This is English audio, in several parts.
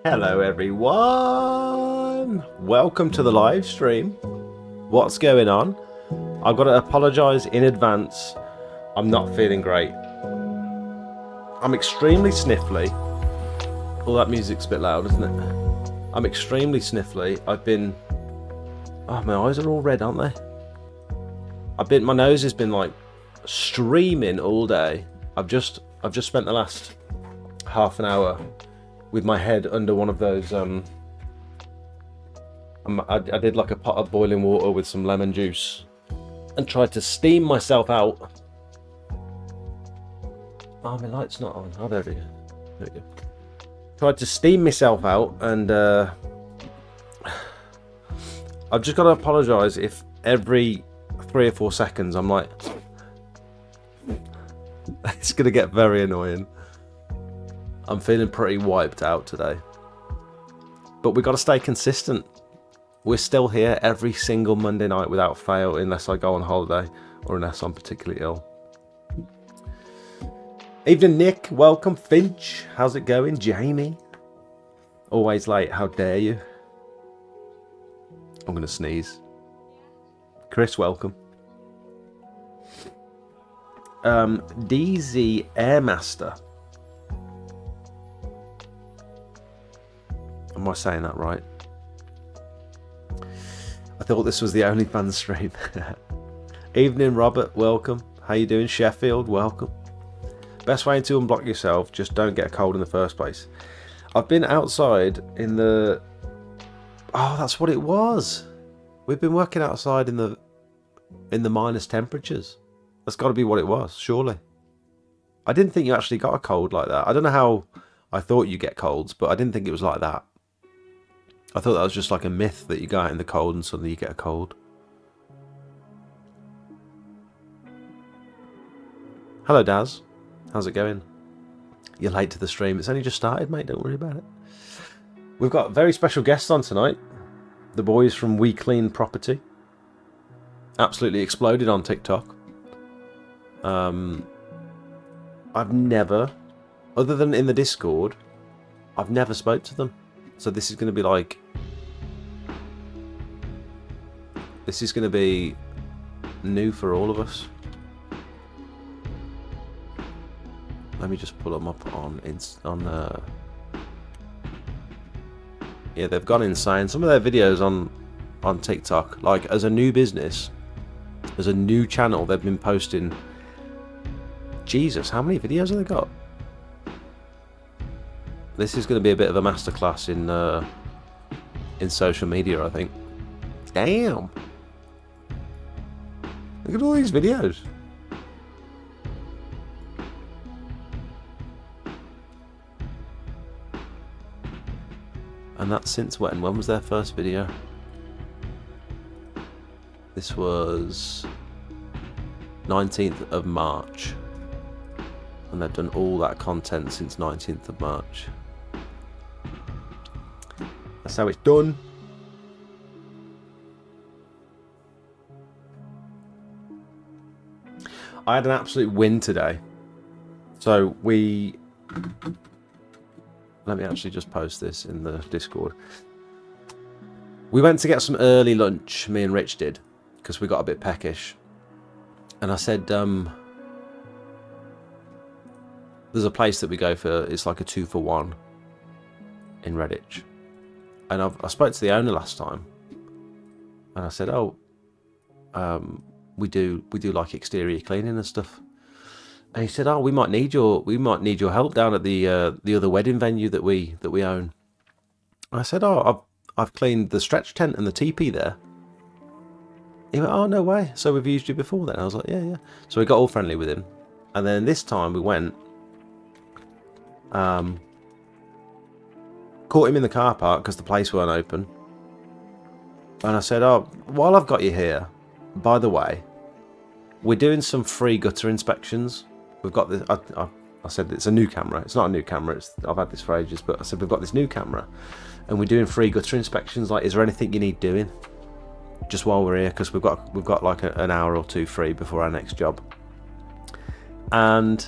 Hello everyone, welcome to the live stream. What's going on? I've got to apologise in advance. I'm not feeling great. I'm extremely sniffly. Oh, that music's a bit loud, isn't it? I'm extremely sniffly. Oh, my eyes are all red, aren't they? My nose has been like streaming all day. I've just spent the last half an hour with my head under one of those, I did like a pot of boiling water with some lemon juice and tried to steam myself out. Oh, my light's not on. Oh, there we go. There we go. Tried to steam myself out, and I've just got to apologise if every 3 or 4 seconds I'm like, it's going to get very annoying. I'm feeling pretty wiped out today. But we've got to stay consistent. We're still here every single Monday night without fail, unless I go on holiday or unless I'm particularly ill. Evening, Nick. Welcome, Finch. How's it going? Jamie. Always late. How dare you? I'm going to sneeze. Chris, welcome. DZ Airmaster. Am I saying that right? I thought this was the OnlyFans stream. Evening, Robert. Welcome. How you doing? Sheffield. Welcome. Best way to unblock yourself, just don't get a cold in the first place. I've been outside in the... Oh, that's what it was. We've been working outside in the minus temperatures. That's got to be what it was, surely. I didn't think you actually got a cold like that. I don't know how I thought you get colds, but I didn't think it was like that. I thought that was just like a myth that you go out in the cold and suddenly you get a cold. Hello, Daz. How's it going? You're late to the stream. It's only just started, mate. Don't worry about it. We've got very special guests on tonight. The boys from WECLEANPROPERTY. Absolutely exploded on TikTok. I've never, other than in the Discord, I've never spoke to them. So this is going to be like... This is going to be new for all of us. Let me just pull them up on yeah, they've gone insane. Some of their videos on TikTok, like as a new business, as a new channel, they've been posting... Jesus, how many videos have they got? This is going to be a bit of a masterclass in social media, I think. Damn! Look at all these videos. And that's since when? When was their first video? This was 19th of March. And they've done all that content since 19th of March. That's how it's done. I had an absolute win today. So let me actually just post this in the Discord. We went to get some early lunch, me and Rich did, because we got a bit peckish. And I said, there's a place that we go for, it's like a 2-for-1 in Redditch. And I spoke to the owner last time. And I said, oh, we do like exterior cleaning and stuff. And he said, oh, we might need your help down at the other wedding venue that we own. And I said, oh, I've cleaned the stretch tent and the teepee there. He went, oh, no way. So we've used you before then? I was like, yeah. So we got all friendly with him. And then this time we went, caught him in the car park because the place weren't open. And I said, oh, while I've got you here, by the way, we're doing some free gutter inspections. We've got this, I said it's a new camera. It's not a new camera. I've had this for ages, but I said we've got this new camera and we're doing free gutter inspections. Like, is there anything you need doing just while we're here? Because we've got like an hour or two free before our next job. And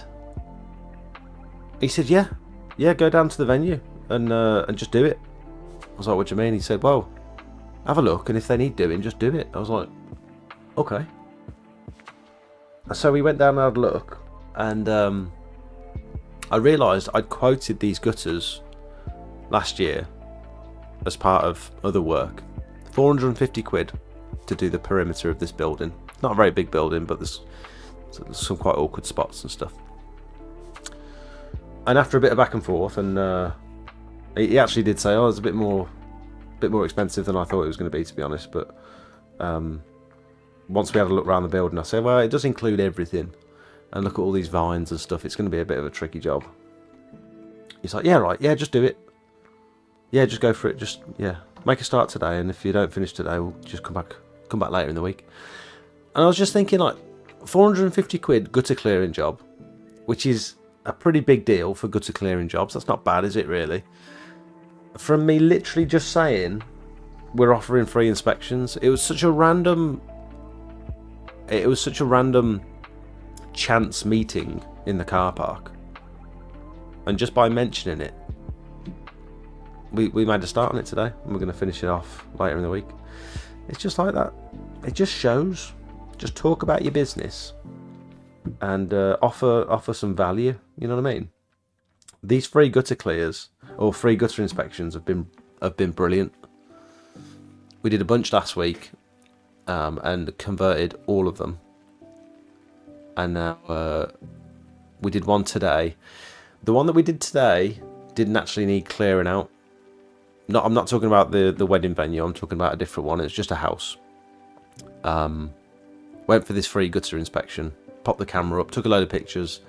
he said, yeah, go down to the venue. and just do it. I was like, what do you mean? He said, well, have a look, and if they need doing, just do it. I was like, okay. So we went down and had a look, and I realised I'd quoted these gutters last year as part of other work. 450 quid to do the perimeter of this building. Not a very big building, but there's some quite awkward spots and stuff. And after a bit of back and forth, and he actually did say, oh, it's a bit more expensive than I thought it was going to be, to be honest. But once we had a look around the building, I said, well, it does include everything. And look at all these vines and stuff. It's going to be a bit of a tricky job. He's like, yeah, right. Yeah, just do it. Yeah, just go for it. Just, yeah, make a start today. And if you don't finish today, we'll just come back later in the week. And I was just thinking, like, 450 quid gutter clearing job, which is a pretty big deal for gutter clearing jobs. That's not bad, is it, really? From me literally just saying we're offering free inspections, it was such a random chance meeting in the car park, and just by mentioning it, we made a start on it today, and we're going to finish it off later in the week. It's just like that. It just shows. Just talk about your business and offer some value. You know what I mean? These free gutter clears or free gutter inspections have been brilliant. We did a bunch last week and converted all of them. And now we did one today. The one that we did today didn't actually need clearing out. No, I'm not talking about the wedding venue. I'm talking about a different one. It's just a house. Went for this free gutter inspection. Popped the camera up. Took a load of pictures.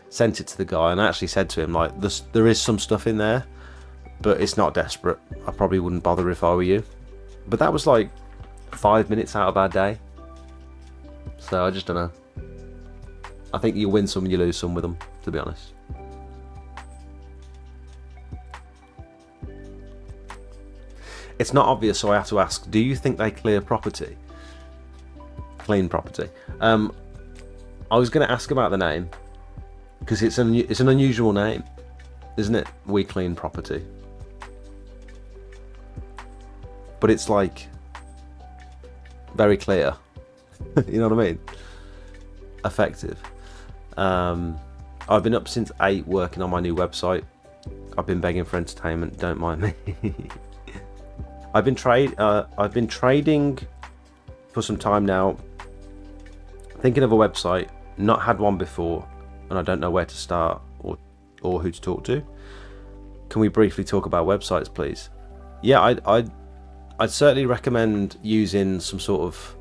Sent it to the guy. And I actually said to him, like, there is some stuff in there, but it's not desperate. I probably wouldn't bother if I were you. But that was like 5 minutes out of our day. So I just don't know. I think you win some and you lose some with them, to be honest. It's not obvious, so I have to ask, do you think they clear property? Clean property. I was going to ask about the name, because it's an unusual name, isn't it? We Clean Property. But it's like very clear. You know what I mean? Effective. I've been up since 8 working on my new website. I've been begging for entertainment, don't mind me. I've been trading for some time now, thinking of a website, not had one before, and I don't know where to start or who to talk to. Can we briefly talk about websites, please? Yeah, I'd certainly recommend using some sort of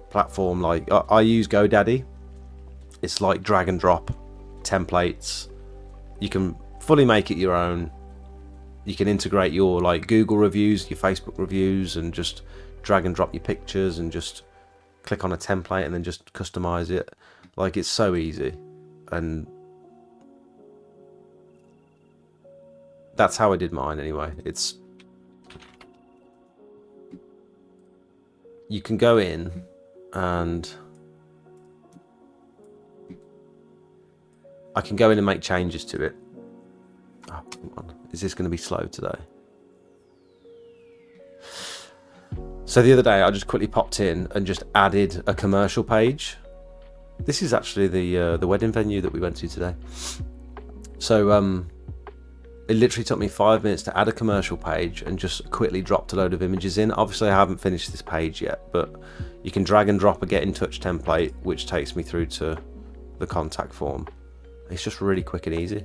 platform like I use GoDaddy. It's like drag and drop templates. You can fully make it your own. You can integrate your like Google reviews, your Facebook reviews, and just drag and drop your pictures and just click on a template and then just customize it. Like, it's so easy, and that's how I did mine anyway. You can go in and I can go in and make changes to it. Oh, come on. Is this going to be slow today? So the other day I just quickly popped in and just added a commercial page. This is actually the wedding venue that we went to today. So it literally took me 5 minutes to add a commercial page and just quickly dropped a load of images in. Obviously I haven't finished this page yet, but you can drag and drop a get in touch template, which takes me through to the contact form. It's just really quick and easy.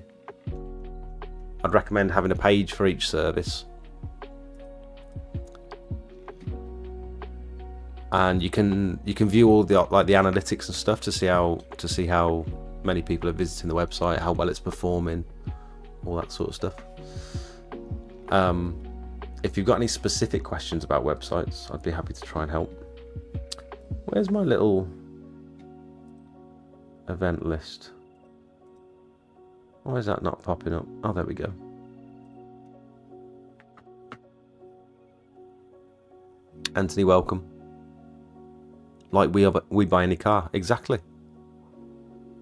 I'd recommend having a page for each service. And you can view all the the analytics and stuff to see how many people are visiting the website, how well it's performing, all that sort of stuff. If you've got any specific questions about websites, I'd be happy to try and help. Where's my little event list? Why is that not popping up? Oh, there we go. Anthony, welcome. Like we buy any car. Exactly.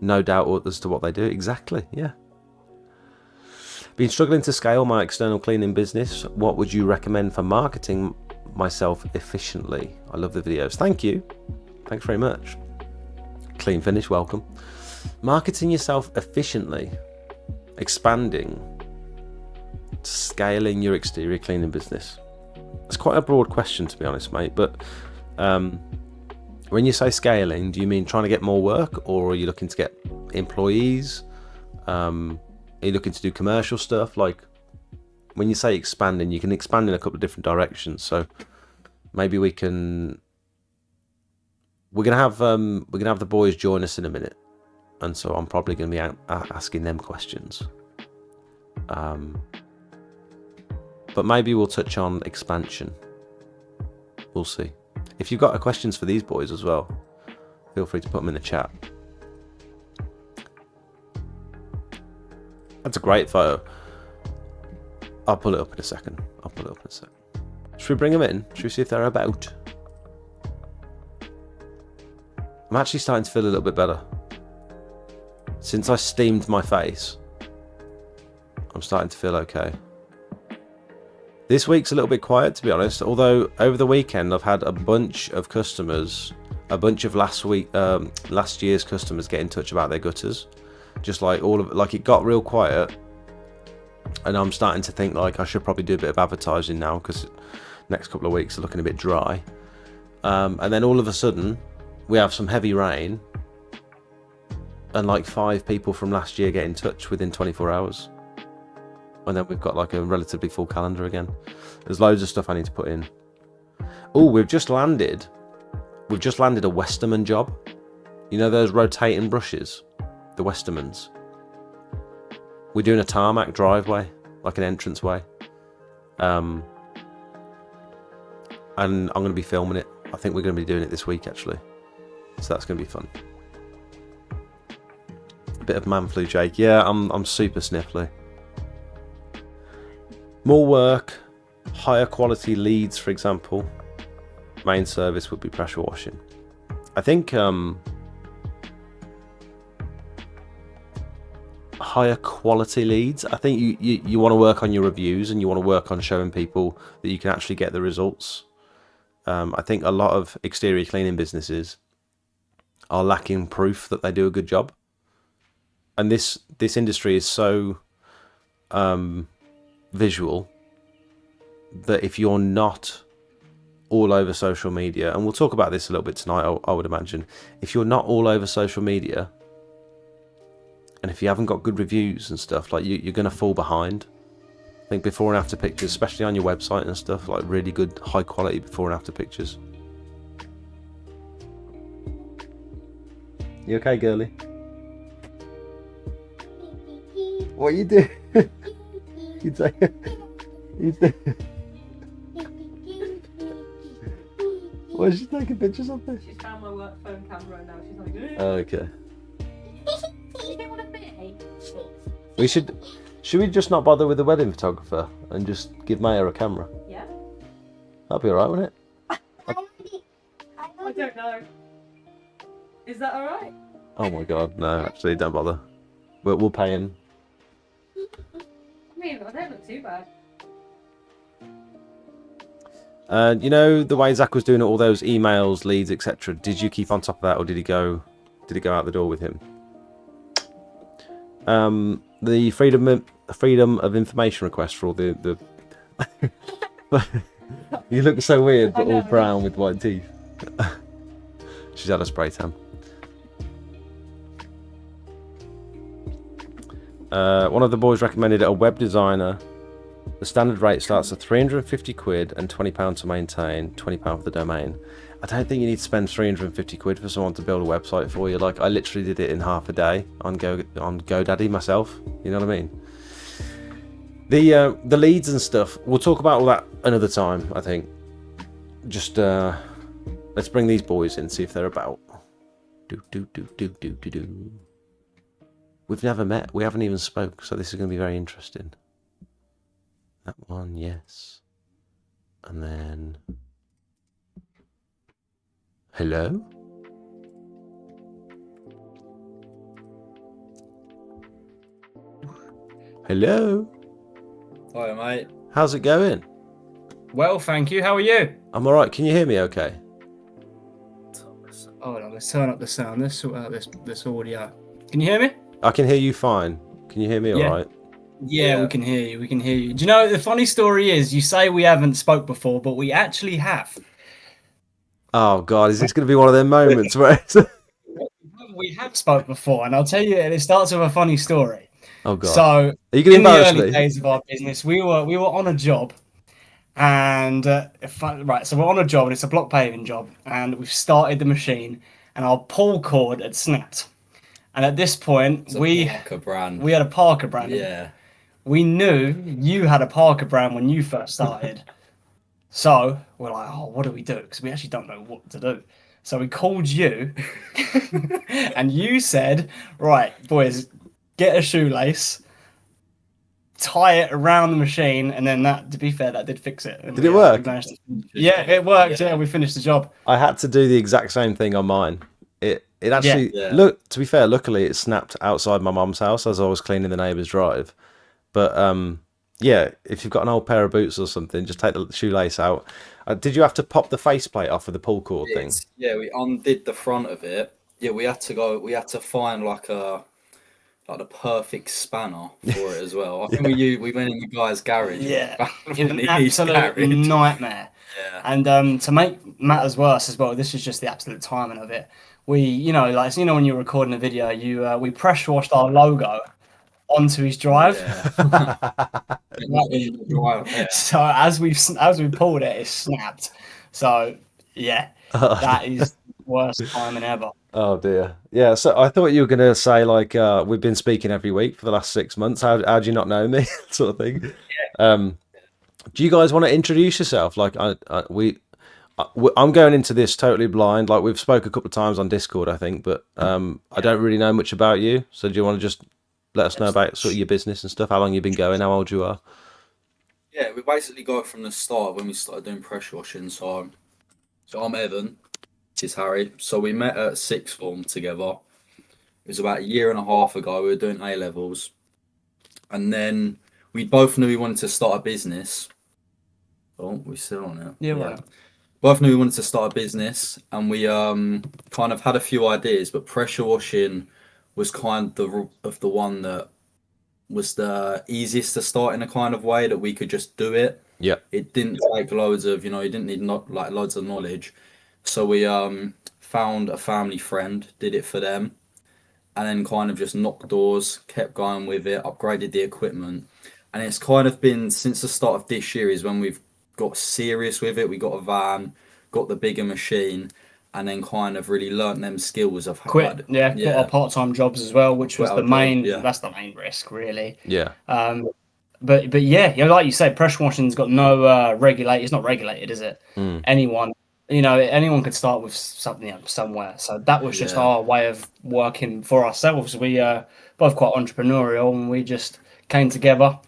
No doubt as to what they do. Exactly, yeah. Been struggling to scale my external cleaning business. What would you recommend for marketing myself efficiently? I love the videos. Thank you. Thanks very much. Clean Finish, welcome. Marketing yourself efficiently, expanding, scaling your exterior cleaning business. It's quite a broad question, to be honest, mate, but when you say scaling, do you mean trying to get more work, or are you looking to get employees? Are you looking to do commercial stuff? Like, when you say expanding, you can expand in a couple of different directions. So maybe we're gonna have the boys join us in a minute, and so I'm probably gonna be asking them questions. But maybe we'll touch on expansion. We'll see. If you've got questions for these boys as well, feel free to put them in the chat. That's a great photo. I'll pull it up in a second. Should we bring them in? Should we see if they're about? I'm actually starting to feel a little bit better. Since I steamed my face, I'm starting to feel okay. This week's a little bit quiet, to be honest, although over the weekend I've had a bunch of customers, a bunch of last year's customers get in touch about their gutters. Just like it got real quiet, and I'm starting to think like I should probably do a bit of advertising now, because next couple of weeks are looking a bit dry. And then all of a sudden we have some heavy rain, and like 5 people from last year get in touch within 24 hours. And then we've got like a relatively full calendar again. There's loads of stuff I need to put in. Oh, we've just landed a Westerman job. You know those rotating brushes? The Westermans. We're doing a tarmac driveway, like an entranceway. And I'm going to be filming it. I think we're going to be doing it this week, actually. So that's going to be fun. A bit of man flu, Jake. Yeah, I'm super sniffly. More work, higher quality leads, for example. Main service would be pressure washing. I think higher quality leads. I think you want to work on your reviews, and you want to work on showing people that you can actually get the results. I think a lot of exterior cleaning businesses are lacking proof that they do a good job. And this industry is so visual that if you're not all over social media, and we'll talk about this a little bit tonight, I would imagine, if you're not all over social media, and if you haven't got good reviews and stuff, like you're going to fall behind. I think before and after pictures, especially on your website and stuff, like really good high quality before and after pictures. You okay, girly? What are you doing? You Why is she taking pictures of this? She's found my work phone camera and now she's like, oh, okay. You don't want to fit? Should we just not bother with the wedding photographer and just give Maya a camera? Yeah. That'd be alright, wouldn't it? I don't know. Is that alright? Oh my god, no, actually, don't bother. We'll pay him. I mean, I don't look too bad. You know the way Zach was doing all those emails, leads, etc. Did you keep on top of that, or did he go out the door with him? The freedom of information request for all the you look so weird, but all brown with white teeth. She's had a spray tan. One of the boys recommended a web designer. The standard rate starts at 350 quid and £20 to maintain, £20 for the domain. I don't think you need to spend 350 quid for someone to build a website for you. Like, I literally did it in half a day on GoDaddy myself. You know what I mean? The leads and stuff, we'll talk about all that another time, I think. Just let's bring these boys in, see if they're about. We've never met. We haven't even spoke, so this is going to be very interesting. That one, yes. And then... Hello? Hello? Hi, mate. How's it going? Well, thank you. How are you? I'm all right. Can you hear me okay? Hold on, let's turn up the sound. Let's sort out this audio. Can you hear me? I can hear you fine. Can you hear me all Yeah. right? Yeah, we can hear you. We can hear you. Do you know the funny story is? You say we haven't spoke before, but we actually have. Oh, God, is this going to be one of them moments where it's... We have spoke before, and I'll tell you. It starts with a funny story. Oh, God. So, Are you going to in the embarrass early me? days of our business, we were on a job, and right. So we're on a job, and it's a block paving job, and we've started the machine, and our pull cord had snapped. And at this point, It's a Parker brand. we had a Parker brand. Yeah. We knew you had a Parker brand when you first started. So we're like, oh, what do we do? Because we actually don't know what to do. So we called you, and you said, right, boys, get a shoelace, tie it around the machine, and then that, to be fair, that did fix it. And Did it work? Yeah, it worked. Yeah, we finished the job. I had to do the exact same thing on mine. It actually Yeah. look. To be fair, luckily it snapped outside my mum's house as I was cleaning the neighbour's drive. But yeah, if you've got an old pair of boots or something, just take the shoelace out. Did you have to pop the faceplate off of the pull cord thing? Yeah, we undid the front of it. Yeah, we had to find like the perfect spanner for it as well. I think we went in the guy's garage. Yeah, and it was an found his absolute garage. nightmare. Yeah. And to make matters worse as well, this is just the absolute timing of it. We, when you're recording a video, we pressure washed our logo onto his drive. Yeah. So as we pulled it, it snapped. So yeah, that is the worst timing ever. Oh dear. Yeah. So I thought you were going to say like we've been speaking every week for the last 6 months. How do you not know me? Sort of thing. Do you guys want to introduce yourself? Like I'm going into this totally blind. Like we've spoke a couple of times on Discord, I think, but I don't really know much about you. So do you want to just let us know about sort of your business and stuff? How long you've been going? How old you are? Yeah, we basically got it from the start when we started doing pressure washing. So I'm Evan, this is Harry. So we met at sixth form together. It was about a year and a half ago. We were doing A levels, and then we both knew we wanted to start a business. Oh, we're still on it. Yeah, right. Both knew we wanted to start a business, and we kind of had a few ideas, but pressure washing was kind of the one that was the easiest to start in a kind of way that we could just do it. Yeah. It didn't take loads of, you didn't need loads of knowledge. So we found a family friend, did it for them, and then kind of just knocked doors, kept going with it, upgraded the equipment. And it's kind of been since the start of this year is when we've got serious with it. We got a van, got the bigger machine, and then kind of really learnt them skills of how Quit our part-time jobs as well, which was Quit the our main. job, yeah. That's the main risk, really. Yeah. But yeah, like you said, pressure washing's got no regulate. It's not regulated, is it? Anyone could start with something somewhere. So that was just our way of working for ourselves. We both quite entrepreneurial, and we just came together.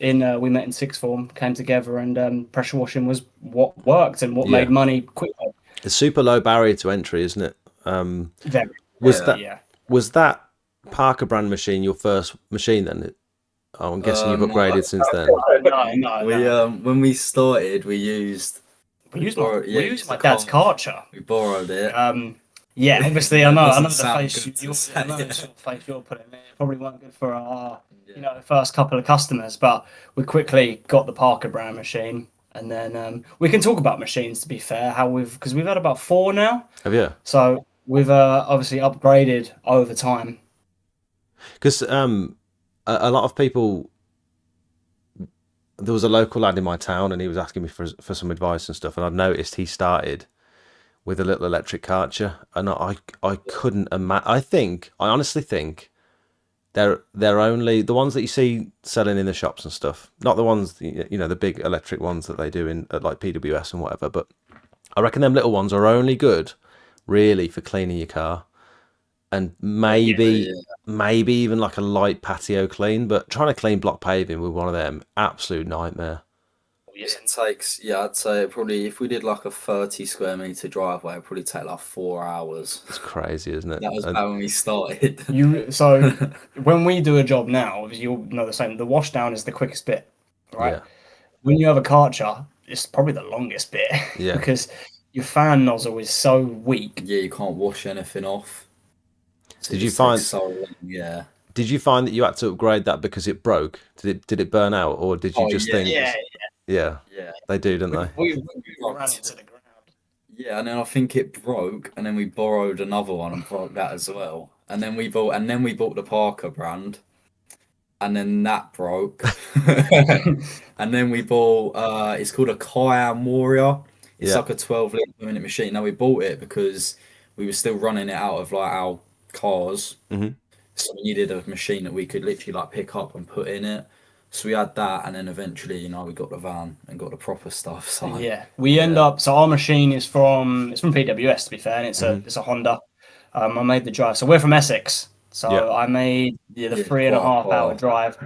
We met in sixth form, came together, and pressure washing was what worked and what made money quickly. It's super low barrier to entry, isn't it? Very. Was that Parker brand machine your first machine then? Oh, I'm guessing you've upgraded since then. No. When we started, we used my dad's Karcher. We borrowed it. Yeah, obviously I know Doesn't the sound face good to you're say, the sort of face you're putting there. Probably weren't good for our first couple of customers, but we quickly got the Parker brand machine, and then we can talk about machines. To be fair, because we've had about 4 now. Have you? So we've obviously upgraded over time. Because a lot of people, there was a local lad in my town, and he was asking me for some advice and stuff, and I'd noticed he started with a little electric Karcher, and I couldn't imagine. I honestly think they're only the ones that you see selling in the shops and stuff, not the ones the big electric ones that they do at like PWS and whatever. But I reckon them little ones are only good, really, for cleaning your car, and maybe even like a light patio clean. But trying to clean block paving with one of them, absolute nightmare. It takes, I'd say probably if we did like a 30 square meter driveway, it'd probably take like 4 hours. It's crazy, isn't it? That was back when we started. So when we do a job now, you'll know the same. The wash down is the quickest bit. right? Yeah. When you have a Karcher, it's probably the longest bit Yeah. because your fan nozzle is so weak. Yeah, you can't wash anything off. So Did it you just takes find so long. Yeah. did you find that you had to upgrade that because it broke? Did it burn out, or did you Oh just yeah, think, Yeah, yeah, yeah. they do, don't We, they? we, we we ran into the ground. Yeah, and then I think it broke, and then we borrowed another one and broke that as well. And then we bought the Parker brand, and then that broke. And then we bought it's called a Cayenne Warrior. It's Yeah. like a 12 litre per minute machine. Now we bought it because we were still running it out of like our cars. Hmm. So we needed a machine that we could literally like pick up and put in it. So we had that, and then eventually, we got the van and got the proper stuff. So Yeah, we end yeah, up. So our machine is from PWS to be fair, and Hmm. it's a Honda. I made the drive. So we're from Essex. Yeah. So I made the yeah, three and a quite half hour far. drive.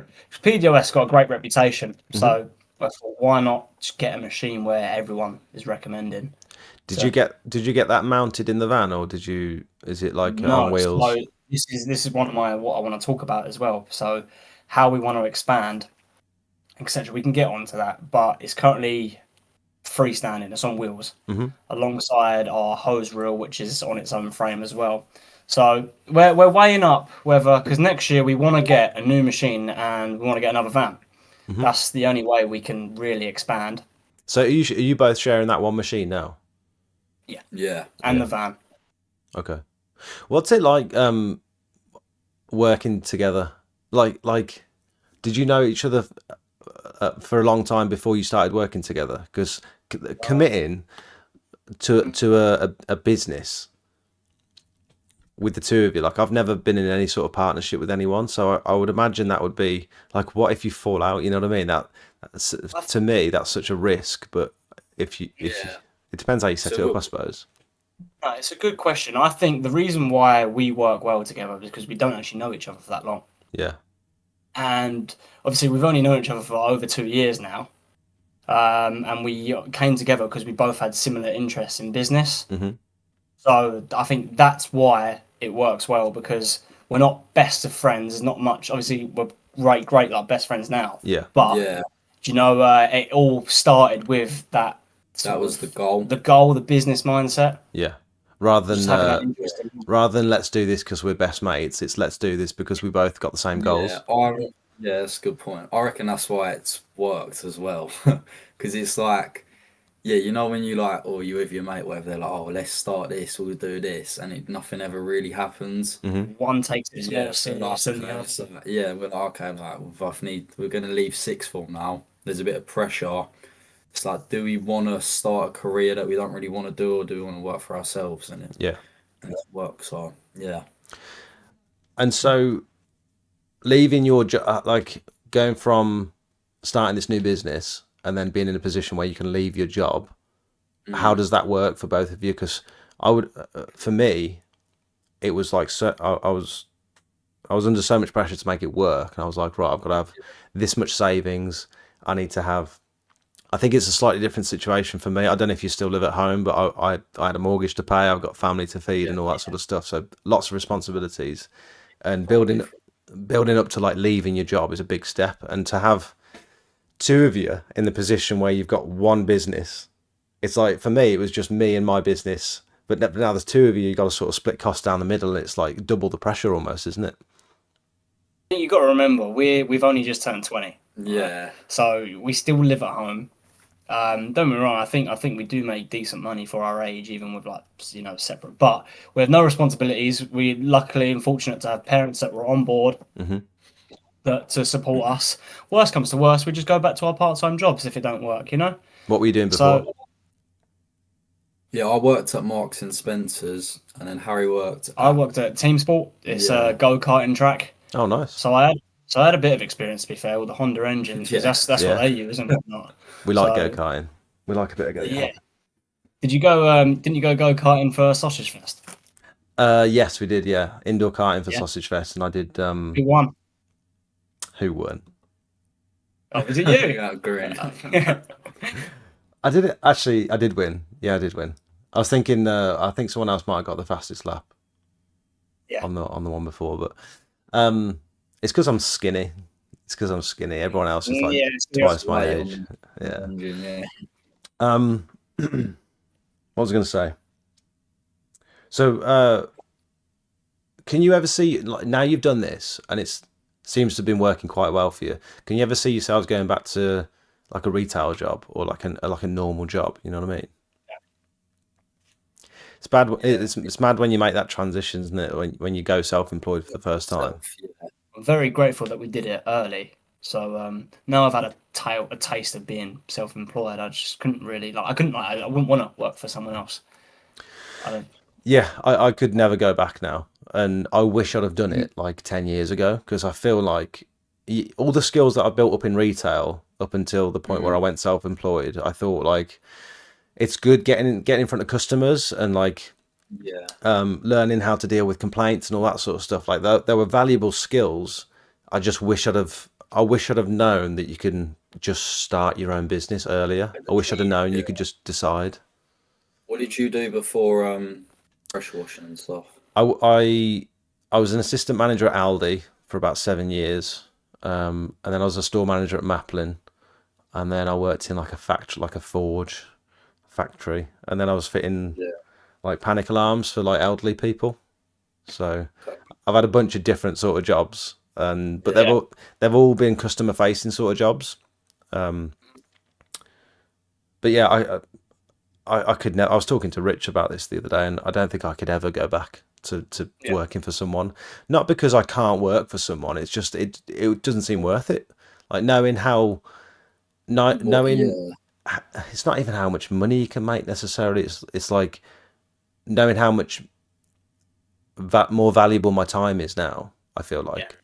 PWS got a great reputation. Hmm. So I thought, why not just get a machine where everyone is recommending? Did you So get that mounted in the van, or is it like on no, so wheels? this is one of my what I want to talk about as well. So how we want to expand, etc. We can get onto that, but it's currently freestanding. It's on wheels Hmm. alongside our hose reel, which is on its own frame as well. So we're weighing up whether because next year we want to get a new machine and we want to get another van. Hmm. That's the only way we can really expand. So are you both sharing that one machine now? Yeah. And Yeah. the van. Okay. What's it like working together? Like did you know each other for a long time before you started working together? Because committing to a business with the two of you, like I've never been in any sort of partnership with anyone, so I would imagine that would be like, what if you fall out? You know what I mean? That's, to me, that's such a risk. But if you, Yeah. it depends how you set So it up, we- I suppose. Right, it's a good question. I think the reason why we work well together is because we don't actually know each other for that long. Yeah. And obviously, we've only known each other for over 2 years now. And we came together because we both had similar interests in business. Hmm. So I think that's why it works well because we're not best of friends. There's not much. Obviously, we're great, like best friends now. Yeah. But Yeah. it all started with that. That was the goal. The business mindset. Yeah. Rather Just than having that interest in. let's do this because we're best mates, it's let's do this because we both got the same goals. Yeah, that's a good point. I reckon that's why it's worked as well. Because it's like, yeah, when you like, or you with your mate, whatever, they're like, oh, let's start this, we'll do this, and nothing ever really happens. Hmm. One takes it Yeah, more so serious than the okay, other. so yeah, we're like, okay, like, we're gonna leave sixth form now. There's a bit of pressure. It's like, do we want to start a career that we don't really want to do, or do we want to work for ourselves? Yeah. And it works. So yeah, And so leaving your job, like going from starting this new business and then being in a position where you can leave your job, how does that work for both of you? Because for me, it was like, so I was under so much pressure to make it work, and I was like, right, I've got to have this much savings. I need to have. I think it's a slightly different situation for me. I don't know if you still live at home, but I had a mortgage to pay. I've got family to feed and all that sort of stuff. So lots of responsibilities, and building up to like leaving your job is a big step. And to have two of you in the position where you've got one business, it's like, for me, it was just me and my business. But now there's two of you, you've got to sort of split costs down the middle, and it's like double the pressure almost, isn't it? You've got to remember, we've only just turned 20. yeah, So we still live at home. Don't get me wrong. I think we do make decent money for our age, even with like separate. But we have no responsibilities. We luckily and fortunate to have parents that were on board Hmm. that to support us. Worst comes to worst, we just go back to our part-time jobs if it don't work. What were you doing before? So yeah. I worked at Marks and Spencers, and then Harry worked. I worked at Team Sport. It's Yeah. a go-karting track. Oh, nice. So I had a bit of experience to be fair with the Honda engines because Yeah. that's Yeah. what they use, isn't it? Not. We like So- go-karting. We like a bit of go-karting. Yeah. Did you go? Didn't you go karting for Sausage Fest? Yes, we did. Yeah, indoor karting for Yeah. Sausage Fest, and I did. Who won? Who won? Oh, was it you? Yeah, green. I did it. Actually, I did win. Yeah, I did win. I was thinking. I think someone else might have got the fastest lap. Yeah. On the one before, but it's because I'm skinny. It's because I'm skinny. Everyone else is like Yeah, twice my Weight age. Yeah. yeah. What was I going to say? So, can you ever see, like, now you've done this and it seems to have been working quite well for you? Can you ever see yourselves going back to like a retail job or like a normal job? You know what I mean? It's bad. It's mad when you make that transition, isn't it? When you go self-employed for the first time. Yeah. I'm very grateful that we did it early. So now I've had a taste of being self-employed. I just couldn't really like. I wouldn't want to work for someone else. I don't. Yeah, I could never go back now, and I wish I'd have done it like 10 years ago because I feel like all the skills that I built up in retail up until the point where I went self-employed, I thought like it's good getting in front of customers and like Yeah. learning how to deal with complaints and all that sort of stuff. Like that, there were valuable skills. I wish I'd have known that you can just start your own business earlier. I wish I'd have known you could just decide. What did you do before pressure washing and stuff? I was an assistant manager at Aldi for about 7 years, and then I was a store manager at Maplin, and then I worked in like a factory, like a forge factory, and then I was fitting like panic alarms for like elderly people. So I've had a bunch of different sort of jobs, but they've all been customer facing sort of jobs. But yeah, I could never. I was talking to Rich about this the other day, and I don't think I could ever go back to working for someone. Not because I can't work for someone. It's just it doesn't seem worth it. Like knowing it's not even how much money you can make necessarily. It's like knowing how much more valuable my time is now. I feel like.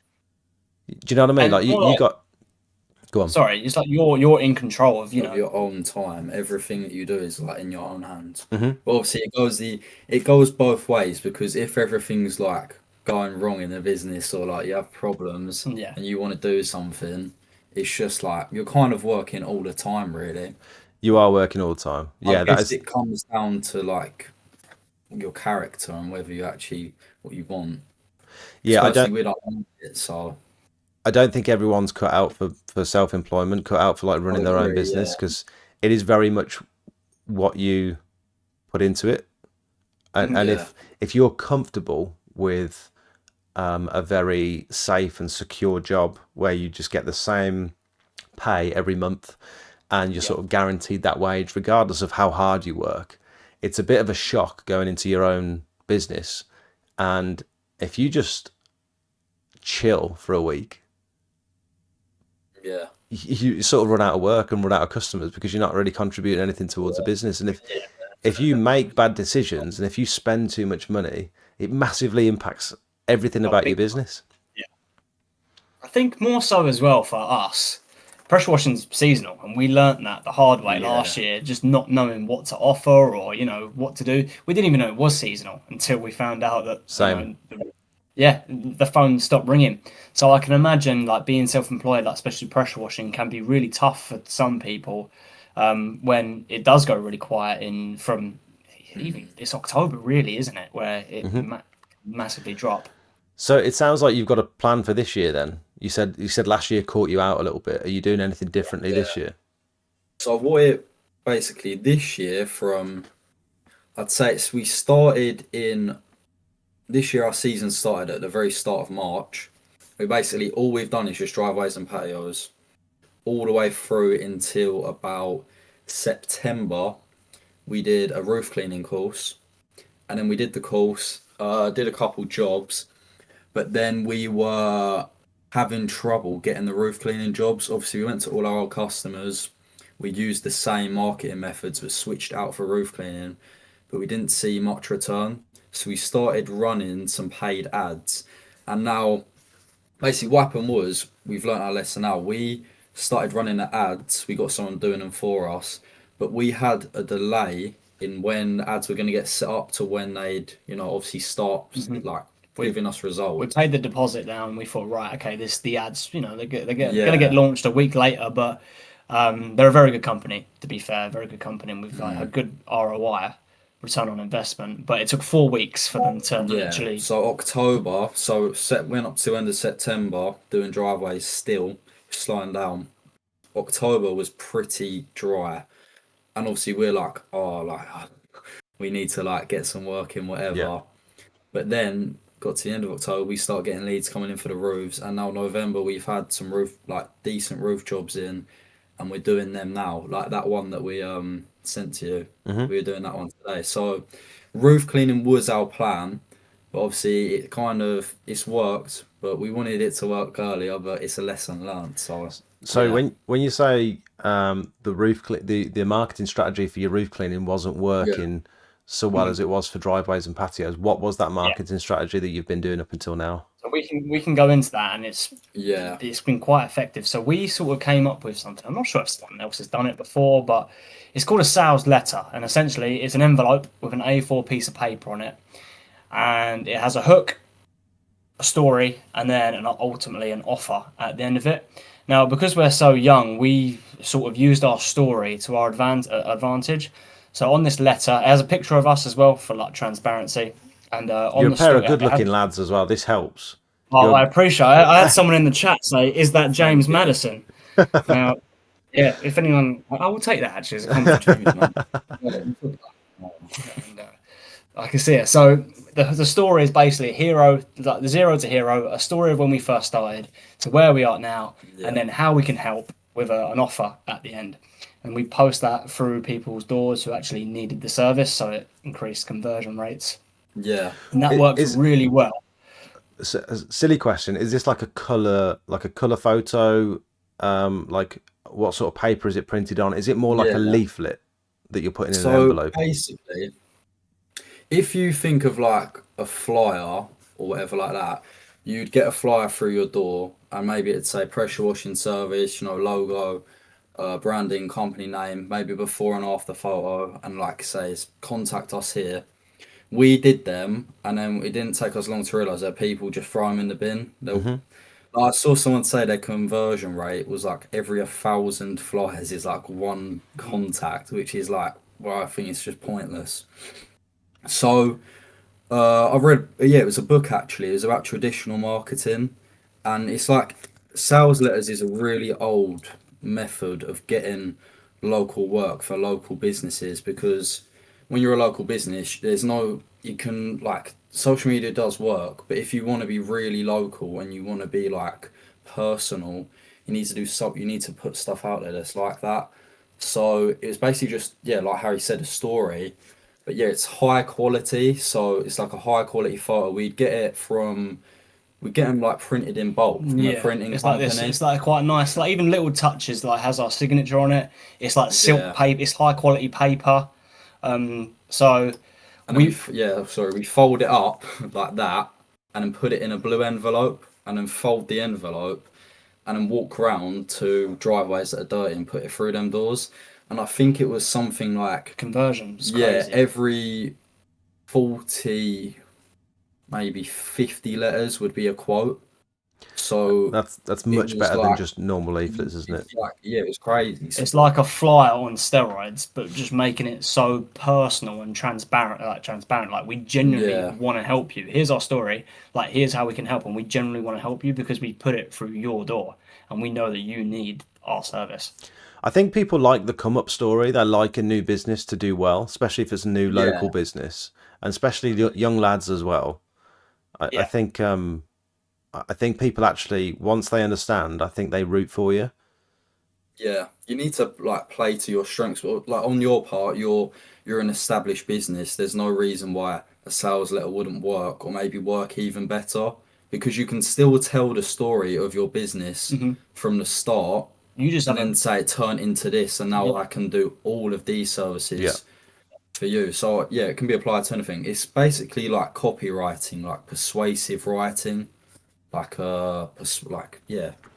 Do you know what I mean? And Like you got. Go on. Sorry, it's like you're in control of Of your own time. Everything that you do is like in your own hands. Mhm. But obviously, it goes both ways because if everything's like going wrong in the business or like you have problems and you want to do something, it's just like you're kind of working all the time, really. You are working all the time. Yeah, I that guess is. it comes down to like your character and whether you actually what you want. Yeah, Especially we don't want it, so I don't think everyone's cut out for self-employment, cut out for like running their own agree, business yeah. because it is very much what you put into it. And Yeah. if you're comfortable with a very safe and secure job where you just get the same pay every month and you're sort of guaranteed that wage regardless of how hard you work, it's a bit of a shock going into your own business. And if you just chill for a week, Yeah. you sort of run out of work and run out of customers because you're not really contributing anything towards the business. And if you make bad decisions and if you spend too much money, it massively impacts everything about your business. Yeah, I think more so as well for us. Pressure washing's seasonal, and we learnt that the hard way last year, just not knowing what to offer or what to do. We didn't even know it was seasonal until we found out that the phone stopped ringing. So I can imagine like being self-employed, like especially pressure washing, can be really tough for some people when it does go really quiet from even it's October, really, isn't it? Where it massively drop. So it sounds like you've got a plan for this year then. You said last year caught you out a little bit. Are you doing anything differently this year? So what basically this year I'd say we started in this year our season started at the very start of March. We basically all we've done is just driveways and patios all the way through until about September. We did a roof cleaning course and then we did the course, did a couple jobs, but then we were having trouble getting the roof cleaning jobs. Obviously, we went to all our old customers. We used the same marketing methods but switched out for roof cleaning, but we didn't see much return. So we started running some paid ads. And now, basically what happened was, we've learned our lesson now. We started running the ads. We got someone doing them for us. But we had a delay in when ads were going to get set up to when they'd, obviously start like giving us results. We paid the deposit down. And we thought, right, okay, the ads, they're going to get launched a week later, but they're a very good company. To be fair, very good company, and we've got a good ROI, return on investment. But it took 4 weeks for them to literally. So October, went up to end of September doing driveways still. slowing down. October was pretty dry, and obviously we're like, oh, like we need to like get some work in, whatever. Yeah. But then got to the end of October, we start getting leads coming in for the roofs, and now November we've had some decent roof jobs in, and we're doing them now. Like that one that we sent to you, we were doing that one today. So roof cleaning was our plan, but obviously it's worked, but we wanted it to work earlier, but it's a lesson learned. So yeah. when you say the marketing strategy for your roof cleaning wasn't working so well as it was for driveways and patios, what was that marketing strategy that you've been doing up until now? So we can go into that, and it's been quite effective. So we sort of came up with something. I'm not sure if someone else has done it before, but it's called a sales letter, and essentially it's an envelope with an A4 piece of paper on it, and it has a hook, a story, and then ultimately an offer at the end of it. Now, because we're so young, we sort of used our story to our advantage. So on this letter, it has a picture of us as well for like transparency. And on You're the a pair story, of good-looking lads as well. This helps. Oh, I appreciate it. I had someone in the chat say, "Is that James Madison?" Now, yeah, if anyone, I will take that actually as a compliment. And, I can see it. So the story is basically a hero, like the zero to hero, a story of when we first started to where we are now, and then how we can help with an offer at the end. And we post that through people's doors who actually needed the service, so it increased conversion rates. Yeah, and that works really well. Silly question: is this like a color photo? Like what sort of paper is it printed on? Is it more like a leaflet that you're putting in an envelope? Basically, if you think of like a flyer or whatever like that, you'd get a flyer through your door, and maybe it'd say pressure washing service, logo, branding, company name, maybe before and after photo, and like says contact us here. We did them, and then it didn't take us long to realise that people just throw them in the bin. I saw someone say their conversion rate was like every 1,000 flyers is like one contact, which is like, well, I think it's just pointless. So I read, it was a book actually. It was about traditional marketing, and it's like sales letters is a really old method of getting local work for local businesses, because when you're a local business, you can like social media does work, but if you want to be really local and you want to be like personal, you need to put stuff out there that's like that. So it's basically just like Harry said, a story, but it's high quality. So it's like a high quality photo. We get them like printed in bulk from a printing company. Like this. It's like quite nice, like even little touches, like has our signature on it. It's like silk paper. It's high quality paper. So we fold it up like that, and then put it in a blue envelope, and then fold the envelope, and then walk around to driveways that are dirty and put it through them doors. And I think it was something like conversions. Crazy. Every 40, maybe 50 letters would be a quote. So that's much better than just normal leaflets, isn't it? It was crazy. It's like a flyer on steroids, but just making it so personal and transparent. Like we genuinely want to help you. Here's our story. Like here's how we can help, and we genuinely want to help you because we put it through your door, and we know that you need our service. I think people like the come up story. They like a new business to do well, especially if it's a new local business, and especially young lads as well. I think people actually, once they understand, I think they root for you. Yeah, you need to like play to your strengths. But like on your part, you're an established business. There's no reason why a sales letter wouldn't work, or maybe work even better, because you can still tell the story of your business from the start. You just then say turn into this, and now I can do all of these services for you. So it can be applied to anything. It's basically like copywriting, like persuasive writing.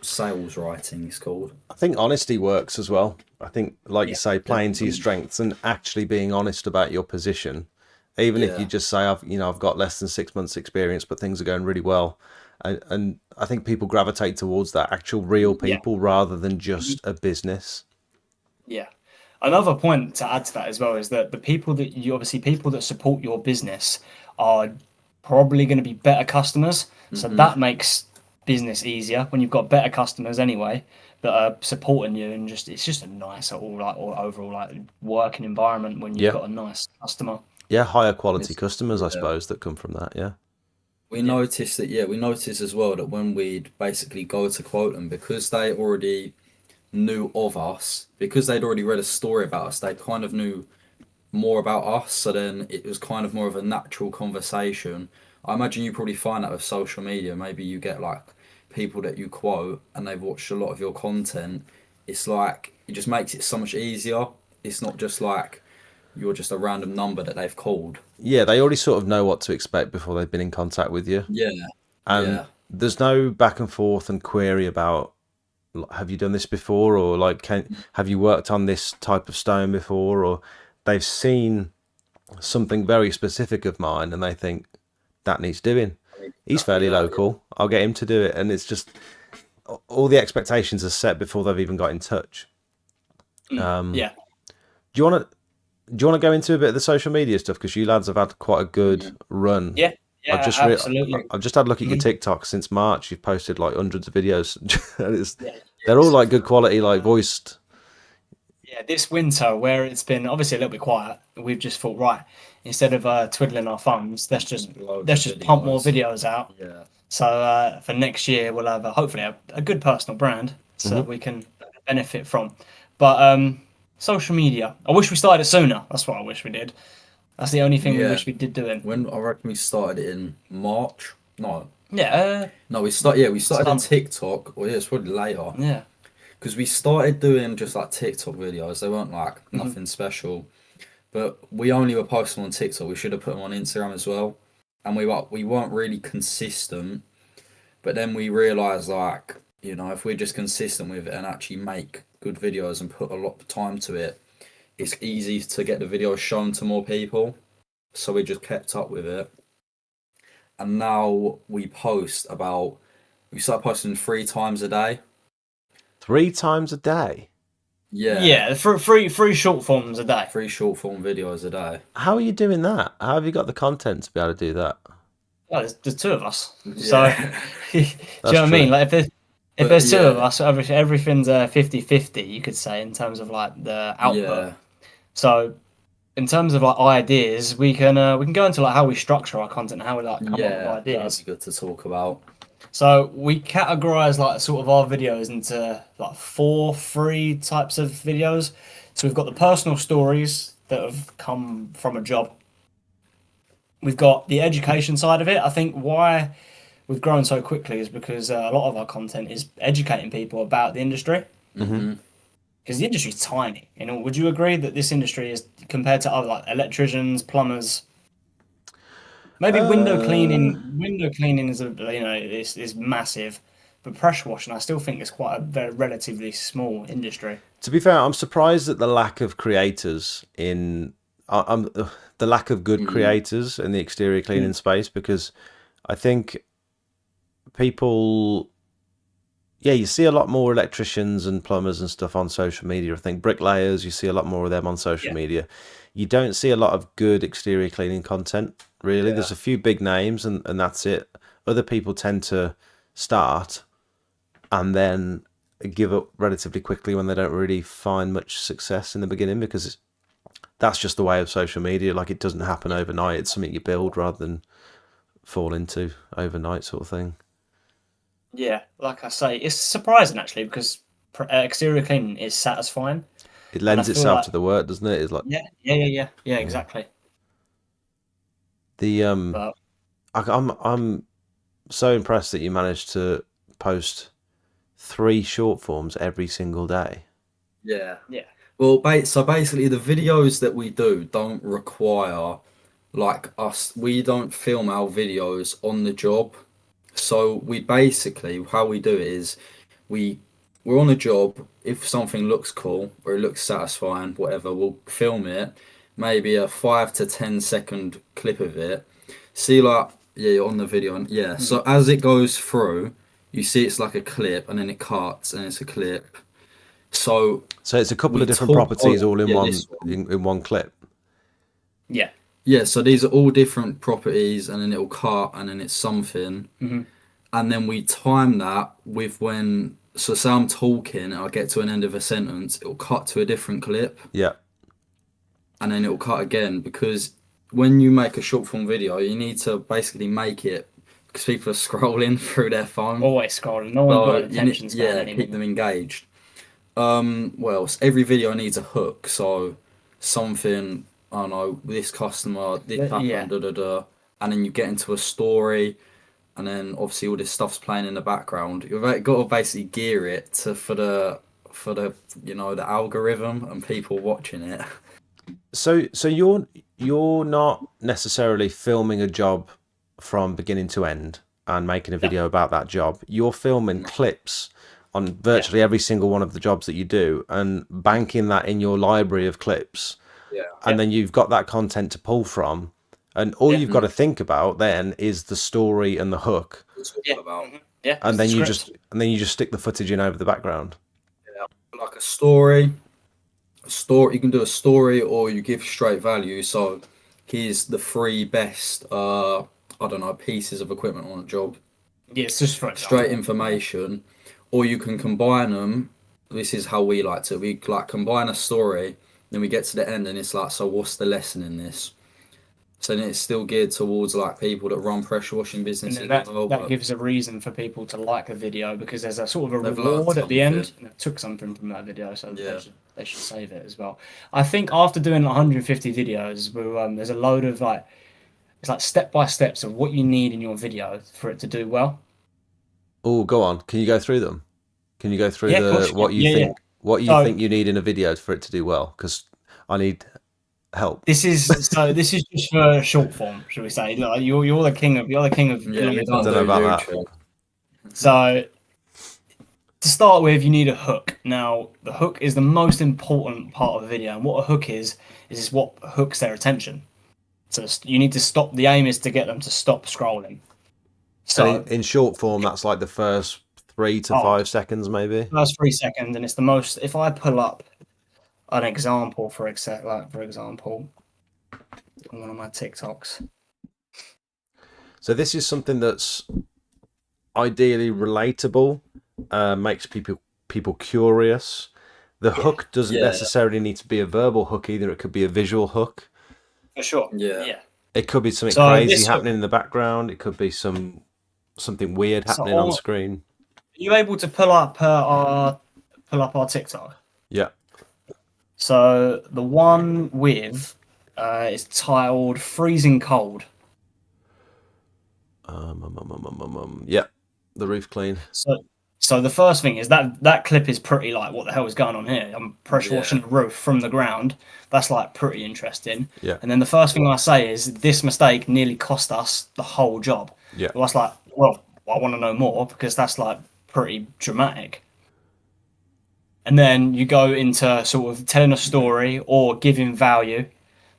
Sales writing is called. I think honesty works as well. I think, like you say, playing to your strengths and actually being honest about your position, even if you just say, I've got less than 6 months experience, but things are going really well. And I think people gravitate towards that, actual real people rather than just a business. Yeah. Another point to add to that as well is that the people that support your business are probably going to be better customers. So that makes business easier when you've got better customers anyway that are supporting you, and it's just a nicer overall like working environment when you've Yeah. got a nice customer. Yeah, higher quality It's- customers, I yeah. suppose, that come from that. Yeah. We noticed that, we noticed as well that when we'd basically go to quote them, because they already knew of us, because they'd already read a story about us, they kind of knew more about us. So then it was kind of more of a natural conversation. I imagine you probably find that with social media. Maybe you get like people that you quote and they've watched a lot of your content. It's like, it just makes it so much easier. It's not just like you're just a random number that they've called. Yeah, they already sort of know what to expect before they've been in contact with you. Yeah. And Yeah. there's no back and forth and query about, have you done this before, or like, have you worked on this type of stone before, or they've seen something very specific of mine and they think that needs doing. He's fairly local. I'll get him to do it. And it's just all the expectations are set before they've even got in touch. Yeah. Do you want to go into a bit of the social media stuff, because you lads have had quite a good run? Yeah. Yeah, absolutely. I've just had a look at your TikTok since March. You've posted like hundreds of videos. Yeah. They're all like good quality, like voiced. Yeah, this winter where it's been obviously a little bit quiet, we've just thought, right, instead of twiddling our thumbs, let's just pump more videos out. Yeah. So for next year, we'll have hopefully a good personal brand, so that we can benefit from. But social media, I wish we started it sooner. That's what I wish we did. That's the only thing we wish we did do it. When I reckon we started it in March. No. Yeah. No, we started on TikTok. Well, yeah, it's probably later. Yeah. Because we started doing just like TikTok videos. They weren't like nothing special. But we only were posting on TikTok. We should have put them on Instagram as well. And we weren't really consistent. But then we realised, like, you know, if we're just consistent with it and actually make good videos and put a lot of time to it, it's easy to get the videos shown to more people. So we just kept up with it. And now we start posting 3 times a day. 3 times a day? Yeah. Yeah, three short forms a day. 3 short form videos a day. How are you doing that? How have you got the content to be able to do that? Well, there's 2 of us. Yeah. So, do you know what I mean? Like, if there's 2 of us, everything's 50-50, you could say, in terms of like the output. Yeah. So, in terms of like ideas, we can go into like how we structure our content, and how we like come up with ideas. That'd be good to talk about. So we categorize like sort of our videos into like 3 types of videos. So we've got the personal stories that have come from a job. We've got the education side of it. I think why we've grown so quickly is because a lot of our content is educating people about the industry. Mm-hmm. Because the industry's tiny. You know, would you agree that this industry is, compared to other like electricians, plumbers, maybe window cleaning is is massive, but pressure washing I still think is quite a very relatively small industry. To be fair, I'm surprised at the lack of creators in the lack of good creators in the exterior cleaning space, because I think people, you see a lot more electricians and plumbers and stuff on social media. I think bricklayers, you see a lot more of them on social media. You don't see a lot of good exterior cleaning content, really. Yeah. There's a few big names and that's it. Other people tend to start and then give up relatively quickly when they don't really find much success in the beginning, because that's just the way of social media. Like, it doesn't happen overnight. It's something you build rather than fall into overnight, sort of thing. Yeah, like I say, it's surprising actually, because exterior cleaning is satisfying. It lends itself to the work, doesn't it? It's like yeah, exactly. The I'm so impressed that you managed to post 3 short forms every single day. Yeah. Yeah. Well, so basically, the videos that we do don't require like us. We don't film our videos on the job. So we basically, how we do it is we're on a job. If something looks cool or it looks satisfying, whatever, we'll film it. Maybe a 5 to 10 second clip of it. See, like, you're on the video, and so as it goes through, you see it's like a clip, and then it cuts, and it's a clip. So it's a couple of different properties all in one clip. Yeah. Yeah, so these are all different properties, and then it'll cut, and then it's something. and then we time that with when. So say I'm talking, and I get to an end of a sentence, it'll cut to a different clip, Yeah. and then it'll cut again, because when you make a short form video, you need to basically make it because people are scrolling through their phone. Always scrolling. No one's got an attention span yeah, anymore. keep them engaged. Well, every video needs a hook, so something, I don't know, this customer, this happened, Yeah. da da da, and then you get into a story, and then obviously all this stuff's playing in the background. You've got to basically gear it for the the algorithm and people watching it. So you're not necessarily filming a job from beginning to end and making a video about that job. You're filming clips on virtually every single one of the jobs that you do and banking that in your library of clips. Yeah. And then you've got that content to pull from. And all you've got to think about then is the story and the hook. Yeah. And then you just stick the footage in over the background. Yeah. Like a story. You can do a story, or you give straight value. So here's the 3 best I don't know, pieces of equipment on a job. Yeah, it's just for Straight information. Or you can combine them. This is how we like to. We like combine a story, then we get to the end and it's like, so what's the lesson in this? So then it's still geared towards like people that run pressure washing businesses. And that gives a reason for people to like a video, because there's a sort of a reward at the end. And they took something from that video, so they should save it as well. I think after doing 150 videos, there's a load of it's like step by steps of what you need in your video for it to do well. Oh, go on. Can you go through them? Can you go through what you think you need in a video for it to do well? Because I need help. This is just for short form, should we say? Like, you're the king of I don't know about that. So to start with, you need a hook. Now, the hook is the most important part of the video, and what a hook is what hooks their attention. So you need to stop. The aim is to get them to stop scrolling. So in short form, that's like the first 3 to 5 seconds, maybe. First 3 seconds, and it's the most. If I pull up an example, for example, on one of my TikToks. So this is something that's ideally relatable, makes people curious. The hook doesn't necessarily need to be a verbal hook either. It could be a visual hook. For sure. Yeah. It could be something crazy happening in the background. It could be something weird happening on screen. Are you able to pull up our TikTok? Yeah. So the one with is titled "Freezing Cold." Yeah, the roof clean. So the first thing is that clip is pretty like, what the hell is going on here? I'm pressure washing the roof from the ground. That's like pretty interesting. Yeah. And then the first thing I say is, this mistake nearly cost us the whole job. Yeah. Well, that's like, well, I want to know more, because that's like pretty dramatic. And then you go into sort of telling a story or giving value,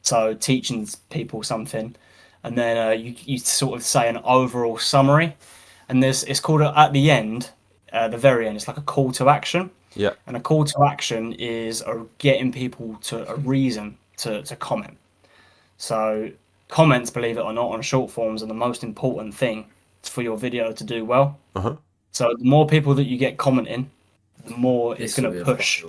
so teaching people something, and then you sort of say an overall summary, and it's called at the end, the very end. It's like a call to action. Yeah. And a call to action is getting people to a reason to comment. So comments, believe it or not, on short forms are the most important thing for your video to do well. So the more people that you get commenting, the more it's going to push.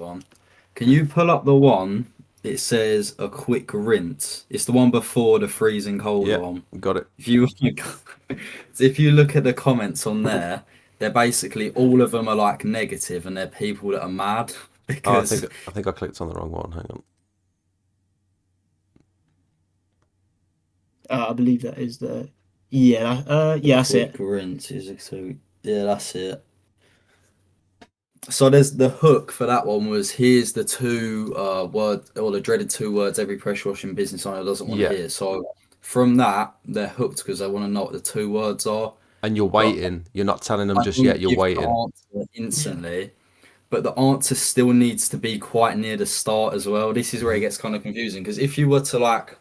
Can you pull up the one? It says a quick rinse. It's the one before the freezing cold one. Got it. If you look at the comments on there, they're basically, all of them are like negative, and they're people that are mad because I think I clicked on the wrong one. Hang on. I believe that is the that's it. Rinse is that's it. So there's the hook for that one was, here's the 2 word, or the dreaded 2 words every pressure washing business owner doesn't want to hear. So from that, they're hooked because they want to know what the 2 words are. And you're waiting. You're not telling them just yet. You're waiting. The answer instantly, but the answer still needs to be quite near the start as well. This is where it gets kind of confusing, because if you were to like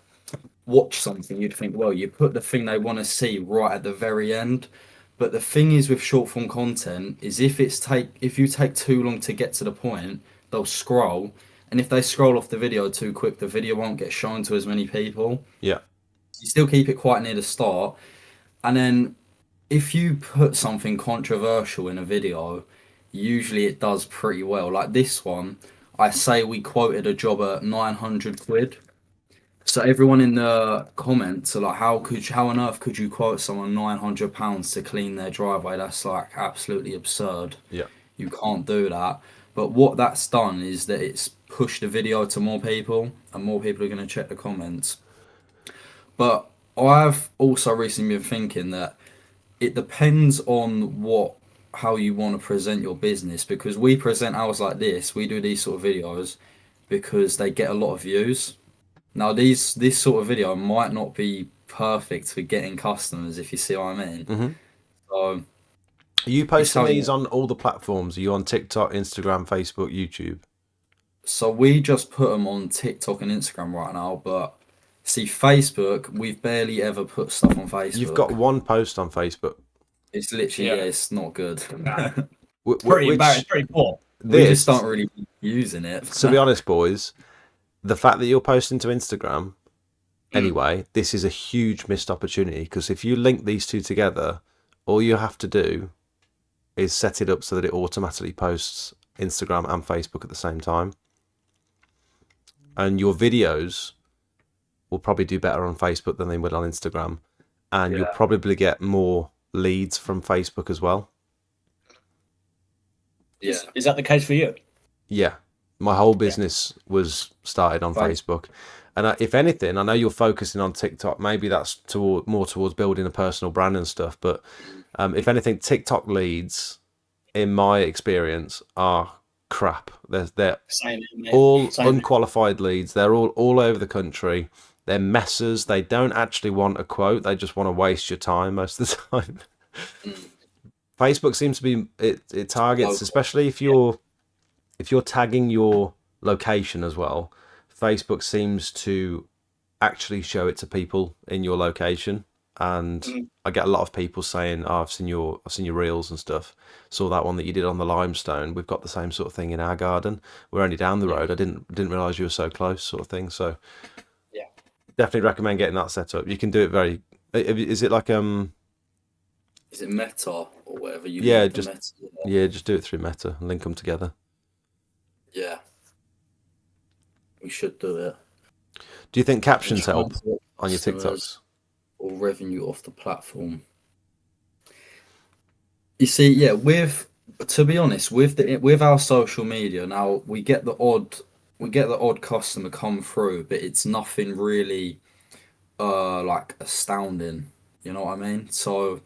watch something, you'd think, well, you put the thing they want to see right at the very end. But the thing is with short form content is, if you take too long to get to the point, they'll scroll, and if they scroll off the video too quick, the video won't get shown to as many people. Yeah. You still keep it quite near the start, and then if you put something controversial in a video, usually it does pretty well. Like this one, I say we quoted a job at 900 quid. So everyone in the comments are like, how on earth could you quote someone £900 to clean their driveway? That's like absolutely absurd. Yeah. You can't do that. But what that's done is that it's pushed the video to more people, and more people are going to check the comments. But I've also recently been thinking that it depends on how you want to present your business, because we present ours like this. We do these sort of videos because they get a lot of views. Now this sort of video might not be perfect for getting customers, if you see what I mean. Mm-hmm. So Are you it's posting how these you, on all the platforms? Are you on TikTok, Instagram, Facebook, YouTube? so we just put them on TikTok and Instagram right now, but see Facebook, we've barely ever put stuff on You've got Facebook. one post on Facebook. It's literally Yeah. it's not good. Nah. Which Embarrassing, pretty poor. We this, just don't really be using it. to be honest, boys, the fact that you're posting to Instagram, anyway, this is a huge missed opportunity, because if you link these two together, all you have to do is set it up so that it automatically posts Instagram and Facebook at the same time. And your videos will probably do better on Facebook than they would on Instagram. And you'll probably get more leads from Facebook as well. Yeah. Is that the case for you? Yeah. My whole business was started on Facebook. And if anything, I know you're focusing on TikTok. Maybe that's more towards building a personal brand and stuff. But if anything, TikTok leads, in my experience, are crap. They're all unqualified leads. They're all over the country. They're messers. They don't actually want a quote. They just want to waste your time most of the time. Facebook seems to be it targets, especially if you're tagging your location as well. Facebook seems to actually show it to people in your location, and I get a lot of people saying, "Oh, I've seen your reels and stuff. Saw that one that you did on the limestone. We've got the same sort of thing in our garden. We're only down the road. I didn't realize you were so close," sort of thing. So, yeah, definitely recommend getting that set up. You can do it very. Is it like Is it Meta or whatever you? Yeah, link the just Meta? just do it through Meta and link them together. Yeah. We should do it. Do you think captions And help transport on your customers TikToks? or revenue off the platform? You see, yeah, to be honest, with our social media now, we get the odd customer come through, but it's nothing really like astounding. You know what I mean? So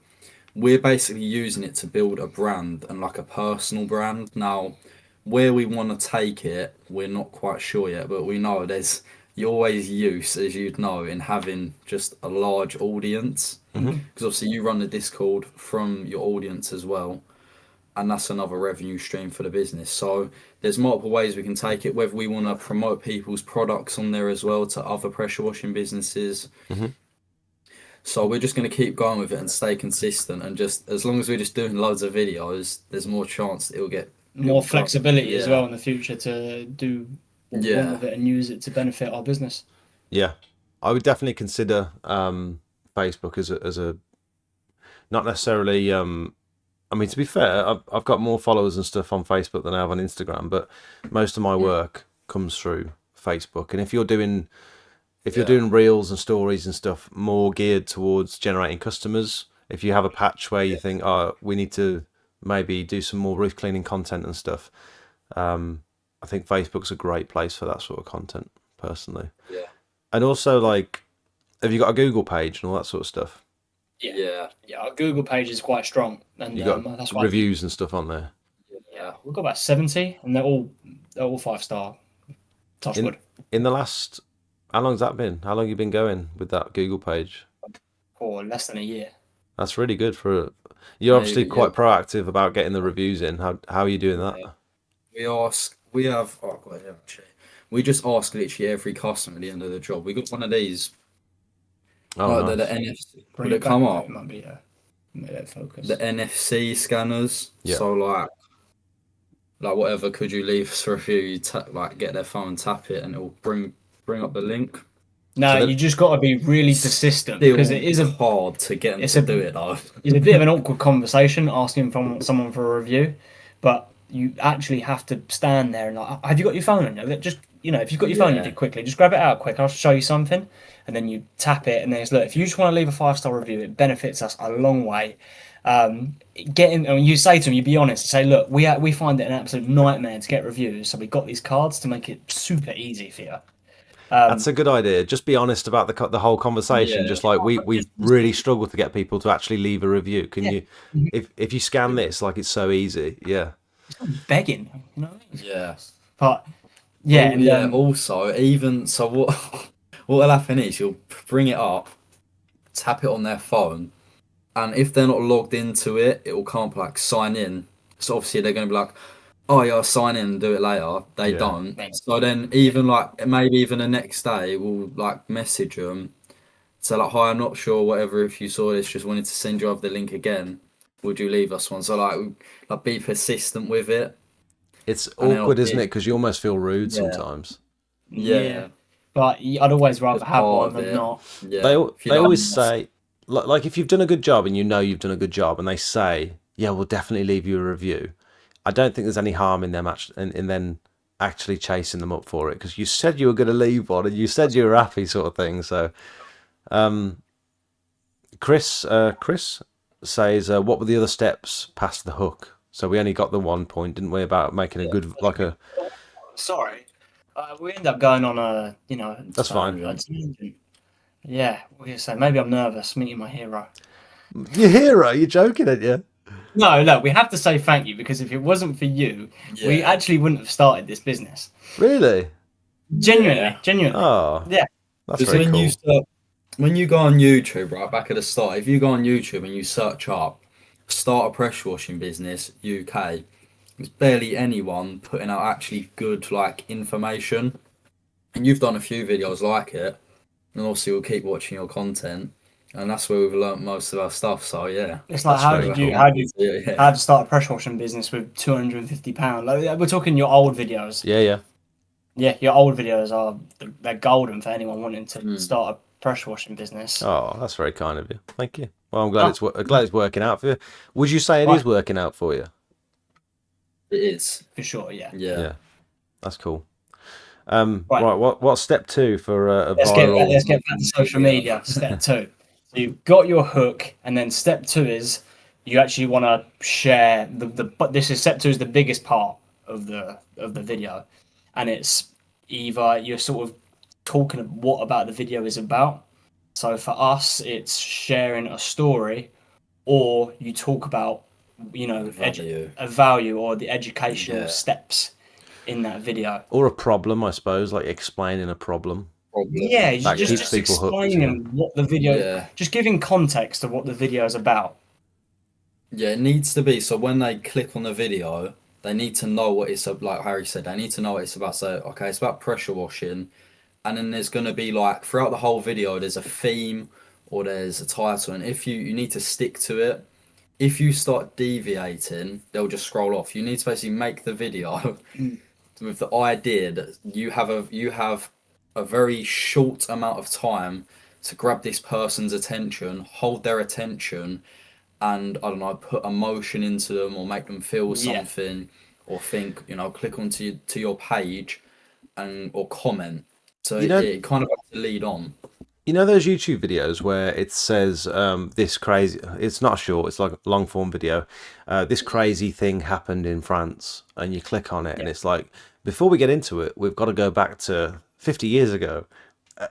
we're basically using it to build a brand and like a personal brand. Now, where we want to take it, we're not quite sure yet, but we know you're always use, as you'd know, in having just a large audience. Because obviously you run the Discord from your audience as well, and that's another revenue stream for the business. So there's multiple ways we can take it, whether we want to promote people's products on there as well to other pressure washing businesses. So we're just going to keep going with it and stay consistent, and just as long as we're just doing loads of videos, there's more chance it'll get more flexibility as well in the future to do what we want with it and use it to benefit our business. Yeah, I would definitely consider Facebook as a not necessarily. I mean, to be fair, I've got more followers and stuff on Facebook than I have on Instagram, but most of my work comes through Facebook. And if you're doing reels and stories and stuff more geared towards generating customers, if you have a patch where you think, oh, we need to maybe do some more roof cleaning content and stuff, I think Facebook's a great place for that sort of content, personally. Yeah. And also, like, have you got a Google page and all that sort of stuff? Yeah. Our Google page is quite strong, and You got that's why reviews and stuff on there. Yeah, we've got about 70, and they're all 5-star. Touch wood. In the last, how long's that been? How long have you been going with that Google page? For less than a year. That's really good you're obviously quite proactive about getting the reviews in. How are you doing that? We just ask literally every customer at the end of the job. We got one of these. Nice. The NFC. Would it come up? Might be focus. The NFC scanners. Yeah. So like whatever, could you leave us a review? You get their phone, tap it, and it'll bring up the link. No, So you just got to be really persistent still because it is a hard to get them it's to a do it though. it's a bit of an awkward conversation asking from someone for a review, but you actually have to stand there and like, have you got your phone on you? Just if you've got your phone, you Yeah. do quickly. Just grab it out quick. I'll show you something, and then you tap it, and then it's look. If you just want to leave a 5-star review, it benefits us a long way. You say to them, you be honest, say, look, we find it an absolute nightmare to get reviews, so we got these cards to make it super easy for you. That's a good idea. Just be honest about the whole conversation. Yeah. Just like we've really struggled to get people to actually leave a review. Can Yeah. you, if you scan this, like it's so easy. Yeah. It's not begging, you know what I mean? Yeah. But yeah, Oh, and, yeah. Also, even so, what what'll happen is you'll bring it up, tap it on their phone, and if they're not logged into it, it will come up like sign in. So obviously they're going to be like, "Oh yeah, I'll sign in and do it later." They Yeah. don't. So then even like maybe even the next day we'll like message them. So like, "Hi, I'm not sure. Whatever. If you saw this, just wanted to send you over the link again. Would you leave us one?" So like be persistent with it. It's And then awkward, isn't it? it- Because you almost feel rude Yeah. sometimes. Yeah. But I'd always rather Just have part one of than it. not. Yeah. They If you they don't- always say like if you've done a good job and you know you've done a good job, and they say, "Yeah, we'll definitely leave you a review." I don't think there's any harm in them in then actually chasing them up for it, because you said you were going to leave one and you said you were happy, sort of thing. So, Chris says, "What were the other steps past the hook?" So we only got the 1 point, didn't we, about making a good like a. Sorry, we end up going on That's fine. a tangent. Yeah, what do you say? Maybe I'm nervous meeting my hero. Your hero? You're joking, aren't you? No, look, we have to say thank you because if it wasn't for you, we Yeah. actually wouldn't have started this business. Really? Genuinely, Yeah. genuinely. Oh, Yeah. that's Because very cool. when you go on YouTube, right back at the start, if you go on YouTube and you search up "start a pressure washing business UK," there's barely anyone putting out actually good like information. And you've done a few videos like it, and obviously we'll keep watching your content, and that's where we've learnt most of our stuff. So yeah, It's like That's how very did you cool. how to start a pressure washing business with £250? Like we're talking your old videos. Yeah. Yeah, your old videos they're golden for anyone wanting to Mm. start a pressure washing business. Oh, that's very kind of you. Thank you. Well, I'm glad Oh. glad it's working out for you. Would you say it Right. is working out for you? It is. For sure, yeah. Yeah. That's cool. Right. Right. What's step 2 for a Let's viral? get back to social Yeah. media. Step 2. So you've got your hook, and then step 2 is you actually want to share but this is step 2 is the biggest part of the video, and it's either you're sort of talking what about the video is about. So for us, it's sharing a story, or you talk about Value. a value or the educational Yeah. steps in that video. Or a problem, I suppose, like explaining a problem. Problem. Yeah, That just keeps people hooked, explaining what the video, Yeah. just giving context to what the video is about. Yeah, it needs to be so when they click on the video, they need to know what it's like Harry said, they need to know what it's about. So okay, it's about pressure washing, and then there's gonna be like throughout the whole video there's a theme or there's a title, and if you need to stick to it. If you start deviating, they'll just scroll off. You need to basically make the video with the idea that you have a very short amount of time to grab this person's attention, hold their attention, and I don't know, put emotion into them or make them feel Yeah. something, or think, click onto to your page and or comment. So You know- it kind of has to lead on. You know those YouTube videos where it says this crazy, it's not short, it's like a long form video, this crazy thing happened in France, and you click on it and it's like, before we get into it, we've got to go back to 50 years ago.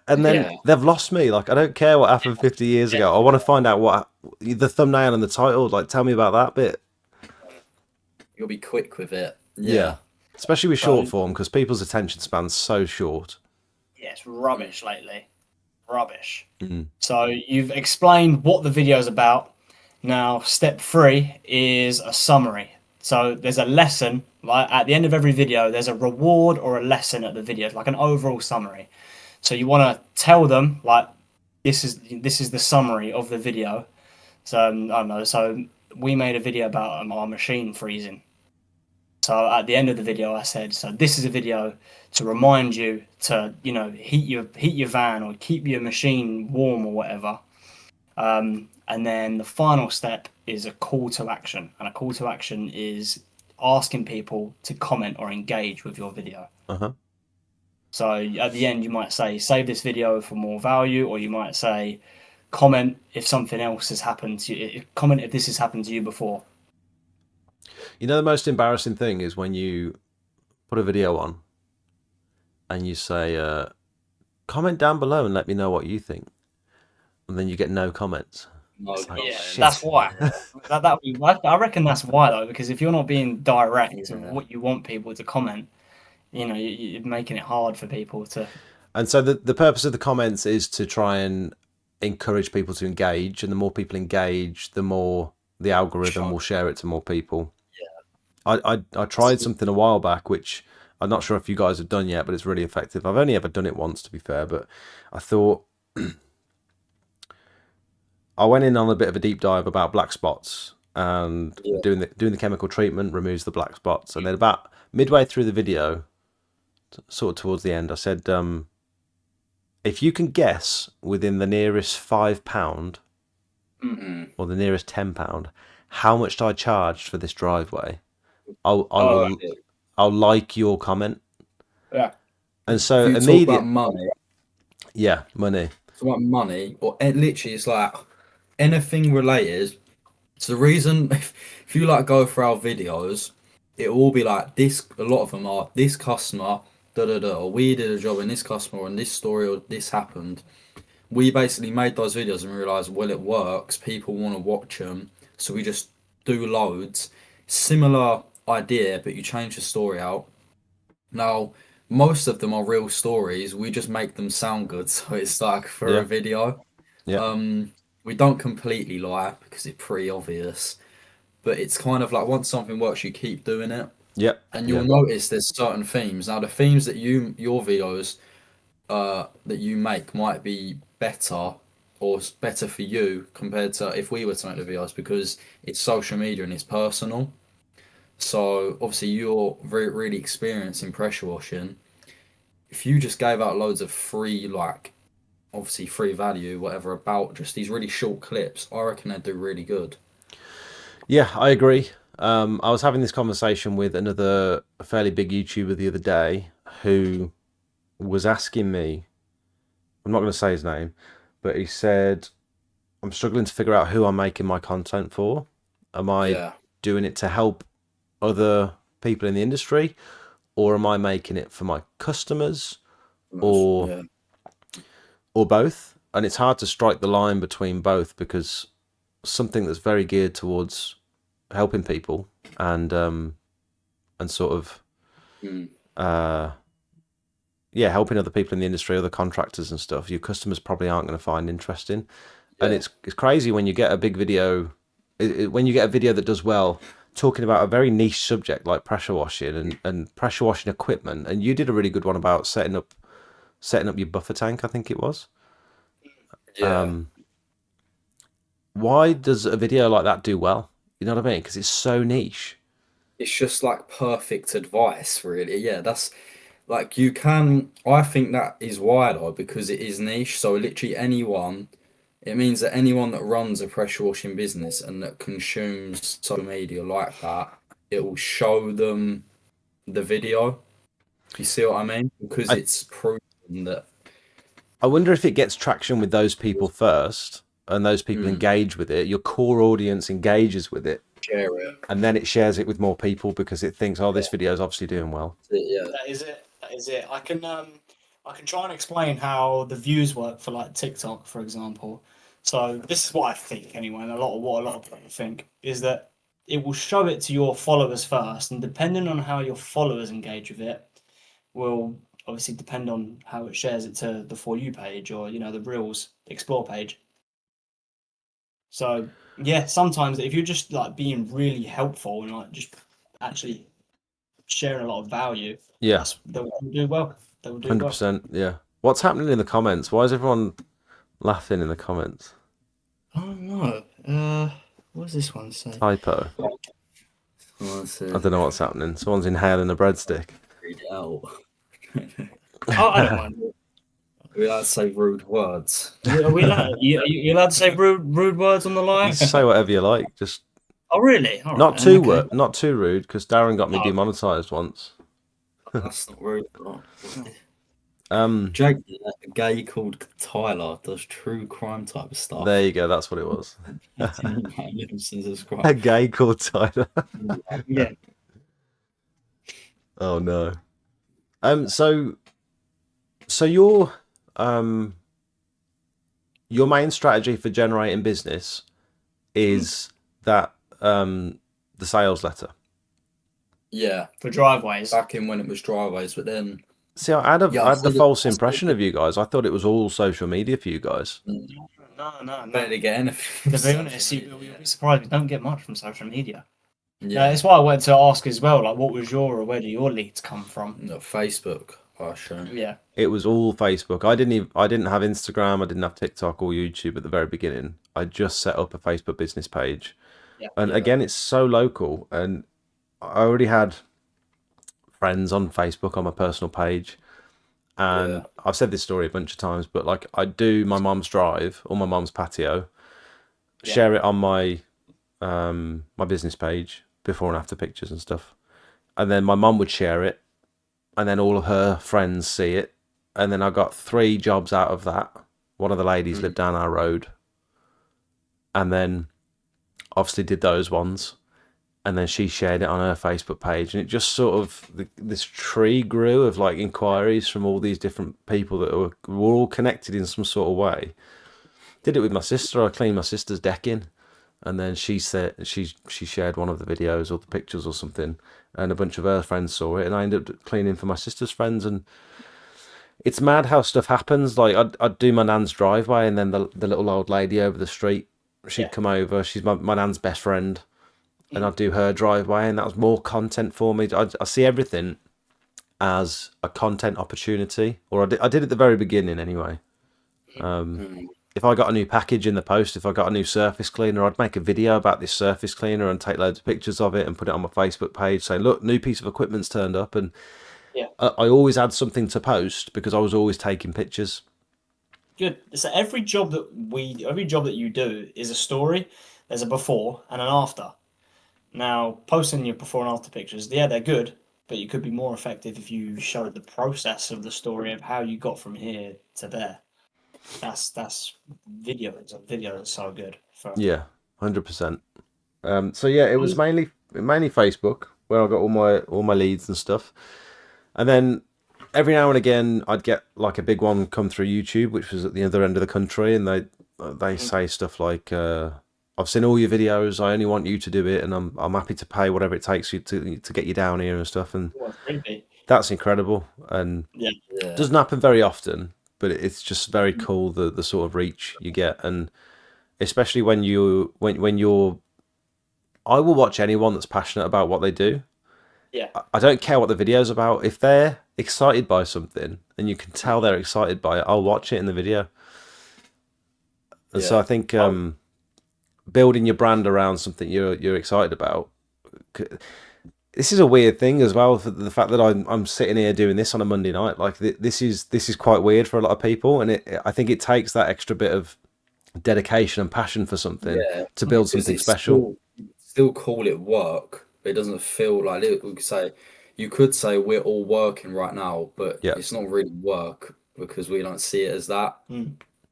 And then Yeah. they've lost me. Like, I don't care what happened 50 years ago. I want to find out what the thumbnail and the title, like, tell me about that bit. You'll be quick with it. Yeah. Especially with short form, because people's attention span's so short. Yeah, it's rubbish lately. Rubbish. Mhm. So you've explained what the video is about. Now, step 3 is a summary. So there's a lesson, like at the end of every video, there's a reward or a lesson at the video, like an overall summary. So you want to tell them, like, this is the summary of the video. So I don't know. So we made a video about our machine freezing. So at the end of the video, I said, so this is a video to remind you to, you know, heat your van or keep your machine warm or whatever. And then the final step is a call to action. And a call to action is asking people to comment or engage with your video. Uh-huh. So at the end, you might say, save this video for more value, or you might say, comment if something else has happened to you. Comment if this has happened to you before. You know, the most embarrassing thing is when you put a video on and you say, comment down below and let me know what you think. And then you get no comments. No, It's like, Yeah, shit. that's why. I reckon that's why, though, because if you're not being direct Yeah. of what you want people to comment, you know, you're making it hard for people to. And so the purpose of the comments is to try and encourage people to engage, and the more people engage, the more the algorithm will share it to more people. Yeah. I tried something a while back, which I'm not sure if you guys have done yet, but it's really effective. I've only ever done it once, to be fair, but I thought I went in on a bit of a deep dive about black spots, and doing the chemical treatment removes the black spots. And then about midway through the video, sort of towards the end, I said, if you can guess within the nearest £5 or the nearest £10 how much I charged for this driveway, I'll like your comment. Yeah. And so if you immediately, talk about money, yeah, money. talk about money, or literally, it's like anything related. So the reason, if you like go through our videos, it will be like this. A lot of them are this customer, or we did a job in this customer, and this story, or this happened. We basically made those videos and realized, well, it works. People want to watch them, so we just do loads. Similar idea, but you change the story out. Now, most of them are real stories. We just make them sound good, so it's like for a video. Yeah. We don't completely lie because it's pretty obvious, but it's kind of like once something works, you keep doing it. Yep. And you'll notice there's certain themes. Now, the themes that your videos that you make might be better or better for you compared to if we were to make the videos, because it's social media and it's personal. So obviously you're really experienced in pressure washing. If you just gave out loads of free, like obviously free value, whatever, about just these really short clips, I reckon they'd do really good. Yeah, I agree. I was having this conversation with another fairly big YouTuber the other day who was asking me, I'm not going to say his name, but he said, I'm struggling to figure out who I'm making my content for. Am I doing it to help other people in the industry, or am I making it for my customers, or both? And it's hard to strike the line between both, because something that's very geared towards helping people and sort of helping other people in the industry, other contractors and stuff, your customers probably aren't going to find interesting. And it's crazy when you get a big video, when you get a video that does well, talking about a very niche subject like pressure washing and pressure washing equipment. And you did a really good one about setting up your buffer tank, I think it was. Why does a video like that do well? You know what I mean? Because it's so niche. It's just like perfect advice, really. Yeah, that's like you can. I think that is why though, because it is niche. So literally anyone. It means that anyone that runs a pressure washing business and that consumes social media like that, it will show them the video. You see what I mean? Because it's proven that. I wonder if it gets traction with those people first, and those people engage with it. Your core audience engages with it, Share it, and then it shares it with more people because it thinks, "Oh, this video is obviously doing well." Yeah, That is it. That is it. I can try and explain how the views work for like TikTok, for example. So this is what I think anyway, and what a lot of people think is that it will show it to your followers first, and depending on how your followers engage with it, will obviously depend on how it shares it to the For You page or the Reels Explore page. So yeah, sometimes if you're just like being really helpful and like just actually sharing a lot of value, they'll do well. They will do 100%. Yeah. What's happening in the comments? Why is everyone laughing in the comments? I don't know. What does this one say? Typo. Oh, that's I it. don't know what's happening. Someone's inhaling a breadstick. Read it out. Oh, I don't mind. We like to say rude words. Are we allowed? You allowed to say rude words on the You live? say whatever you like. Just Oh, really? All not right, too okay. not too rude, because Darren got me Oh. demonetized once. That's not rude. Um, Jake, a gay called Tyler, does true crime type of stuff. there you go. That's what it was. Subscribe. A gay called Tyler. Yeah. Oh no. So your main strategy for generating business is that the sales letter. Yeah, For driveways. back in when it was driveways, but then See, I had Yeah, I had the false I impression of you guys. I thought it was all social media for you guys. No. bet again. To be honest, you'll be surprised we don't get much from social media. Yeah, That's why I wanted to ask as well. Like, what was or where do your leads come from? no, Facebook. I assume. Yeah. It was all Facebook. I didn't have Instagram. I didn't have TikTok or YouTube at the very beginning. I just set up a Facebook business page, Yeah. and again, it's so local. And I already had friends on Facebook on my personal page, and Yeah. I've said this story a bunch of times, but like I do my mum's drive or my mum's patio, share it on my my business page, before and after pictures and stuff, and then my mum would share it, and then all of her friends see it, and then I got 3 jobs out of that. One of the ladies lived down our road, and then obviously did those ones, and then she shared it on her Facebook page, and it just sort of this tree grew of like inquiries from all these different people that were all connected in some sort of way. Did it with my sister. I cleaned my sister's decking, and then she said she shared one of the videos or the pictures or something, and a bunch of her friends saw it, and I ended up cleaning for my sister's friends. And it's mad how stuff happens. Like I'd do my nan's driveway, and then the little old lady over the street, she'd come over. She's my nan's best friend, and I'd do her driveway, and that was more content for me. I see everything as a content opportunity, or I did at the very beginning anyway. If I got a new package in the post, if I got a new surface cleaner, I'd make a video about this surface cleaner and take loads of pictures of it and put it on my Facebook page saying, look, new piece of equipment's turned up. And I always had something to post because I was always taking pictures. Good. So every job that you do is a story. There's a before and an after. Now, posting your before and after pictures, yeah, they're good, but you could be more effective if you showed the process of the story of how you got from here to there. That's video. Video is so good. Yeah, 100%. So yeah, it was mainly Facebook where I got all my leads and stuff, and then every now and again I'd get like a big one come through YouTube, which was at the other end of the country, and they say stuff like, I've seen all your videos, I only want you to do it, and I'm happy to pay whatever it takes you to get you down here and stuff. And that's incredible, and it doesn't happen very often, but it's just very cool the sort of reach you get. And especially when you're I will watch anyone that's passionate about what they do. Yeah. I don't care what the video's about. If they're excited by something and you can tell they're excited by it, I'll watch it in the video. And so I think building your brand around something you're excited about. This is a weird thing as well, for the fact that I'm sitting here doing this on a Monday night. Like this is quite weird for a lot of people, and I think it takes that extra bit of dedication and passion for something to build something special. Still call it work, but it doesn't feel like it. You could say we're all working right now, but it's not really work because we don't see it as that.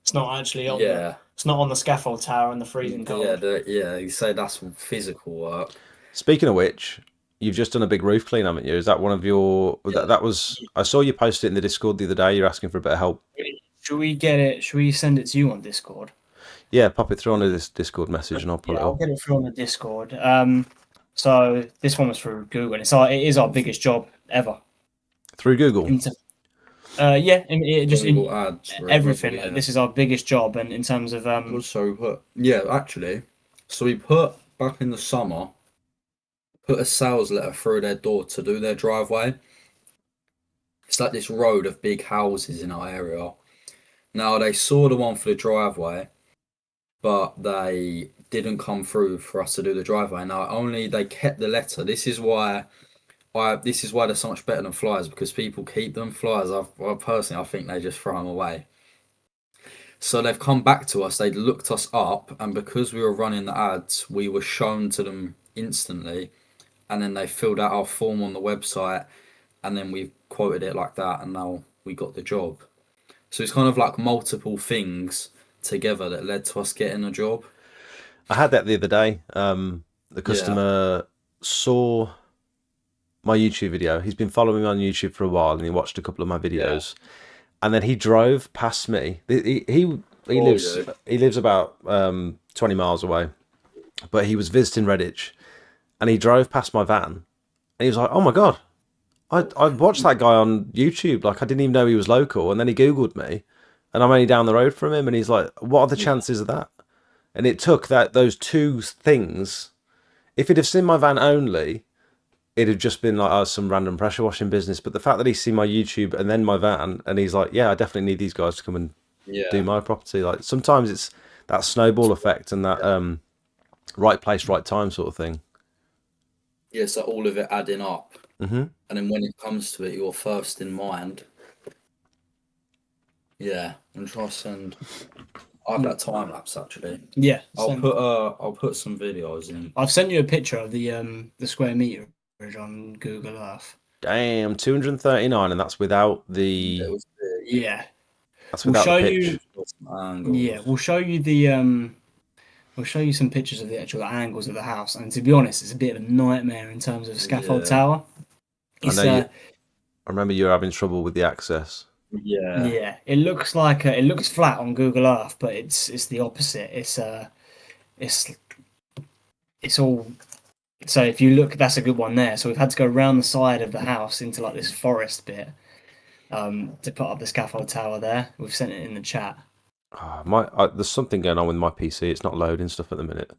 It's not actually on it's not on the scaffold tower in the freezing cold. You say that's physical work. Speaking of which, you've just done a big roof clean, haven't you? Is that one of your? That was. I saw you post it in the Discord the other day. You're asking for a bit of help. Should we get it? Should we send it to you on Discord? Yeah, pop it through on this Discord message, and I'll pull it up. I'll get it through on the Discord. So this one was through Google, and it is our biggest job ever. Through Google. Just in ads, everything. Like, this is our biggest job, and in terms of actually, so we put back in the summer. Put a sales letter through their door to do their driveway. It's like this road of big houses in our area. Now they saw the one for the driveway, but they didn't come through for us to do the driveway. Now only they kept the letter. This is why they're so much better than flyers, because people keep them. Flyers, personally, I think they just throw them away. So they've come back to us. They'd looked us up, and because we were running the ads, we were shown to them instantly, and then they filled out our form on the website, and then we quoted it like that, and now we got the job. So it's kind of like multiple things together that led to us getting a job. I had that the other day. The customer saw my YouTube video. He's been following me on YouTube for a while, and he watched a couple of my videos. And then he drove past me. He lives about 20 miles away, but he was visiting Redditch, and he drove past my van, and he was like, "Oh my god, I watched that guy on YouTube. Like, I didn't even know he was local." And then he Googled me, and I'm only down the road from him, and he's like, "What are the chances of that?" And it took those two things. If he'd have seen my van only, it'd have just been like some random pressure washing business. But the fact that he's seen my YouTube and then my van, and he's like, "Yeah, I definitely need these guys to come and do my property." Like, sometimes it's that snowball effect and that right place, right time sort of thing. Yeah, so all of it adding up. Mm-hmm. And then when it comes to it, you're first in mind. Yeah, and try to send. I have that time lapse actually. Yeah, I'll put some videos in. I've sent you a picture of the square meter on Google Earth. Damn, 239, and that's without the. Yeah. That's without the pitch. We'll show you the We'll show you some pictures of the actual angles of the house, and to be honest, it's a bit of a nightmare in terms of scaffold tower. I remember you were having trouble with the access. Yeah. It looks like it looks flat on Google Earth, but it's the opposite. It's all. So if you look, that's a good one there. So we've had to go around the side of the house into like this forest bit to put up the scaffold tower there. We've sent it in the chat. There's something going on with my PC. It's not loading stuff at the minute.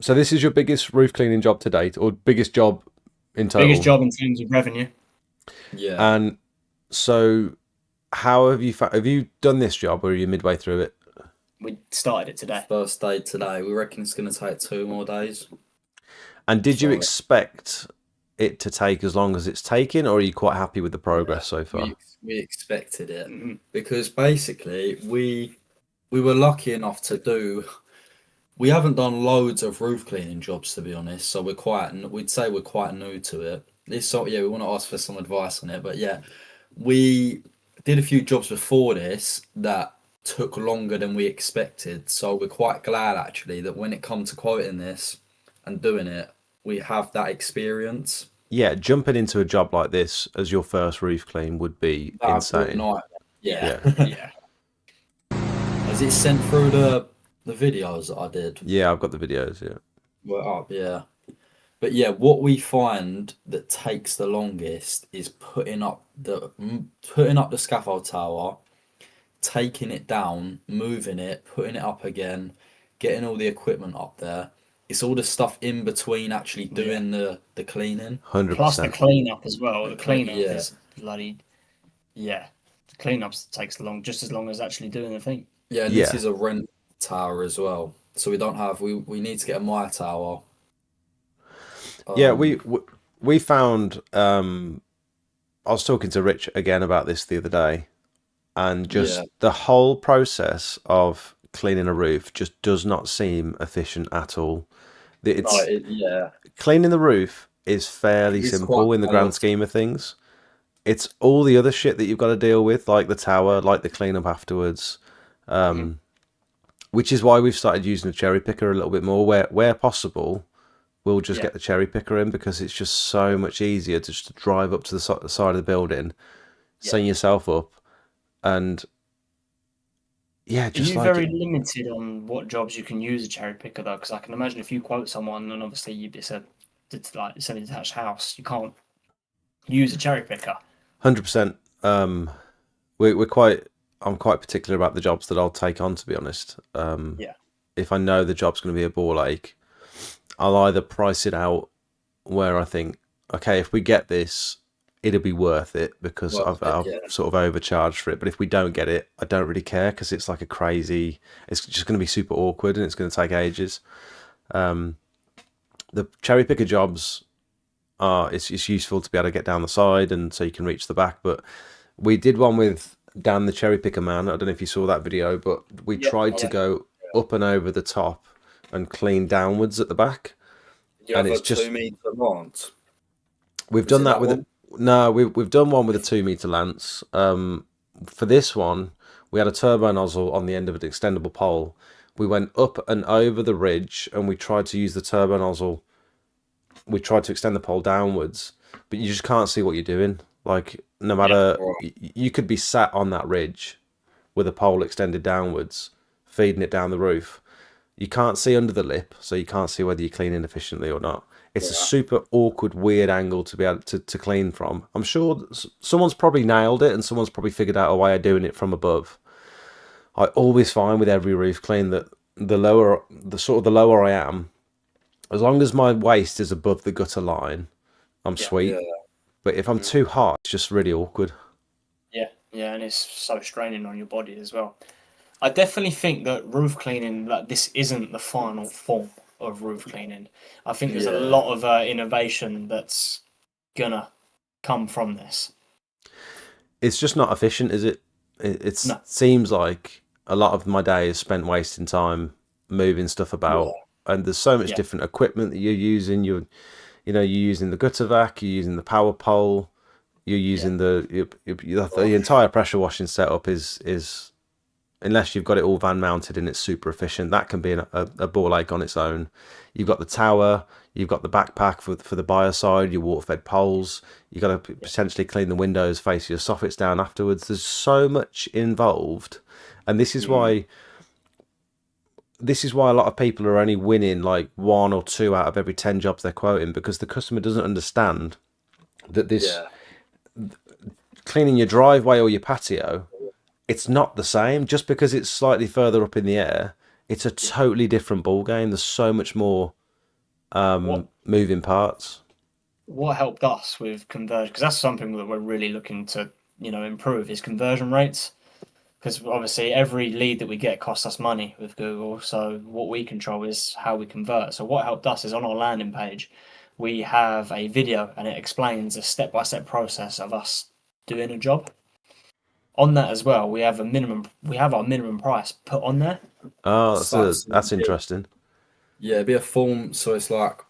So this is your biggest roof cleaning job to date, or biggest job in total? Biggest job in terms of revenue. Yeah. And so, how have you done this job, or are you midway through it? We started it today. First day today. We reckon it's going to take 2 more days. And did you expect it to take as long as it's taken, or are you quite happy with the progress so far? We expected it because basically we were lucky enough to do. We haven't done loads of roof cleaning jobs, to be honest. So we'd say we're quite new to it. We want to ask for some advice on it, but yeah, we did a few jobs before this that took longer than we expected. So we're quite glad actually that when it comes to quoting this and doing it, we have that experience. Yeah, jumping into a job like this as your first roof clean would be insane. Yeah. Yeah. Has it sent through the videos that I did? Yeah, I've got the videos. Yeah. Well, up, yeah. But yeah, what we find that takes the longest is putting up the scaffold tower, taking it down, moving it, putting it up again, getting all the equipment up there. It's all the stuff in between actually doing the cleaning. 100%. Plus the cleanup as well. The cleanup is bloody. Yeah, the cleanup takes just as long as actually doing the thing. Yeah, and this is a rent tower as well, so we don't have. We need to get a my tower. Yeah, we found. I was talking to Rich again about this the other day, and just the whole process of cleaning a roof just does not seem efficient at all. Cleaning the roof is fairly simple in the grand scheme of things. It's all the other shit that you've got to deal with, like the tower, like the cleanup afterwards, which is why we've started using the cherry picker a little bit more. Where possible, we'll just get the cherry picker in, because it's just so much easier to just drive up to the side of the building, sign yourself up, and just very limited on what jobs you can use a cherry picker though, because I can imagine if you quote someone and obviously it's a semi-detached house, you can't use a cherry picker. 100%. I'm quite particular about the jobs that I'll take on, to be honest. If I know the job's going to be a ball ache, I'll either price it out where I think, okay, if we get this, it'll be worth it because I've Yeah. sort of overcharged for it. But if we don't get it, I don't really care because it's like a crazy. It's just going to be super awkward and it's going to take ages. The cherry picker jobs are it's useful to be able to get down the side and so you can reach the back. But we did one with Dan the cherry picker man. I don't know if you saw that video, but we tried to go up and over the top and clean downwards at the back. You And have it's a just 2 meter lance. we've Is done it that with one? no, we've done one with a 2 meter lance. For this one, we had a turbo nozzle on the end of an extendable pole. We went up and over the ridge, and we tried to use the turbo nozzle. We tried to extend the pole downwards, but you just can't see what you're doing. Like no matter, you could be sat on that ridge with a pole extended downwards, feeding it down the roof. You can't see under the lip, so you can't see whether you're cleaning efficiently or not. It's a super awkward, weird angle to be able to clean from. I'm sure someone's probably nailed it, and someone's probably figured out a way of doing it from above. I always find with every roof clean that the lower I am, as long as my waist is above the gutter line, I'm sweet. Yeah. But if I'm too hot, it's just really awkward. Yeah, and it's so straining on your body as well. I definitely think that roof cleaning, like this, isn't the final form of roof cleaning. I think there's a lot of innovation that's gonna come from this. It's just not efficient, is it? It No. seems like a lot of my day is spent wasting time moving stuff about, and there's so much different equipment that you're using. You're using the gutter vac, you're using the power pole, you're using the entire pressure washing setup is unless you've got it all van mounted and it's super efficient, that can be a ball ache on its own. You've got the tower, you've got the backpack for the buyer side, your water fed poles, you've got to potentially clean the windows, face your soffits down afterwards. There's so much involved, and this is why a lot of people are only winning like 1 or 2 out of every 10 jobs they're quoting, because the customer doesn't understand that this cleaning your driveway or your patio, it's not the same. Just because it's slightly further up in the air, it's a totally different ball game. There's so much more moving parts. What helped us with conversion, because that's something that we're really looking to improve, is conversion rates. Because obviously every lead that we get costs us money with Google, so what we control is how we convert. So what helped us is on our landing page, we have a video and it explains a step-by-step process of us doing a job. On that as well, we have our minimum price put on there. Oh, that's interesting. Yeah, it'd be a form, so it's like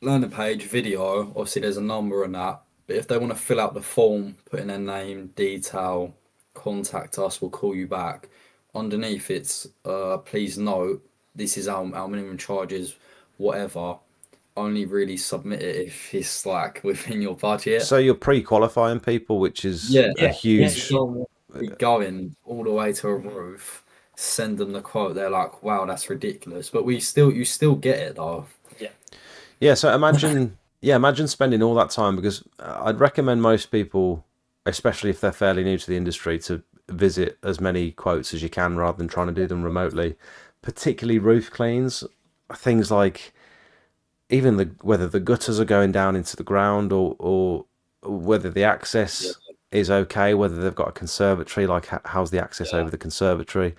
landing page, video, obviously there's a number on that, but if they want to fill out the form, put in their name, detail, contact us, we'll call you back. Underneath it's please note this is our minimum charges, whatever. Only really submit it if it's like within your budget. So you're pre-qualifying people, which is a huge. Going all the way to a roof, send them the quote. They're like, "Wow, that's ridiculous," but you still get it though. Yeah. So imagine spending all that time, because I'd recommend most people, especially if they're fairly new to the industry, to visit as many quotes as you can rather than trying to do them remotely. Particularly roof cleans, things like even whether the gutters are going down into the ground or whether the access is okay, whether they've got a conservatory, like how's the access over the conservatory,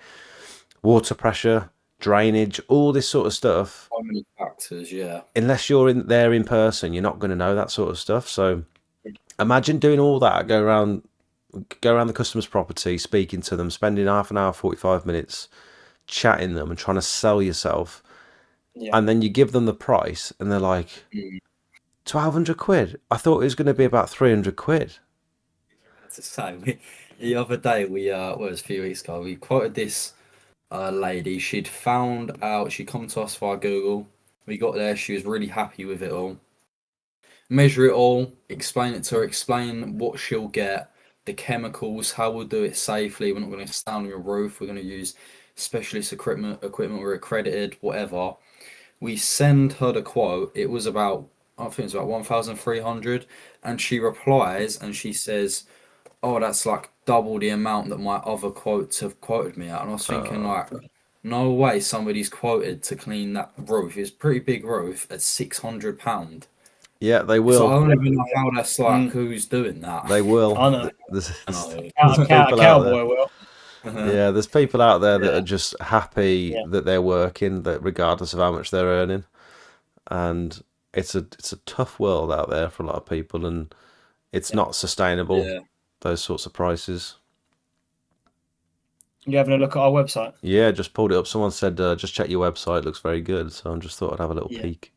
water pressure, drainage, all this sort of stuff. So many factors, Unless you're there in person, you're not going to know that sort of stuff. So imagine doing all that, go around the customer's property, speaking to them, spending half an hour, 45 minutes chatting them and trying to sell yourself. And then you give them the price and they're like, 1,200 quid? I thought it was going to be about 300 quid. That's the same. The other day, it was a few weeks ago, we quoted this lady. She'd found out, she'd come to us via Google. We got there, she was really happy with it all. Measure it all, explain it to her, explain what she'll get, the chemicals, how we'll do it safely. We're not going to stand on your roof, we're going to use specialist equipment, we're accredited, whatever. We send her the quote. It was about, I think it's about 1,300, and she replies and she says, "Oh, that's like double the amount that my other quotes have quoted me at." And I was thinking, like, no way somebody's quoted to clean that roof. It's a pretty big roof at £600. Yeah, they So I will. don't even know how that's like who's doing that. They will. I know. There's No. people out there. Cowboy will. Yeah, there's people out there that Yeah. are just happy Yeah. that they're working, that regardless of how much they're earning, and it's a tough world out there for a lot of people, and it's not sustainable. Yeah. Those sorts of prices. You having a look at our website? Yeah, just pulled it up. Someone said just check your website. It looks very good. So I just thought I'd have a little Yeah. peek.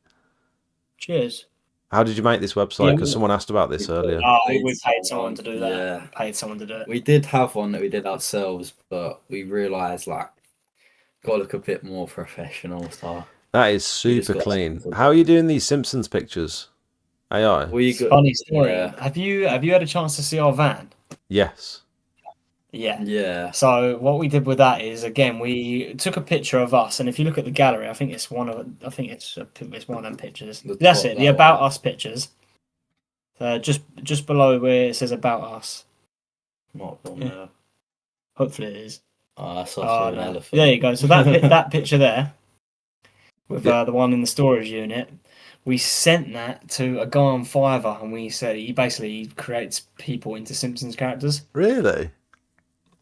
Cheers. How did you make this website? Yeah, Because someone asked about this earlier. We paid someone to do that. Yeah. Paid someone to do it. We did have one that we did ourselves, but we realised like got to look a bit more professional. So That is we just super got clean. something. How are you doing these Simpsons pictures? AI? We got, Funny story. yeah. Have you had a chance to see our van? Yes. Yeah. Yeah. So what we did with that is, again, we took a picture of us, and if you look at the gallery, I think it's one of them pictures. The That's top, it. The that about one. us pictures. Just below where it says about us. Not on Yeah. there. Hopefully it is. That's also Oh, an no. elephant. There you go. So that picture there, with the one in the storage unit, we sent that to a guy on Fiverr, and we said he basically creates people into Simpsons characters. Really?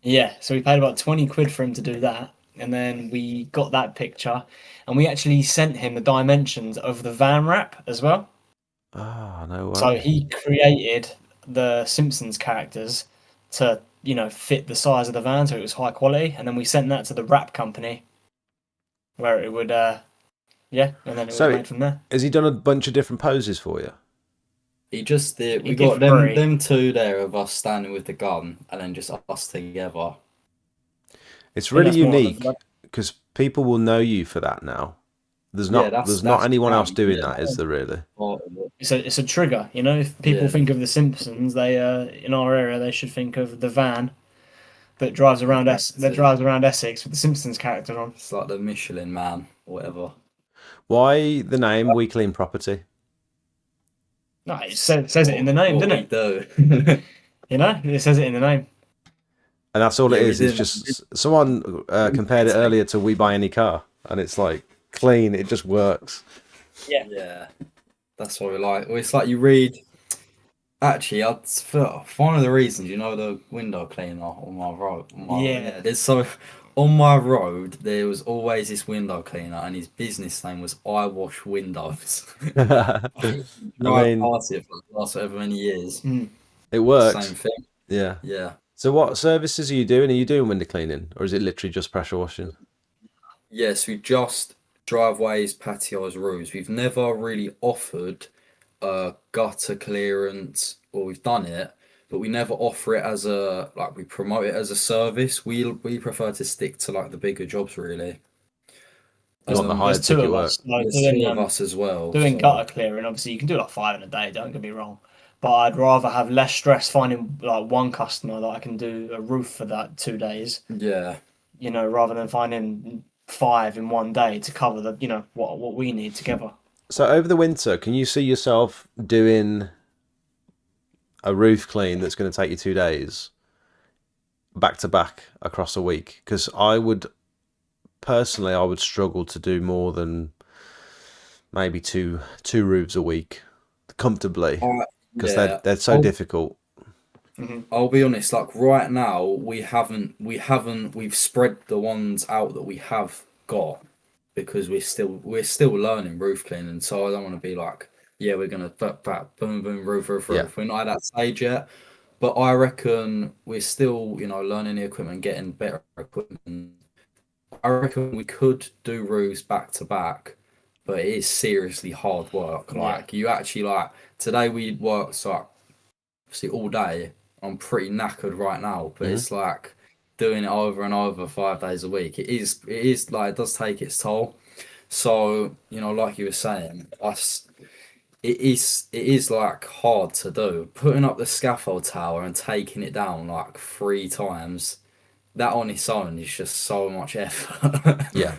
Yeah, so we paid about 20 quid for him to do that, and then we got that picture, and we actually sent him the dimensions of the van wrap as well. Oh, no way. So he created the Simpsons characters to, fit the size of the van, so it was high quality, and then we sent that to the wrap company, where it would, and then it was made from there. Has he done a bunch of different poses for you? He just did. We He got did three. them two there of us standing with the gun, and then just us together. It's really that's more of unique a- because people will know you for that now. There's Yeah, not that's anyone else grand, doing yeah. that, is there really? It's a trigger, If people Yeah. think of the Simpsons, they in our area they should think of the van that drives around Essex with the Simpsons character on. It's like the Michelin Man, or whatever. Why the name We Clean Property? No, it says it in the name, What doesn't it? we do. It says it in the name. And that's all it Yeah, we is. It's did. just someone compared it earlier to We Buy Any Car, and it's like clean. It just works. Yeah, that's what we like. Well, it's like you read. Actually, one of the reasons, the window cleaner on my road. On my road, there was always this window cleaner, and his business name was I Wash Windows. I mean, Past it for the last however many years. it works. Same thing. Yeah. Yeah. So what services are you doing? Are you doing window cleaning, or is it literally just pressure washing? Yes, we just driveways, patios, roofs. We've never really offered gutter clearance, or we've done it, but we never offer it as we promote it as a service. We prefer to stick to like the bigger jobs really. You want the higher There's two ticket of work? us. Like, There's doing, two of us as well. doing so- gutter clearing, obviously you can do like 5 in a day, don't get me wrong. But I'd rather have less stress finding like one customer that I can do a roof for that 2 days, Yeah. rather than finding 5 in one day to cover the, what we need together. So over the winter, can you see yourself doing a roof clean that's going to take you 2 days, back to back across a week? Because I would struggle to do more than maybe two roofs a week comfortably, because they're so difficult. I'll be honest, like right now we've spread the ones out that we have got, because we're still learning roof cleaning, so I don't want to be like, yeah, we're gonna boom boom roof. Yeah. We're not at that stage yet, but I reckon we're still learning the equipment, getting better equipment. I reckon we could do roofs back to back, but it is seriously hard work. Like you actually today we worked obviously all day. I'm pretty knackered right now, but it's like doing it over and over 5 days a week. It is like, it does take its toll. So, like you were saying, it is like hard to do. Putting up the scaffold tower and taking it down like 3 times, that on its own is just so much effort. Yeah.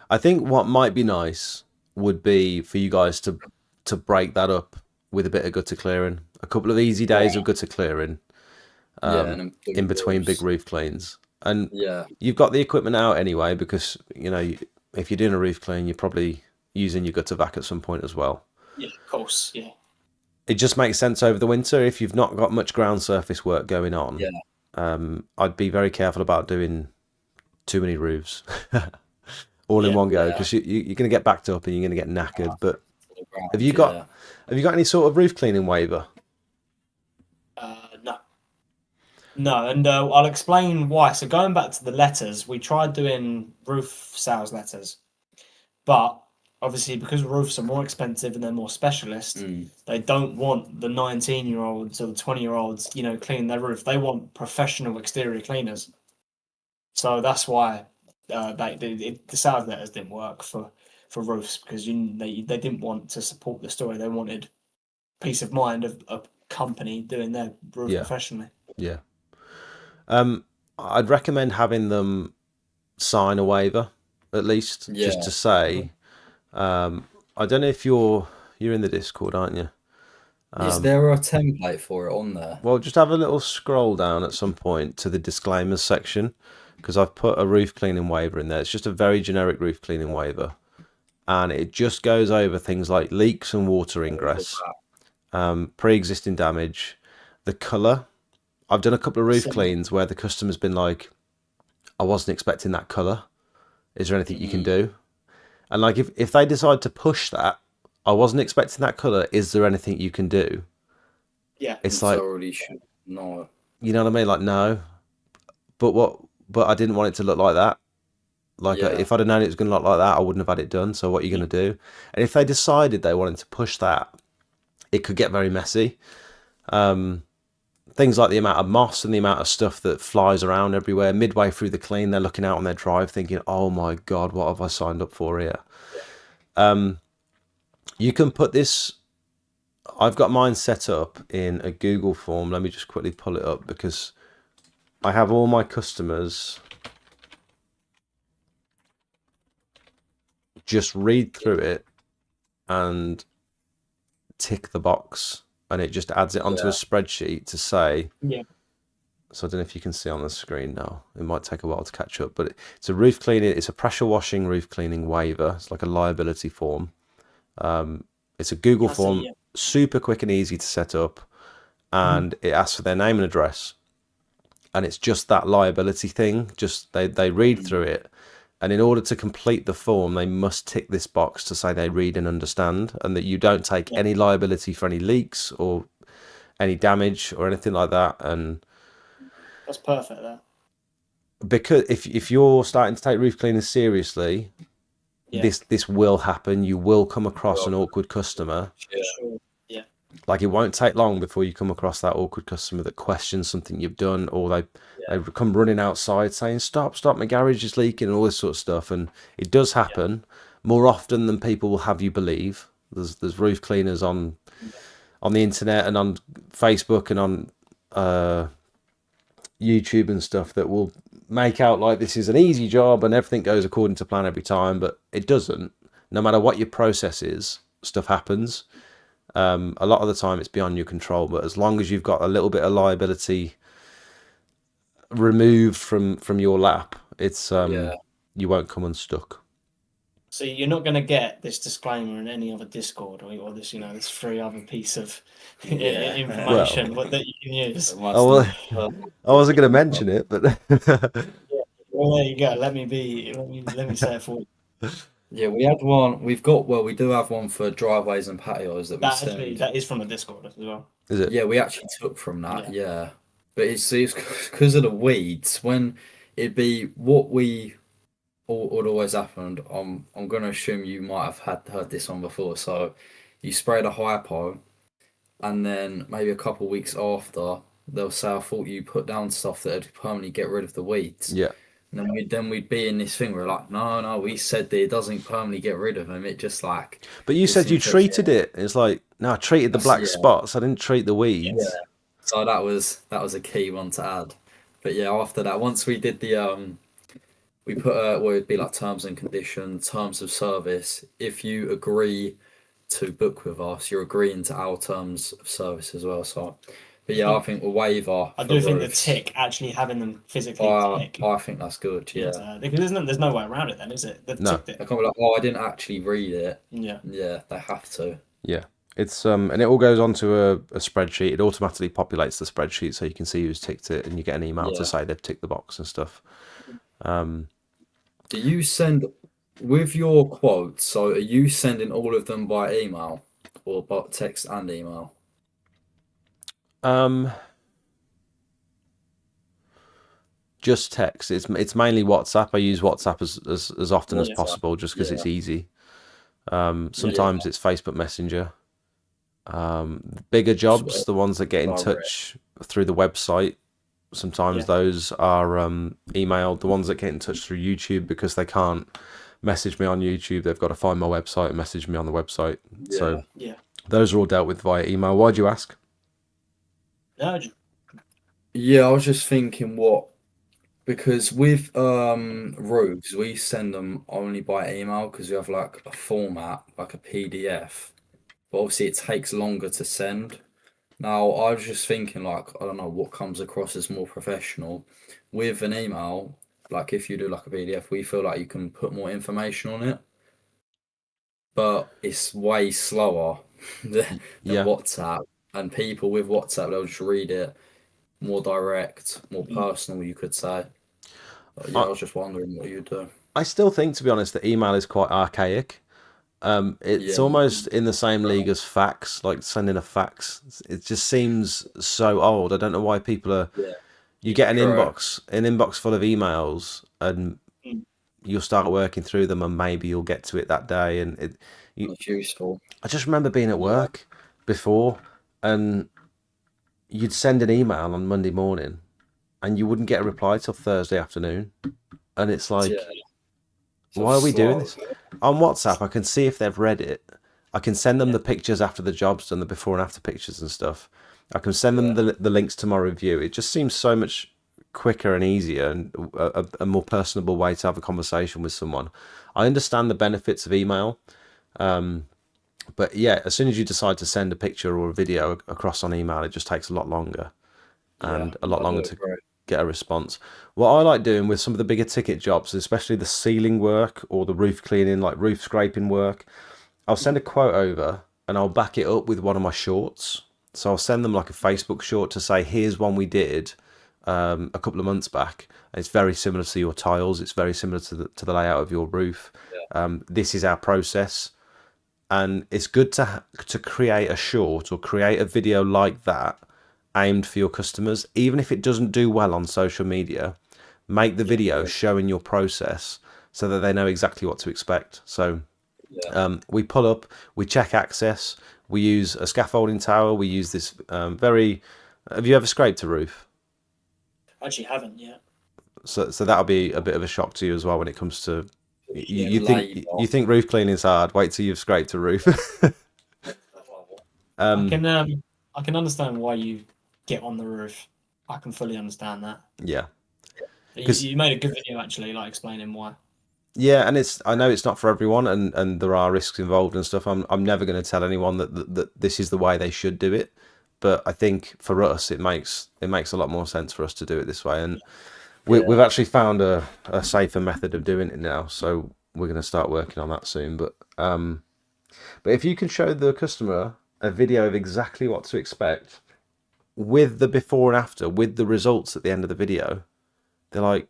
I think what might be nice would be for you guys to break that up with a bit of gutter clearing. A couple of easy days of gutter clearing. and then In between roofs. big roof cleans, and Yeah. you've got the equipment out anyway, because if you're doing a roof clean, you're probably using your gutter vac at some point as well. Yeah, of course, yeah. it just makes sense over the winter if you've not got much ground surface work going on. Yeah. I'd be very careful about doing too many roofs all in one go, because you're going to get backed up and you're going to get knackered. But have you got any sort of roof cleaning waiver? No. No, and I'll explain why. So going back to the letters, we tried doing roof sales letters, but obviously because roofs are more expensive and they're more specialist, they don't want the 19-year-olds or the 20-year-olds, cleaning their roof. They want professional exterior cleaners. So that's why the sales letters didn't work for roofs, because they didn't want to support the story. They wanted peace of mind of a company doing their roof professionally. Yeah. I'd recommend having them sign a waiver at least, just to say. I don't know if you're in the Discord, aren't you? Is there a template for it on there? Well, just have a little scroll down at some point to the disclaimers section, because I've put a roof cleaning waiver in there. It's just a very generic roof cleaning waiver, and it just goes over things like leaks and water ingress, pre-existing damage, the colour. I've done a couple of roof cleans where the customer's been like, I wasn't expecting that colour. Is there anything you can do? And like, if they decide to push that, I wasn't expecting that colour, is there anything you can do? Yeah. It's like, no. You know what I mean? Like, no. But I didn't want it to look like that. Like, if I'd have known it was going to look like that, I wouldn't have had it done. So what are you going to do? And if they decided they wanted to push that, it could get very messy. Things like the amount of moss and the amount of stuff that flies around everywhere. Midway through the clean, they're looking out on their drive thinking, oh my God, what have I signed up for here? You can put this, I've got mine set up in a Google form. Let me just quickly pull it up, because I have all my customers just read through it and tick the box, and it just adds it onto a spreadsheet to say. So I don't know if you can see on the screen now. It might take a while to catch up, but it's a roof cleaning. It's a pressure washing roof cleaning waiver. It's like a liability form. It's a Google form, super quick and easy to set up, and it asks for their name and address, and it's just that liability thing. Just they read through it, and in order to complete the form, they must tick this box to say they read and understand, and that you don't take any liability for any leaks or any damage or anything like that. And that's perfect there. Because if you're starting to take roof cleaning seriously, this will happen. You will come across an awkward customer. Yeah. Like, it won't take long before you come across that awkward customer that questions something you've done, or they come running outside saying, stop, my garage is leaking, and all this sort of stuff. And it does happen more often than people will have you believe. There's roof cleaners on the internet and on Facebook and on YouTube and stuff that will make out like this is an easy job and everything goes according to plan every time, but it doesn't. No matter what your process is, stuff happens. A lot of the time it's beyond your control, but as long as you've got a little bit of liability removed from your lap, it's you won't come unstuck. So you're not going to get this disclaimer in any other Discord or this, this free other piece of information that you can use. I wasn't going to mention it, but well, there you go. Let me say it for you. Yeah, we had one. We do have one for driveways and patios that that is from the Discord as well. Is it? Yeah, we actually took from that. Yeah, but it's because of the weeds. When it'd be what we would always happened. I'm going to assume you might have heard this one before. So you sprayed a hypo, and then maybe a couple of weeks after, they'll say, I thought you put down stuff that would permanently get rid of the weeds. Yeah. And then we'd be in this thing. We're like, no, we said that it doesn't permanently get rid of them. It just like. But you said you treated it. It's like, no, I treated the black spots. I didn't treat the weeds. Yeah. So that was a key one to add. But yeah, after that, once we did the we put what would be like terms and conditions, terms of service. If you agree to book with us, you're agreeing to our terms of service as well. So, but yeah, I think a waiver. I do think the tick, actually having them physically tick. I think that's good. Yeah, because there's no way around it then, is it? No. They can't be like, I didn't actually read it. Yeah. Yeah, they have to. Yeah. It's and it all goes onto a spreadsheet. It automatically populates the spreadsheet so you can see who's ticked it, and you get an email to Yeah. say they've ticked the box and stuff. Do you send with your quotes? So are you sending all of them by email or by text and email? Just text. It's mainly WhatsApp. I use WhatsApp as often as WhatsApp, possible, just because it's yeah. easy. Sometimes it's Facebook Messenger. Bigger jobs, the ones that get in Direct. touch through the website, sometimes those are emailed. The ones that get in touch through YouTube, because they can't message me on YouTube, they've got to find my website and message me on the website. So those are all dealt with via email. Why'd you ask? Yeah, I was just thinking because with roofs, we send them only by email because we have like a format, like a PDF. But obviously it takes longer to send. Now, I was just thinking, like, I don't know what comes across as more professional. With an email, like if you do like a PDF, we feel like you can put more information on it, but it's way slower than WhatsApp. And people with WhatsApp, they'll just read it more direct, more personal, you could say. But yeah, I was just wondering what you do. I still think, to be honest, that email is quite archaic. It's almost in the same league as fax, like sending a fax. It just seems so old. I don't know why people are. You get an inbox full of emails, and you'll start working through them, and maybe you'll get to it that day. And it's useful. I just remember being at work before, and you'd send an email on Monday morning, and you wouldn't get a reply till Thursday afternoon, and it's like. Why are we doing this? On WhatsApp, I can see if they've read it. I can send them the pictures after the job's done, the before and after pictures and stuff. I can send them the links to my review. It just seems so much quicker and easier, and a more personable way to have a conversation with someone. I understand the benefits of email, but yeah, as soon as you decide to send a picture or a video across on email, it just takes a lot longer, and a lot longer to get a response. What I like doing with some of the bigger ticket jobs, especially the ceiling work or the roof cleaning, like roof scraping work, I'll send a quote over and I'll back it up with one of my shorts. So I'll send them like a Facebook short to say, here's one we did a couple of months back. It's very similar to your tiles. It's very similar to the layout of your roof. This is our process. And it's good to create a short or create a video like that aimed for your customers. Even if it doesn't do well on social media, make the video showing your process so that they know exactly what to expect. So we pull up, we check access, we use a scaffolding tower, we use this have you ever scraped a roof? Actually haven't yet. So that'll be a bit of a shock to you as well when it comes to you think roof cleaning's hard. Wait till you've scraped a roof. I can understand why you get on the roof. I can fully understand that. Yeah. You made a good video actually, like explaining why. Yeah, and I know it's not for everyone, and there are risks involved and stuff. I'm never going to tell anyone that this is the way they should do it, but I think for us it makes a lot more sense for us to do it this way, and we've actually found a safer method of doing it now, so we're going to start working on that soon. But if you can show the customer a video of exactly what to expect with the before and after, with the results at the end of the video, they're like,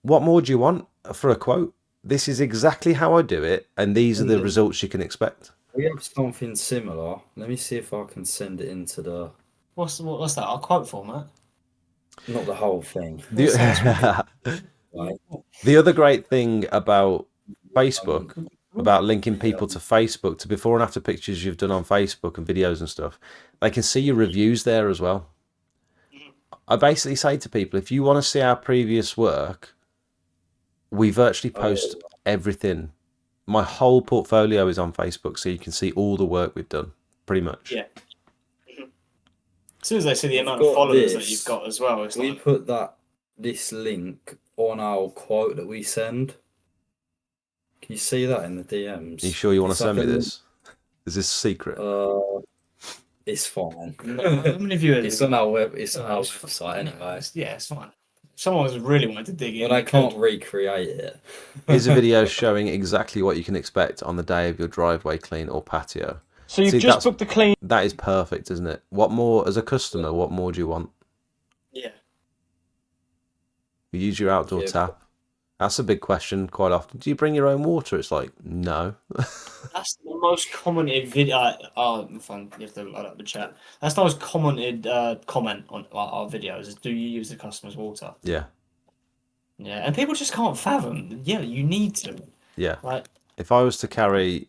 what more do you want for a quote? This is exactly how I do it, and these are the results you can expect. We have something similar. Let me see if I can send it into the... What's that? Our quote format? Not the whole thing. The other great thing about Facebook, about linking people to Facebook, to before and after pictures you've done on Facebook and videos and stuff, they can see your reviews there as well. I basically say to people, if you want to see our previous work, we virtually post everything. My whole portfolio is on Facebook, so you can see all the work we've done, pretty much. Yeah. As soon as they see the amount of followers that you've got as well, it's we put this link on our quote that we send. Can you see that in the DMs? Are you sure you want to send me this? Is this a secret? It's fine. No, how many viewers? It's on our website anyway. Yeah, it's fine. If someone really wanted to dig in, but I can't recreate it. Here's a video showing exactly what you can expect on the day of your driveway clean or patio. So you've See, just booked the clean. that is perfect, isn't it? What more, as a customer, what more do you want? Yeah. You use your outdoor tap. That's a big question quite often. Do you bring your own water? It's like, no. That's the most commented video. Fun. You have to load up the chat. That's the most commented comment on our videos. Is do you use the customer's water? Yeah. Yeah, and people just can't fathom. Yeah, you need to. Yeah. Like, if I was to carry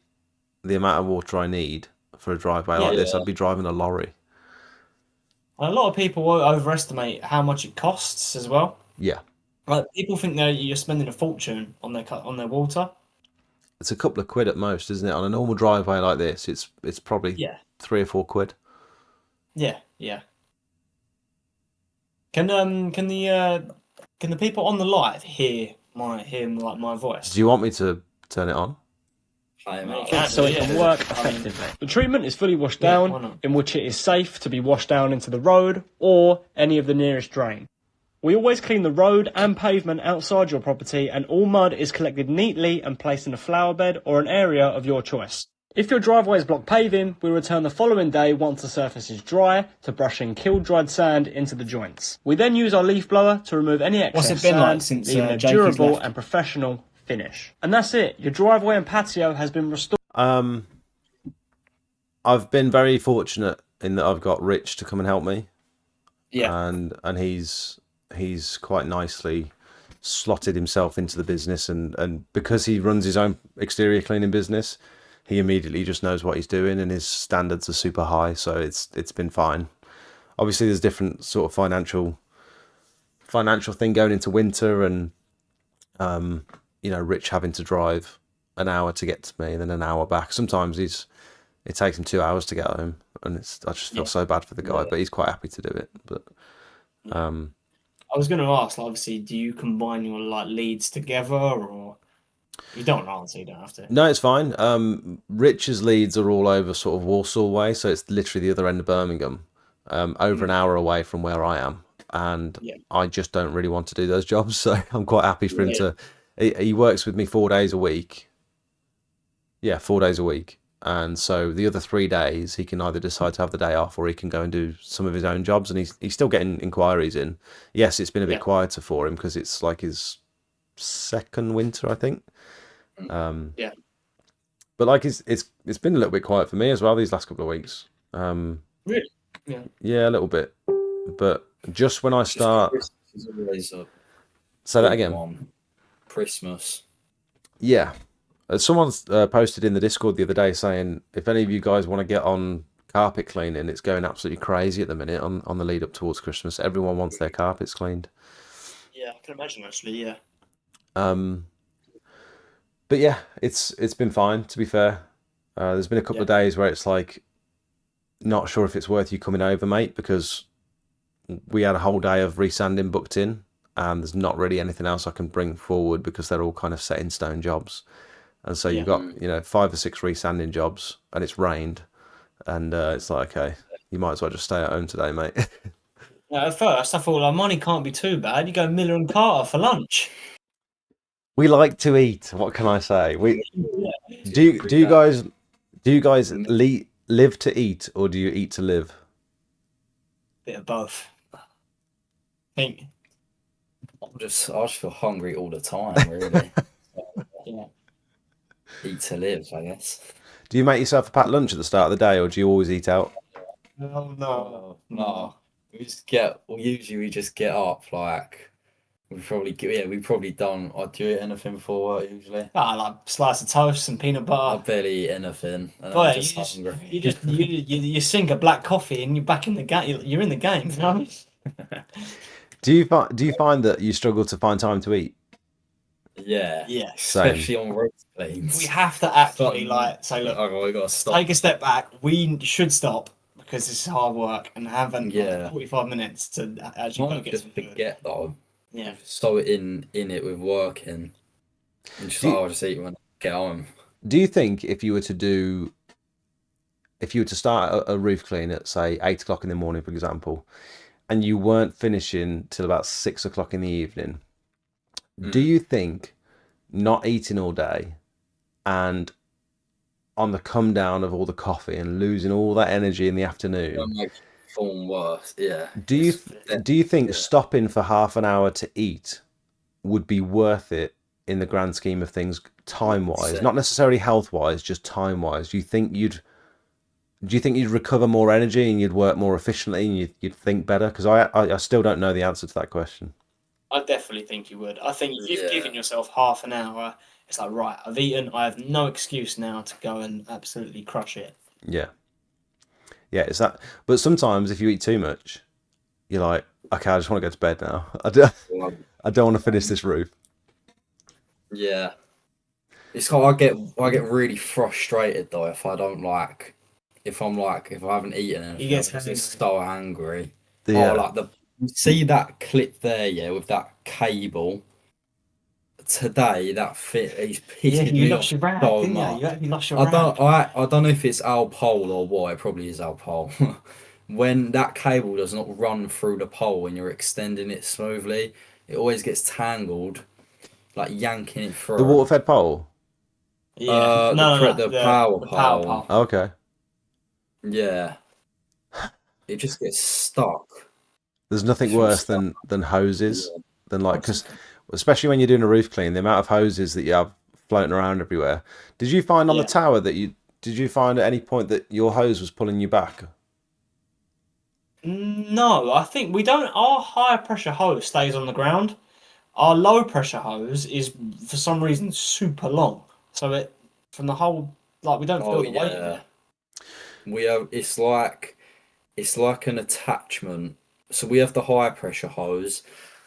the amount of water I need for a driveway like this, I'd be driving a lorry. A lot of people overestimate how much it costs as well. Yeah. Like people think that you're spending a fortune on their water. It's a couple of quid at most, isn't it? On a normal driveway like this, it's probably £3 or £4. Yeah, yeah. Can the people on the live hear my voice? Do you want me to turn it on? So it can work effectively. The treatment is fully washed down, in which it is safe to be washed down into the road or any of the nearest drain. We always clean the road and pavement outside your property, and all mud is collected neatly and placed in a flower bed or an area of your choice. If your driveway is block paving, we return the following day once the surface is dry to brushing dried sand into the joints. We then use our leaf blower to remove any excess sand, leaving a durable and professional finish. And that's it. Your driveway and patio has been restored. I've been very fortunate in that I've got Rich to come and help me. Yeah. And he's quite nicely slotted himself into the business, and because he runs his own exterior cleaning business, he immediately just knows what he's doing, and his standards are super high, so it's been fine. Obviously there's different sort of financial thing going into winter, and Rich having to drive an hour to get to me and then an hour back. Sometimes it takes him 2 hours to get home, and I just feel so bad for the guy, but he's quite happy to do it. But I was going to ask, obviously, do you combine your leads together, or you don't answer? You don't have to. No, it's fine. Rich's leads are all over sort of Walsall way, so it's literally the other end of Birmingham, over an hour away from where I am, and I just don't really want to do those jobs, so I'm quite happy for him to. He works with me 4 days a week. Yeah, 4 days a week. And so the other 3 days, he can either decide to have the day off, or he can go and do some of his own jobs. And he's still getting inquiries in. Yes, it's been a bit quieter for him because it's like his second winter, I think. But like it's been a little bit quiet for me as well these last couple of weeks. Really? Yeah. Yeah, a little bit. But just when I start. Say that again. Christmas. Yeah. Someone's posted in the Discord the other day saying if any of you guys want to get on carpet cleaning, it's going absolutely crazy at the minute on the lead up towards Christmas. Everyone wants their carpets cleaned. Yeah, I can imagine actually. Yeah. But yeah, it's been fine, to be fair. There's been a couple of days where it's like not sure if it's worth you coming over, mate, because we had a whole day of resanding booked in, and there's not really anything else I can bring forward because they're all kind of set in stone jobs. And so you've got 5 or 6 resanding jobs, and it's rained, and it's like, okay, you might as well just stay at home today, mate. At first I thought money can't be too bad. You go Miller and Carter for lunch. We like to eat. What can I say? Do you guys live to eat, or do you eat to live? Bit of both. I think. I just feel hungry all the time, really. Eat to live, I guess. Do you make yourself a packed lunch at the start of the day, or do you always eat out? No. We usually just get up like we've probably done. I do eat anything before work usually. Like slice of toast, some peanut butter. I barely eat anything. And Boy, I'm just hungry. You sink a black coffee and you're back in the game. You're in the game. You know? Do you find that you struggle to find time to eat? Yeah. Same. Especially on road planes. We have to actually say, look, we gotta stop. Take a step back. We should stop because this is hard work and have 45 minutes to actually go get just some forget food. Though. Yeah. So in it with working, and just eat when I get home. Do you think if you were to start a roof clean at say 8 o'clock in the morning, for example, and you weren't finishing till about 6 o'clock in the evening, do you think not eating all day and on the come down of all the coffee and losing all that energy in the afternoon. It'll make it form worse. Yeah. Do you think yeah. stopping for half an hour to eat would be worth it in the grand scheme of things, time wise, not necessarily health wise, just time wise? Do you think you'd recover more energy and you'd work more efficiently and you'd think better? Because I still don't know the answer to that question. I definitely think you would. I think if you've given yourself half an hour, it's like, right, I've eaten, I have no excuse now to go and absolutely crush it. Yeah. Yeah, it's that. But sometimes if you eat too much, you're like, okay, I just want to go to bed now. I don't want to finish this roof. Yeah. It's like I get really frustrated though if I don't if I haven't eaten anything, gets I'm hungry. just so angry. Yeah. Oh, like you see that clip there, yeah, with that cable. Today that he's pissing me off your rag, so didn't much. you? You actually lost your I rag. don't know if it's our pole or what. It probably is our pole. When that cable does not run through the pole and you're extending it smoothly, it always gets tangled, like yanking it through. The water-fed pole? Yeah. The power pole. Oh, okay. Yeah. It just gets stuck. There's nothing worse than hoses, than like, because especially when you're doing a roof clean, the amount of hoses that you have floating around everywhere. Did you find on the tower that did you find at any point that your hose was pulling you back? No, I think we don't. Our high pressure hose stays on the ground. Our low pressure hose is for some reason super long. So it from the whole we don't feel the weight of it. We have it's like an attachment. So we have the high pressure hose,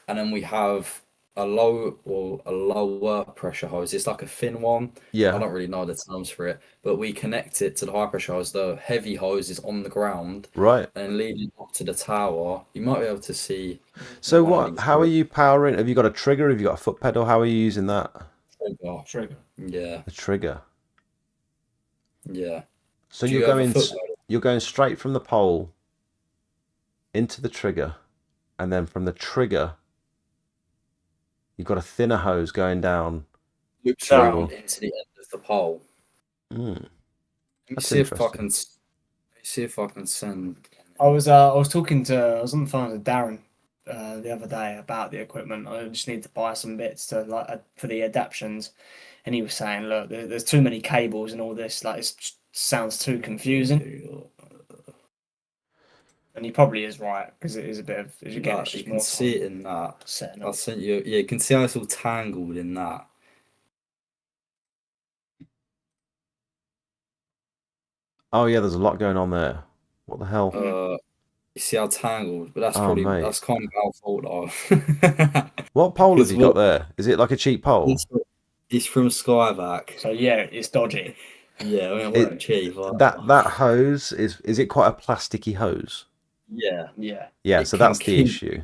and then we have a lower pressure hose. It's like a thin one. Yeah. I don't really know the terms for it, but we connect it to the high pressure hose. The heavy hose is on the ground, Right. and leading up to the tower. You might be able to see. So how are you powering? Have you got a trigger? Have you got a foot pedal? How are you using that? Trigger. Yeah. A trigger. Yeah. So you're going straight from the pole into the trigger, and then from the trigger you've got a thinner hose going down. Loops around into the end of the pole. Let me see if I can send. I was on the phone with Darren the other day about the equipment. I just need to buy some bits to for the adaptions, and he was saying, look, there's too many cables and all this. Like it sounds too confusing. And he probably is right, because it is a bit of, again, it's just you can see it in that. I sent you. Yeah, you can see how it's all tangled in that. Oh yeah, there's a lot going on there. What the hell? You see how tangled, but that's that's kind of our fault though. What pole have you got there? Is it like a cheap pole? It's from Skyback. So yeah, it's dodgy. Yeah, I mean, it wasn't cheap. That hose is it quite a plasticky hose? Yeah. So that's the issue.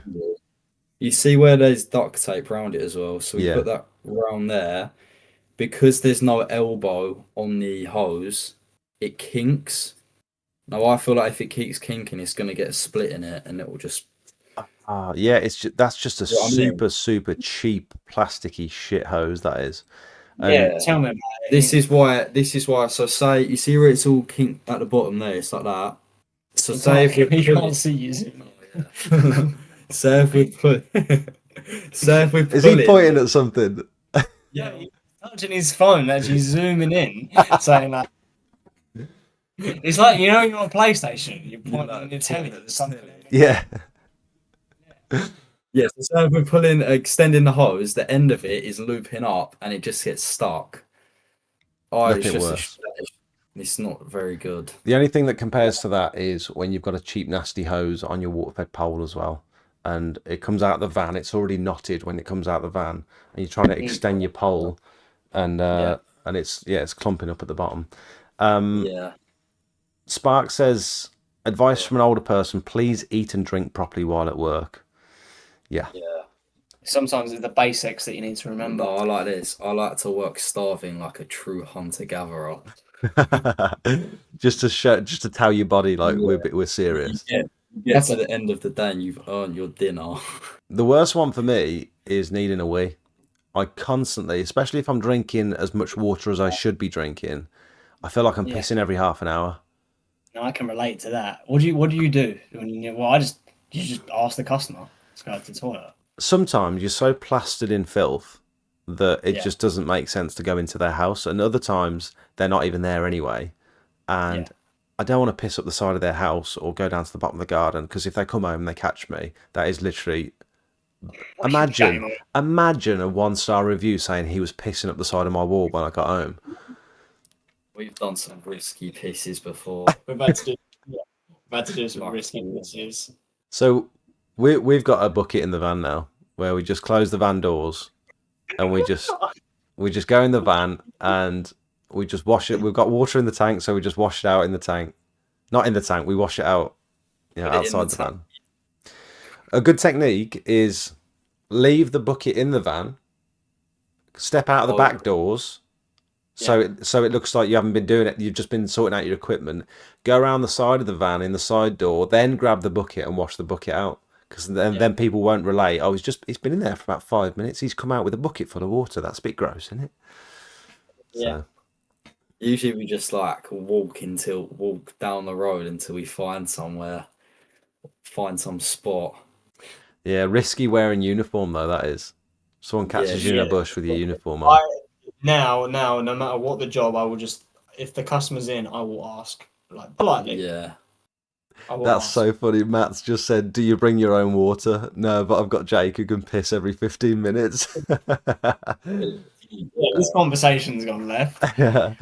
You see where there's duct tape around it as well. So we put that around there, because there's no elbow on the hose. It kinks. Now I feel like if it keeps kinking, it's going to get a split in it, and it will just. Yeah, that's just a super cheap plasticky shit hose. That is. Tell me about it. This is why. So say you see where it's all kinked at the bottom there. It's like that. So say if you can't see you. Say if we put. Is he pointing at something? Yeah, he's touching his phone as he's zooming in, saying that. It's like, you're on PlayStation, you point on your telly or something. Yeah. Yeah, so if we're extending the hose, the end of it is looping up and it just gets stuck. Nothing worse. It's not very good. The only thing that compares to that is when you've got a cheap, nasty hose on your water-fed pole as well, and it comes out of the van. It's already knotted when it comes out of the van, and you're trying to extend your pole, and it's clumping up at the bottom. Spark says, advice from an older person: please eat and drink properly while at work. Yeah. Sometimes it's the basics that you need to remember. No, I like this. I like to work starving like a true hunter-gatherer. just to tell your body we're serious. Get to the end of the day and you've earned your dinner. The worst one for me is needing a wee. I constantly, especially if I'm drinking as much water as I should be drinking, I feel like I'm Yeah. pissing every half an hour. No, I can relate to that. What do you do when well, you just ask the customer to go to the toilet. Sometimes you're so plastered in filth that it Yeah. just doesn't make sense to go into their house, and other times they're not even there anyway, and I don't want to piss up the side of their house or go down to the bottom of the garden, because if they come home and they catch me, that is literally imagine a 1-star review saying he was pissing up the side of my wall when I got home. We've done some risky pisses before. We've had to do some risky pisses. So we've got a bucket in the van now where we just close the van doors and we just go in the van and we just wash it. We've got water in the tank, so we just wash it out in the tank. Not in the tank, we wash it out, outside the van. A good technique is leave the bucket in the van, step out of the back doors, so it looks like you haven't been doing it. You've just been sorting out your equipment. Go around the side of the van in the side door, then grab the bucket and wash the bucket out. Because then people won't relate. Oh, he's been in there for about 5 minutes. He's come out with a bucket full of water. That's a bit gross, isn't it? Yeah. So. Usually we just like walk down the road until we find some spot. Yeah, risky wearing uniform though. That is. Someone catches you in a bush with your uniform on. Now, no matter what the job, I will just, if the customer's in, I will ask, like, politely. Yeah. That's so funny. Matt's just said, "Do you bring your own water?" No, but I've got Jake who can piss every 15 minutes. This conversation's gone left. Yeah,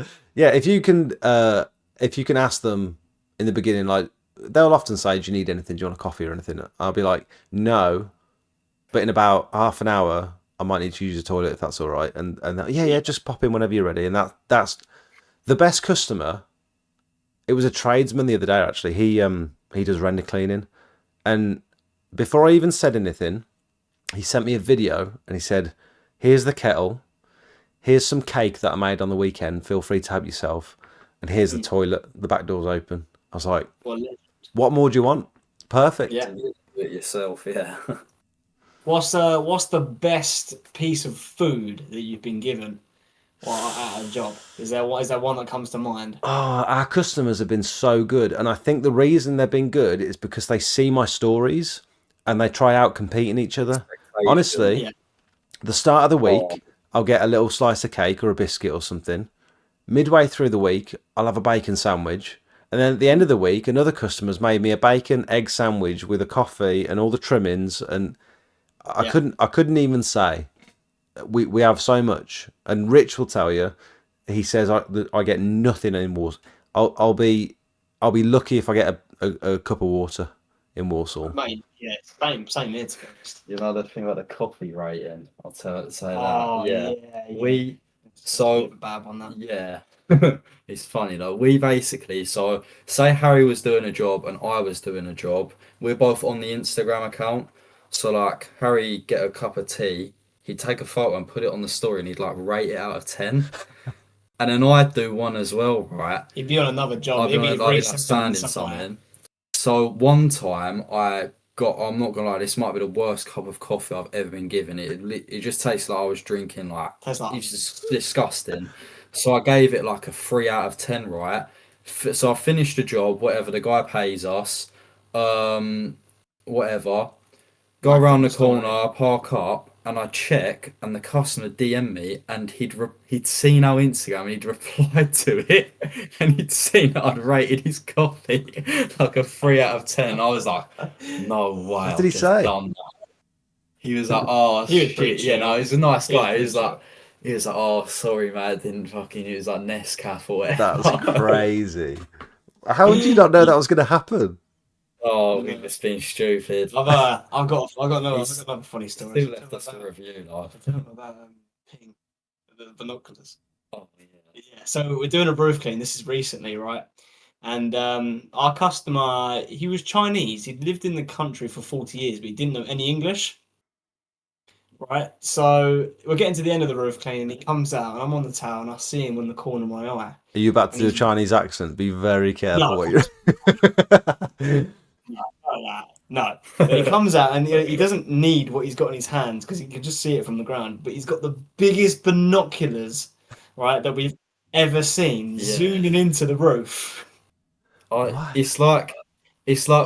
if you can ask them in the beginning, like, they'll often say, "Do you need anything? Do you want a coffee or anything?" I'll be like, "No," but in about half an hour, I might need to use the toilet if that's all right. And just pop in whenever you're ready. And that's the best customer. It was a tradesman the other day, actually. He does render cleaning, and before I even said anything, he sent me a video and he said, "Here's the kettle, here's some cake that I made on the weekend, feel free to help yourself, and here's the toilet, the back door's open." I was like, what more do you want? Perfect. Yeah, do it yourself, yeah. What's the best piece of food that you've been given at a job? Is there one that comes to mind? Oh, our customers have been so good, and I think the reason they've been good is because they see my stories and they try out competing each other. Honestly, the start of the week, I'll get a little slice of cake or a biscuit or something. Midway through the week, I'll have a bacon sandwich. And then at the end of the week, another customer's made me a bacon egg sandwich with a coffee and all the trimmings. And I couldn't even say. We have so much. And Rich will tell you, he says I get nothing in Warsaw. I'll be lucky if I get a cup of water in Warsaw. Mate, yeah, same here, to be honest. You know the thing about the coffee rating? I'll say Oh, that. yeah. So bad on that. Yeah. It's funny though. We basically, so say Harry was doing a job and I was doing a job. We're both on the Instagram account. So like Harry get a cup of tea, he'd take a photo and put it on the story and he'd like rate it out of 10. And then I'd do one as well, right? He'd be on another job. I'd be like standing something. So one time I'm not gonna lie, this might be the worst cup of coffee I've ever been given. It just tastes like I was drinking it's just disgusting. So I gave it like a 3 out of 10, right? So I finished the job, whatever, the guy pays us, whatever. Go around the corner, park up, and I check, and the customer DM me, and he'd seen our Instagram, and he'd replied to it, and he'd seen that I'd rated his coffee like a 3 out of 10. I was like, no way. What did he say? He was like, oh, shit. Yeah, no, he's a nice guy. He was like, oh, sorry, man, I didn't fucking. It was like Nescafe or whatever. That's crazy. How would you not know that was going to happen? Oh, we've just been stupid. I've got another funny story. Still left us a review, like. About ping the binoculars. Oh yeah. Yeah. So we're doing a roof clean. This is recently, right? And our customer, he was Chinese. He'd lived in the country for 40 years, but he didn't know any English. Right. So we're getting to the end of the roof clean, and he comes out, and I'm on the towel, and I see him in the corner of my eye. Are you about to do a Chinese accent? Be very careful what you're. No. But he comes out and he doesn't need what he's got in his hands because he can just see it from the ground. But he's got the biggest binoculars, right? That we've ever seen Yeah. zooming into the roof. What? It's like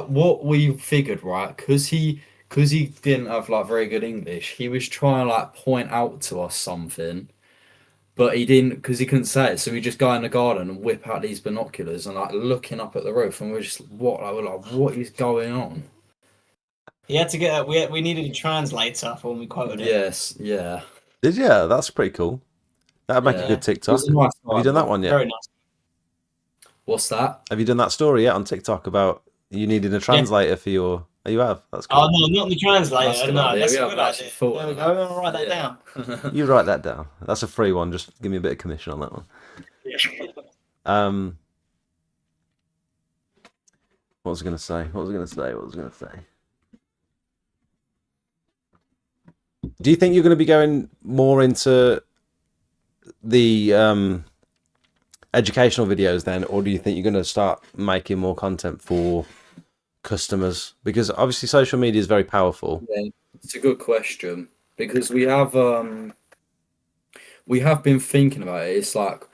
what we figured, right? Because he didn't have like very good English. He was trying to like point out to us something, but he didn't because he couldn't say it. So we just go in the garden and whip out these binoculars and like looking up at the roof, and we're just what is going on? He had to get. We needed a translator for when we quoted it. Yes, yeah, Did you? That's pretty cool. That'd make a yeah. good It TikTok. was a nice Have you done that time. one yet? Very nice. What's that? Have you done that story yet on TikTok about you needing a translator for your? Oh, you have. That's Oh cool. no, not the That's a translator. good No, idea. that's We a haven't good actually idea. thought There of we that. go. I'll write that down. You write that down. That's a free one. Just give me a bit of commission on that one. What was I going to say? What was I going to say? Do you think you're going to be going more into the educational videos then, or do you think you're going to start making more content for customers? Because obviously social media is very powerful. Yeah, it's a good question because we have been thinking about it. It's like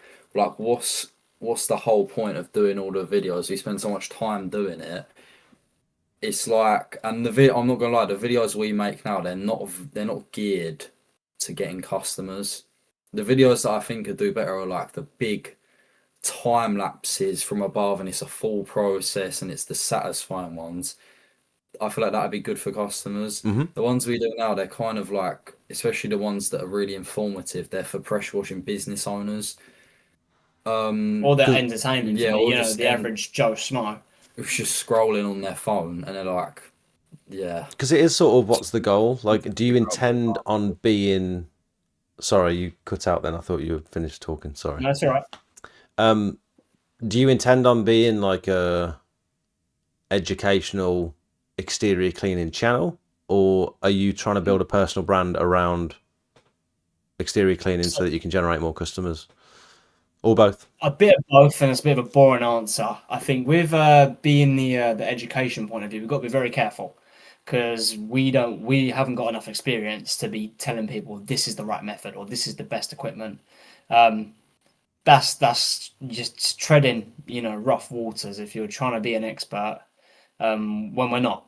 what's the whole point of doing all the videos? We spend so much time doing it. It's like, and I'm not gonna lie, the videos we make now, they're not geared to getting customers. The videos that I think could do better are like the big time lapses from above, and it's a full process, and it's the satisfying ones. I feel like that'd be good for customers. Hmm. The ones we do now, they're kind of like, especially the ones that are really informative, they're for pressure washing business owners. Or they're entertainment Yeah, to me. or You know, just the average Joe Schmo. who's just scrolling on their phone and they're like, yeah. Because it is sort of what's the goal? Like, do you intend on being? Sorry, you cut out. Then I thought you had finished talking. Sorry. That's all right. Do you intend on being like a educational exterior cleaning channel, or are you trying to build a personal brand around exterior cleaning so that you can generate more customers, or both? A bit of both, and it's a bit of a boring answer. I think with being the education point of view, we've got to be very careful because we haven't got enough experience to be telling people this is the right method or this is the best equipment. Um, that's just treading, rough waters if you're trying to be an expert when we're not.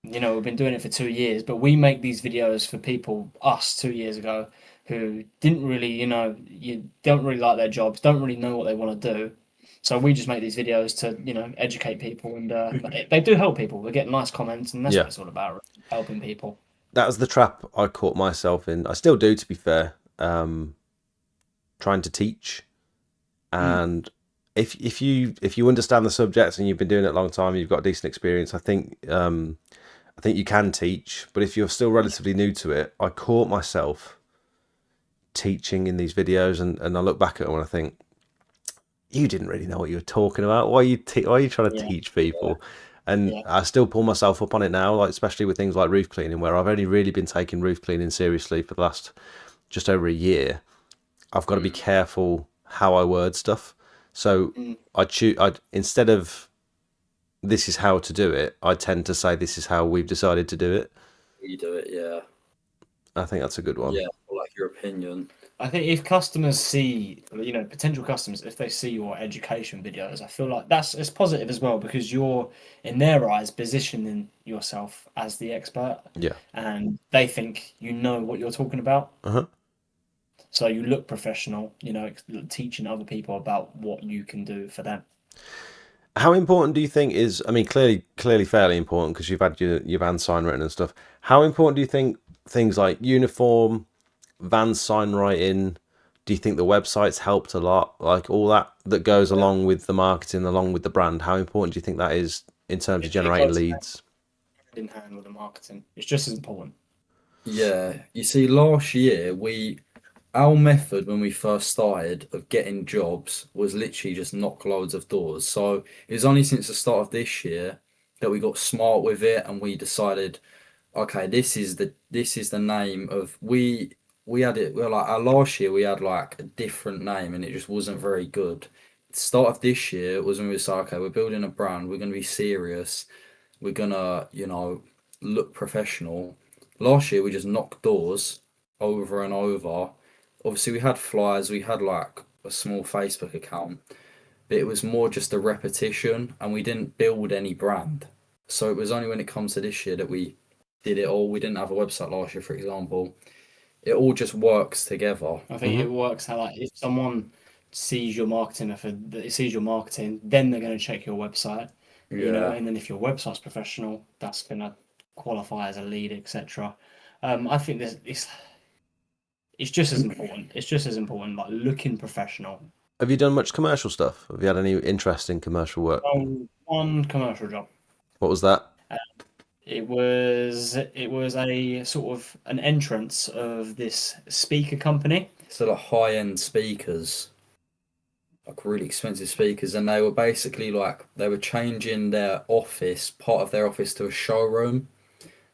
We've been doing it for 2 years, but we make these videos for people, us 2 years ago, who didn't really, you don't really like their jobs, don't really know what they want to do. So we just make these videos to, educate people, and they do help people. We get nice comments, and that's Yeah. what it's all about, really, helping people. That was the trap I caught myself in. I still do, to be fair. Trying to teach, and if you understand the subject and you've been doing it a long time, you've got decent experience. I think you can teach, but if you're still relatively new to it, I caught myself teaching in these videos, and I look back at them and I think, you didn't really know what you were talking about. Why are you trying to teach people? And I still pull myself up on it now, like especially with things like roof cleaning, where I've only really been taking roof cleaning seriously for the last just over a year. I've got to be careful how I word stuff. So I instead of this is how to do it, I tend to say this is how we've decided to do it. You do it, yeah. I think that's a good one. Yeah, I like your opinion. I think if customers see, potential customers, if they see your education videos, I feel like it's positive as well because you're, in their eyes, positioning yourself as the expert. Yeah. And they think you know what you're talking about. Uh-huh. So you look professional, teaching other people about what you can do for them. How important do you think is? I mean, clearly fairly important because you've had your van sign written and stuff. How important do you think things like uniform, van sign writing? Do you think the website's helped a lot? Like all that goes along with the marketing, along with the brand. How important do you think that is in terms of generating leads? In hand with the marketing, it's just as important. Yeah, you see, last year our method when we first started of getting jobs was literally just knock loads of doors. So it was only since the start of this year that we got smart with it and we decided, okay, this is the name of we had it. Well, like our last year we had like a different name and it just wasn't very good. The start of this year was when we decided, okay, we're building a brand. We're gonna be serious. We're gonna, look professional. Last year we just knocked doors over and over. Obviously we had flyers, we had like a small Facebook account, but it was more just a repetition, and we didn't build any brand. So it was only when it comes to this year that we did it all. We didn't have a website last year, for example. It all just works together. I think it works how, like, if someone sees your marketing method, sees your marketing, then they're going to check your website. You know, and then if your website's professional, that's going to qualify as a lead, etc. I think it's just as important. It's just as important, like looking professional. Have you done much commercial stuff? Have you had any interest in commercial work? One commercial job. What was that? It was a sort of an entrance of this speaker company. So like high-end speakers, like really expensive speakers, and they were basically like they were changing their office, part of their office, to a showroom.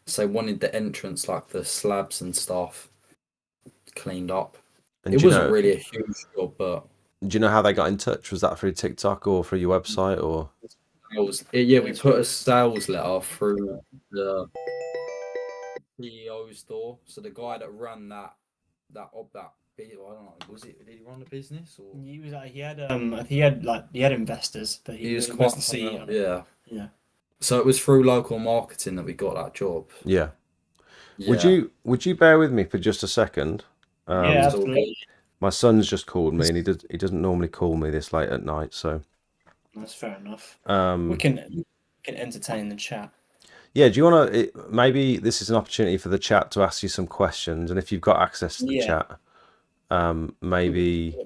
So they wanted the entrance, like the slabs and stuff, cleaned up. And it wasn't really a huge job, but do you know how they got in touch? Was that through TikTok or through your website, or? We put a sales letter through the CEO's door. So the guy that ran that I don't know, did he run the business, or He had investors that he was the quite CEO. Yeah. So it was through local marketing that we got that job. Yeah. Would you bear with me for just a second? Yeah, absolutely. My son's just called me, and he doesn't normally call me this late at night, so that's fair enough. We can entertain the chat. Yeah, do you want to? Maybe this is an opportunity for the chat to ask you some questions, and if you've got access to the chat, maybe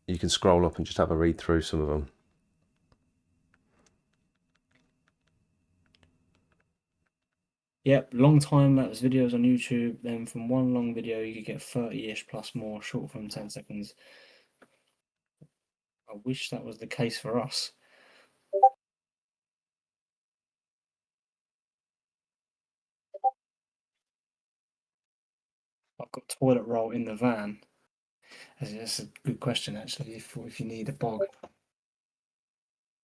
you can scroll up and just have a read through some of them. Yep, long time that was videos on YouTube. Then from one long video, you could get 30-ish plus more, short from 10 seconds. I wish that was the case for us. I've got toilet roll in the van. That's a good question, actually, if you need a bog.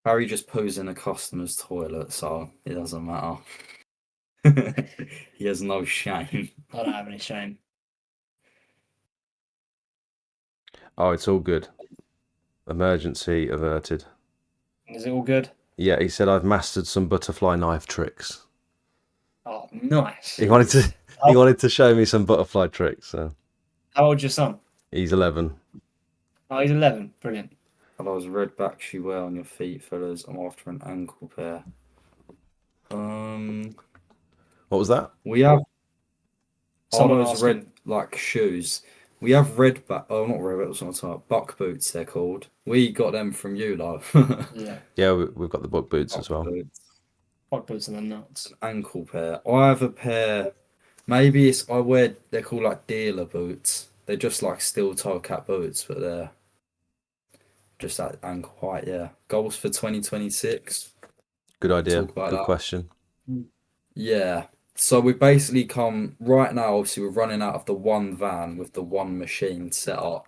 Harry just poos in a customer's toilet, so it doesn't matter. He has no shame. I don't have any shame. Oh, it's all good. Emergency averted. Is it all good? Yeah, he said I've mastered some butterfly knife tricks. Oh, nice. He wanted to show me some butterfly tricks. So. How old's your son? He's 11. Oh, he's 11. Brilliant. Are those red backs you wear on your feet, fellas? I'm after an ankle pair. What was that? We have Someone those red like shoes. We have red back. Oh, not red. What's on top? Buck boots. They're called. We got them from you, love. Yeah, we've got the buck boots as well. Buck boots are the nuts. An ankle pair. I have a pair. Maybe I wear. They're called like dealer boots. They're just like steel toe cap boots, but they're just that ankle height. Yeah. Goals for 2026. Good idea. Good question. Yeah. So we basically come right now. Obviously, we're running out of the one van with the one machine set up.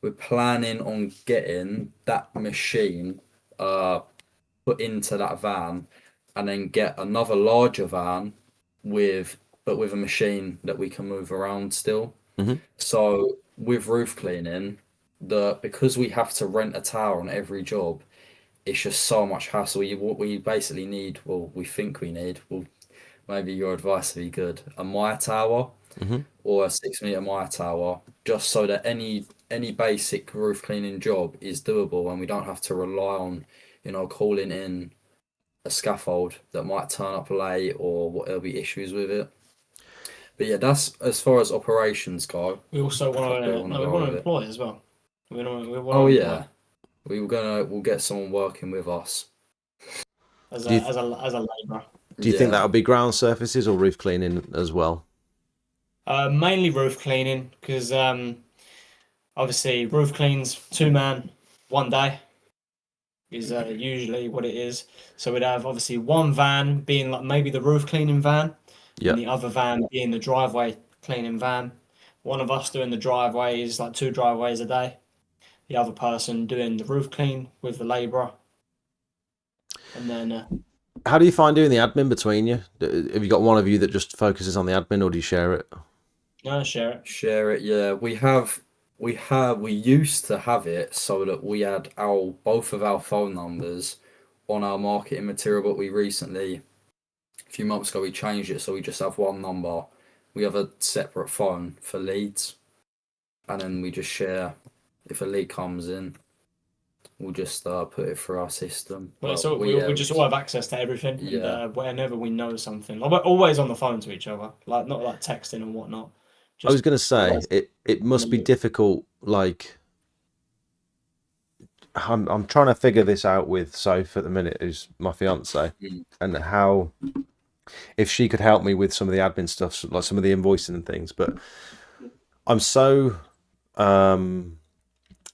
We're planning on getting that machine put into that van, and then get another larger van with a machine that we can move around still. Mm-hmm. So with roof cleaning, because we have to rent a tower on every job, it's just so much hassle. What we basically need, we think we need, maybe your advice would be good, a My Tower or a 6-meter My Tower, just so that any basic roof cleaning job is doable, and we don't have to rely on, calling in a scaffold that might turn up late, or there'll be issues with it. But yeah, that's as far as operations go. We also want to employ as well. We'll get someone working with us as a labourer. Do you think that'll be ground surfaces or roof cleaning as well? Mainly roof cleaning, because obviously roof cleans 2-man, 1 day is usually what it is. So we'd have obviously one van being like maybe the roof cleaning van, and the other van being the driveway cleaning van. One of us doing the driveways, like 2 driveways a day. The other person doing the roof clean with the labourer. And then... How do you find doing the admin between you? Have you got one of you that just focuses on the admin, or do you share it? No, share it. Share it, yeah. We have we used to have it so that we had our both of our phone numbers on our marketing material, but we recently, a few months ago, we changed it so we just have one number. We have a separate phone for leads, and then we just share. If a lead comes in, we'll just put it through our system. Well, But so we just all have access to everything, Yeah. and whenever we know something, like, we're always on the phone to each other, like not like texting and whatnot. I was Just going to say always it in must the be loop. difficult. Like I'm trying to figure this out with Soph at the minute, who's my fiance, Mm. and how if she could help me with some of the admin stuff, like some of the invoicing and things. But I'm so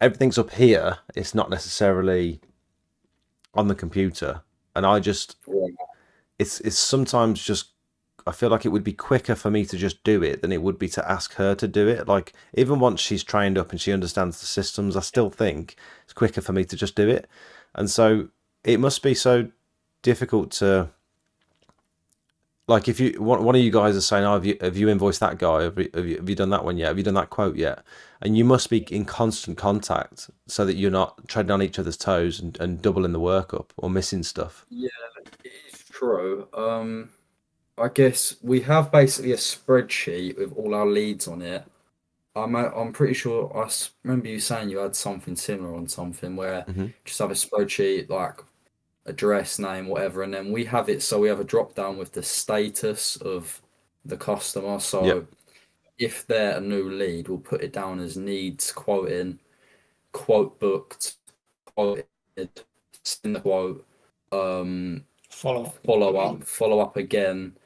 everything's up here. It's not necessarily on the computer, and I just Right. it's sometimes just I feel like it would be quicker for me to just do it than it would be to ask her to do it. Like even once she's trained up and she understands the systems, I still think it's quicker for me to just do it. And so it must be so difficult to like if you one of you guys are saying, oh, have you invoiced that guy? Have you done that one yet? Have you done that quote yet? And you must be in constant contact so that you're not treading on each other's toes and doubling the work up or missing stuff. Yeah, it is true. I guess we have basically a spreadsheet with all our leads on it. I'm pretty sure remember you saying you had something similar on something where Hmm. just have a spreadsheet like address, name, whatever, and then we have it so we have a drop down with the status of the customer. Yep. So if they're a new lead, we'll put it down as needs quoting, quote booked, quoted, send the quote, Follow follow up again.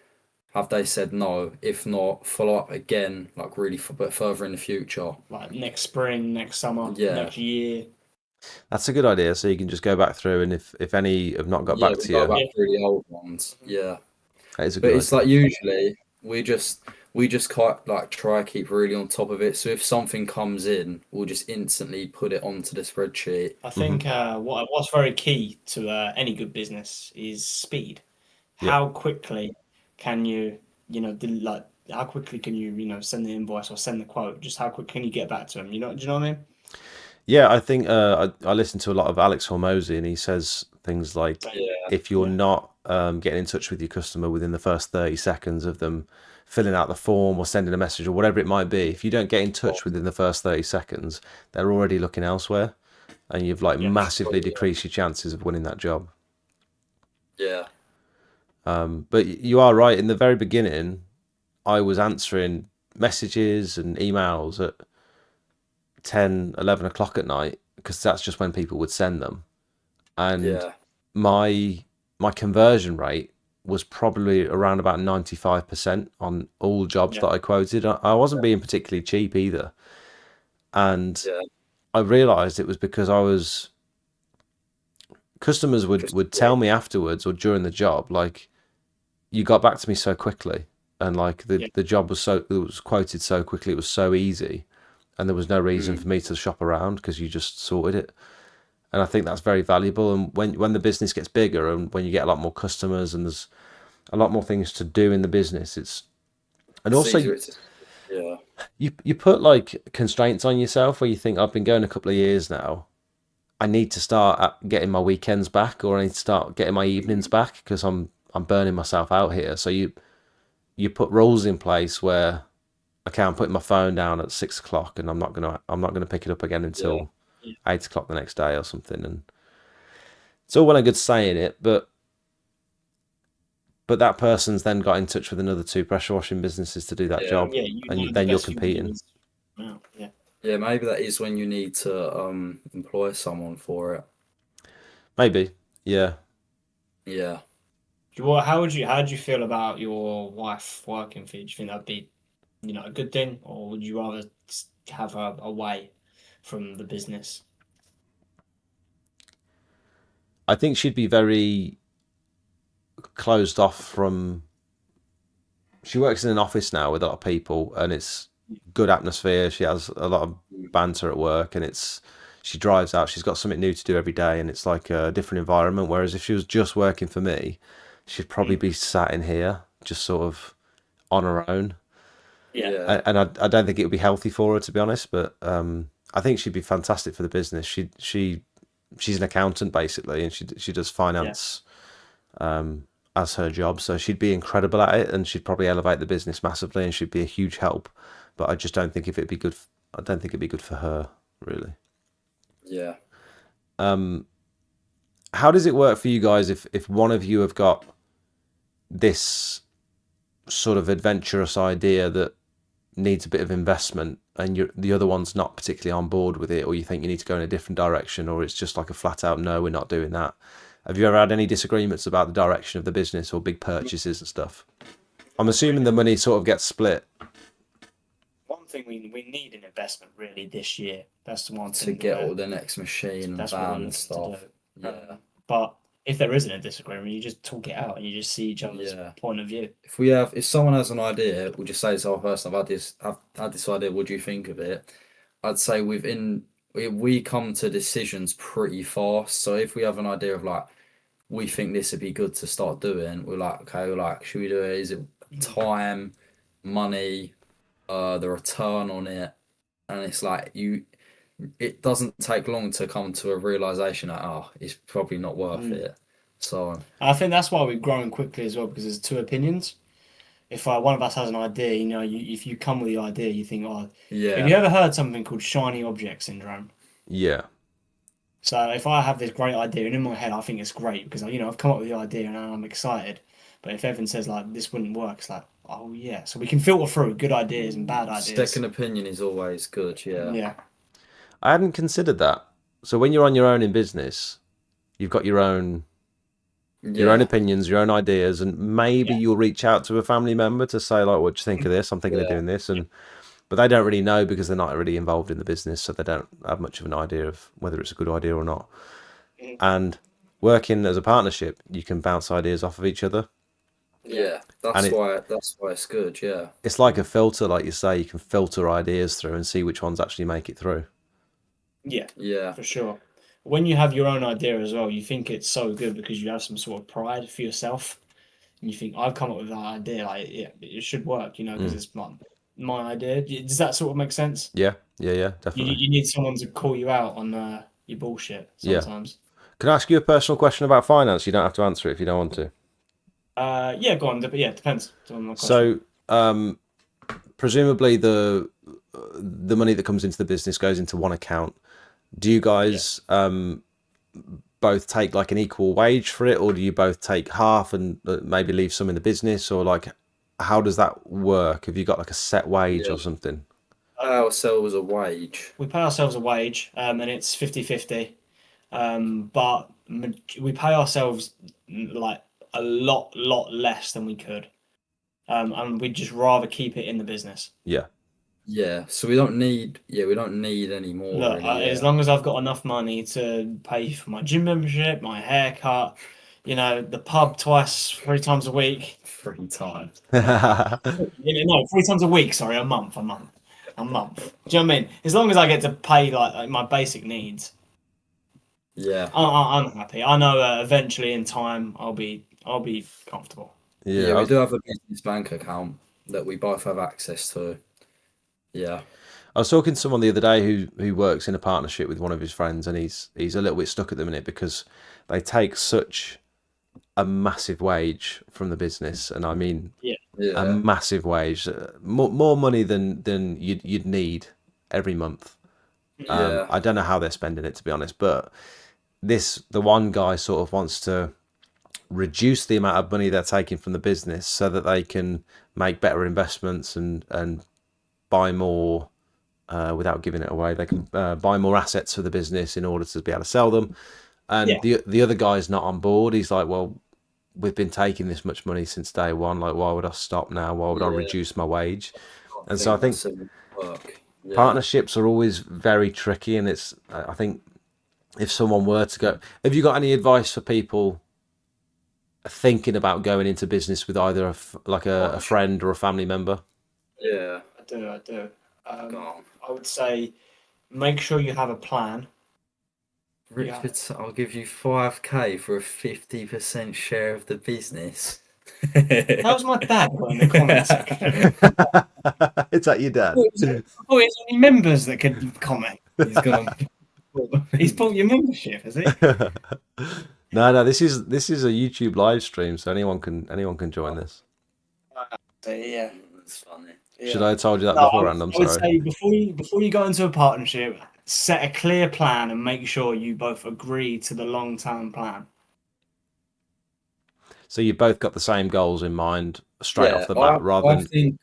Have they said no? If not, follow up again, like really, but further in the future. like next spring, next summer, Yeah. next year. That's a good idea. So you can just go back through, and if any have not got Yeah, back we to go you, back through the old ones. Yeah, that is a but good it's idea. like usually we just quite like try to keep really on top of it. So if something comes in, we'll just instantly put it onto the spreadsheet. I think what's very key to any good business is speed. Yeah. How quickly can you, like how quickly can you, send the invoice or send the quote? Just how quick can you get back to them? Do you know what I mean? Yeah, I think I listen to a lot of Alex Hormozy, and he says things like, Yeah, if you're Yeah. not getting in touch with your customer within the first 30 seconds of them filling out the form or sending a message or whatever it might be, if you don't get in touch within the first 30 seconds, they're already looking elsewhere, and you've like Yeah. massively Yeah. decreased your chances of winning that job. yeah, But you are right. In the very beginning, I was answering messages and emails at 10, 11 o'clock at night because that's just when people would send them. And yeah, my conversion rate was probably around about 95% on all jobs Yeah. that I quoted. I wasn't being particularly cheap either. And yeah. I realized it was because customers would tell me afterwards or during the job, like, you got back to me so quickly, and like the job it was quoted so quickly, it was so easy, and there was no reason for me to shop around because you just sorted it. And I think that's very valuable. And when the business gets bigger and when you get a lot more customers and there's a lot more things to do in the business, and It's also easier yeah, you put like constraints on yourself where you think, I've been going a couple of years now, I need to start getting my weekends back, or I need to start getting my evenings back because I'm burning myself out here. So you put rules in place where, okay, I'm putting my phone down at 6 o'clock and I'm not gonna pick it up again until 8 o'clock the next day or something. And it's all well and good saying it, but that person's then got in touch with another 2 pressure washing businesses to do that Yeah. job, Yeah, and then you're competing. Yeah. yeah. Maybe that is when you need to employ someone for it. Maybe, yeah. Yeah. How do you feel about your wife working for you? Do you think that'd be, a good thing, or would you rather have her away from the business? I think she'd be very closed off from. She works in an office now with a lot of people, and it's good atmosphere. She has a lot of banter at work, and she drives out. She's got something new to do every day, and it's like a different environment. Whereas if she was just working for me, she'd probably be sat in here, just sort of on her own. Yeah. And I don't think it would be healthy for her, to be honest. But I think she'd be fantastic for the business. She's an accountant basically, and she does finance as her job. So she'd be incredible at it, and she'd probably elevate the business massively, and she'd be a huge help. But I just don't think if it'd be good. I don't think it'd be good for her, really. Yeah. How does it work for you guys if one of you have got this sort of adventurous idea that needs a bit of investment, and the other one's not particularly on board with it, or you think you need to go in a different direction, or it's just like a flat out no, we're not doing that? Have you ever had any disagreements about the direction of the business or big purchases and stuff? I'm assuming the money sort of gets split. One thing we need an investment really this year. That's the one To thing get all the next machine and that's what we're van looking and to stuff. do. Yeah. But if there isn't a disagreement, you just talk it out and you just see each other's Yeah. point of view. If someone has an idea, we'll just say to our person, I've had this idea, what do you think of it? I'd say we come to decisions pretty fast. So if we have an idea of like, we think this would be good to start doing, we're like, okay, should we do it? Is it time, money, the return on it? And it's like it doesn't take long to come to a realization that it's probably not worth it. So I think that's why we're growing quickly as well, because there's two opinions. If one of us has an idea, if you come with the idea, you think, have you ever heard something called shiny object syndrome? Yeah. So if I have this great idea and in my head I think it's great because I've come up with the idea and I'm excited, but if Evan says like this wouldn't work, it's like, oh yeah. So we can filter through good ideas and bad ideas. Second opinion is always good. Yeah. Yeah. I hadn't considered that. So when you're on your own in business, you've got your own opinions, your own ideas, and maybe you'll reach out to a family member to say like, what do you think of this? I'm thinking of doing this, but they don't really know because they're not really involved in the business, so they don't have much of an idea of whether it's a good idea or not. And working as a partnership, you can bounce ideas off of each other. Yeah, that's why it's good. Yeah, it's like a filter, like you say. You can filter ideas through and see which ones actually make it through. Yeah, for sure. When you have your own idea as well, you think it's so good because you have some sort of pride for yourself, and you think, I've come up with that idea, like it should work, because it's my idea. Does that sort of make sense? Yeah, definitely. You need someone to call you out on your bullshit sometimes. Can I ask you a personal question about finance? You don't have to answer it if you don't want to. Yeah, go on. But yeah, it depends on my question. So, presumably the money that comes into the business goes into one account. Do you guys both take like an equal wage for it, or do you both take half and maybe leave some in the business, or like how does that work? Have you got like a set wage or something? Ourselves a wage. We pay ourselves a wage, and it's 50-50. But we pay ourselves like a lot less than we could, and we'd just rather keep it in the business. Yeah, so we don't need any more. Look, really, as long as I've got enough money to pay for my gym membership, my haircut, the pub 3 times a week. 3 times. No, 3 times a week. Sorry, a month. Do you know what I mean? As long as I get to pay like my basic needs. Yeah, I'm happy. I know eventually in time I'll be comfortable. Yeah, we do have a business bank account that we both have access to. Yeah. I was talking to someone the other day who works in a partnership with one of his friends, and he's a little bit stuck at the minute because they take such a massive wage from the business, and I mean a massive wage, more money than you'd need every month. I don't know how they're spending it, to be honest, but the one guy sort of wants to reduce the amount of money they're taking from the business so that they can make better investments and buy more without giving it away. They can buy more assets for the business in order to be able to sell them. And the other guy's not on board. He's like, well, we've been taking this much money since day one. Like, why would I stop now? Why would I reduce my wage? And so I think partnerships are always very tricky. And I think if someone were to go, have you got any advice for people thinking about going into business with either a friend or a family member? Yeah. I do. I would say make sure you have a plan. Richard, I'll give you 5k for a 50% share of the business. How's my dad got in the comment section? It's like your dad. Oh, it's only members that can comment. He's gonna. He's bought your membership, has he? No, this is a YouTube live stream, so anyone can join this. Yeah. That's funny. Should I have told you that No, beforehand? I'm I would sorry. say before you go into a partnership, set a clear plan and make sure you both agree to the long-term plan. So you both got the same goals in mind straight off the bat, rather I than think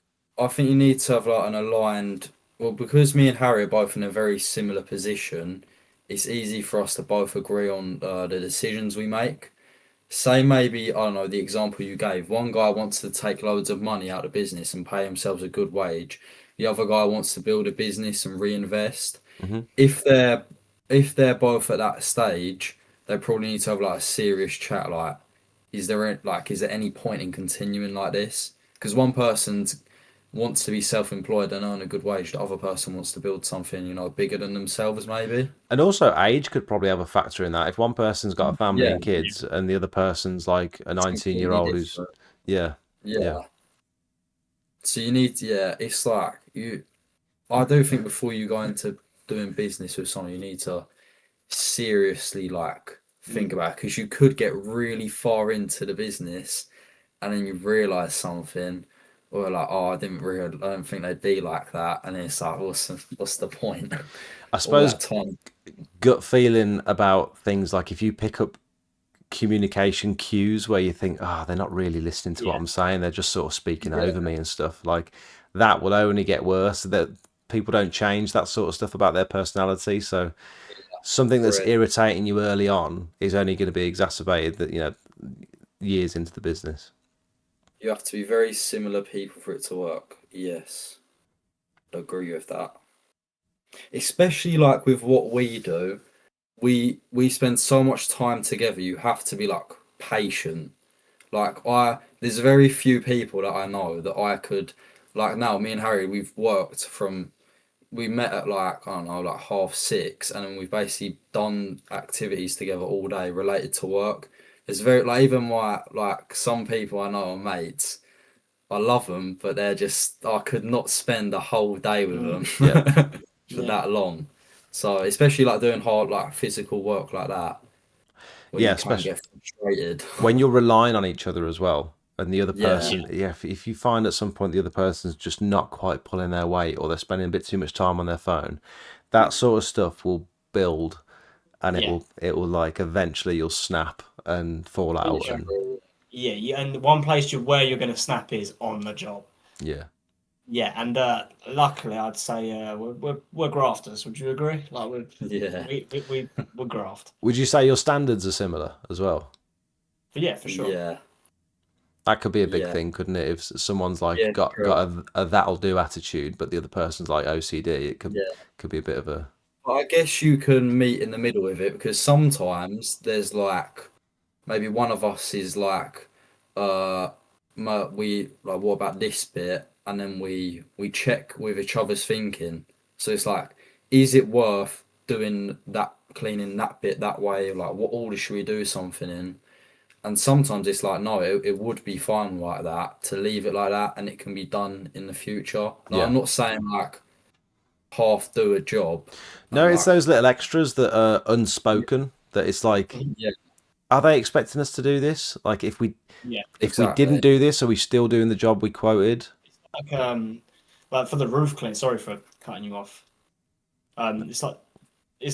you need to have like an aligned. Well, because me and Harry are both in a very similar position, it's easy for us to both agree on the decisions we make. Say maybe, I don't know, the example you gave. One guy wants to take loads of money out of business and pay themselves a good wage. The other guy wants to build a business and reinvest. Mhm. If they're both at that stage, they probably need to have like a serious chat. Like, is there any point in continuing like this? Because one person wants to be self-employed and earn a good wage. The other person wants to build something, bigger than themselves, maybe. And also age could probably have a factor in that. If one person's got a family Yeah, and kids, and the other person's like a 19-year-old completely who's different. yeah. Yeah. So you need, it's like I do think before you go into doing business with someone, you need to seriously like think about it, because you could get really far into the business and then you realize something, or like, oh, I don't think they'd be like that, and then it's like, what's the point? I All suppose that time. gut feeling about things like if you pick up communication cues where you think, oh, they're not really listening to what I'm saying, they're just sort of speaking over me and stuff, like that will only get worse. That people don't change that sort of stuff about their personality. So something that's Correct. irritating you early on is only going to be exacerbated that years into the business. You have to be very similar people for it to work. Yes, I agree with that. Especially like with what we do, we spend so much time together. You have to be like patient. Like there's very few people that I know that I could, like now. Me and Harry, we met at like, I don't know, like 6:30, and then we've basically done activities together all day related to work. It's very like, even like some people I know are mates. I love them, but I could not spend a whole day with them for that long. So especially like doing hard like physical work like that, where Yeah, you can especially get frustrated. when you're relying on each other as well, and the other Yeah, person, if you find at some point the other person's just not quite pulling their weight, or they're spending a bit too much time on their phone, that sort of stuff will build, and it will like eventually you'll snap and fall out. And And the one place where you're going to snap is on the job. yeah, And luckily, I'd say we're grafters. Would you agree? Like we're graft. would you say your standards are similar as well? But yeah, for sure. yeah, That could be a big yeah, thing, couldn't it? If someone's like yeah, got true. a that'll do attitude, but the other person's like OCD, it could be a bit of a But I guess you can meet in the middle with it, because sometimes there's like maybe one of us is like, we like, what about this bit? And then we check with each other's thinking. So it's like, is it worth doing that, cleaning that bit that way? Like, what order should we do something in? And sometimes it's like, no, it would be fine like that, to leave it like that, and it can be done in the future. Like, I'm not saying like half do a job. No, And it's like, those little extras that are unspoken. That it's like, yeah, are they expecting us to do this? Like, if we exactly. didn't do this, are we still doing the job we quoted? Like for the roof clean. Sorry for cutting you off. It's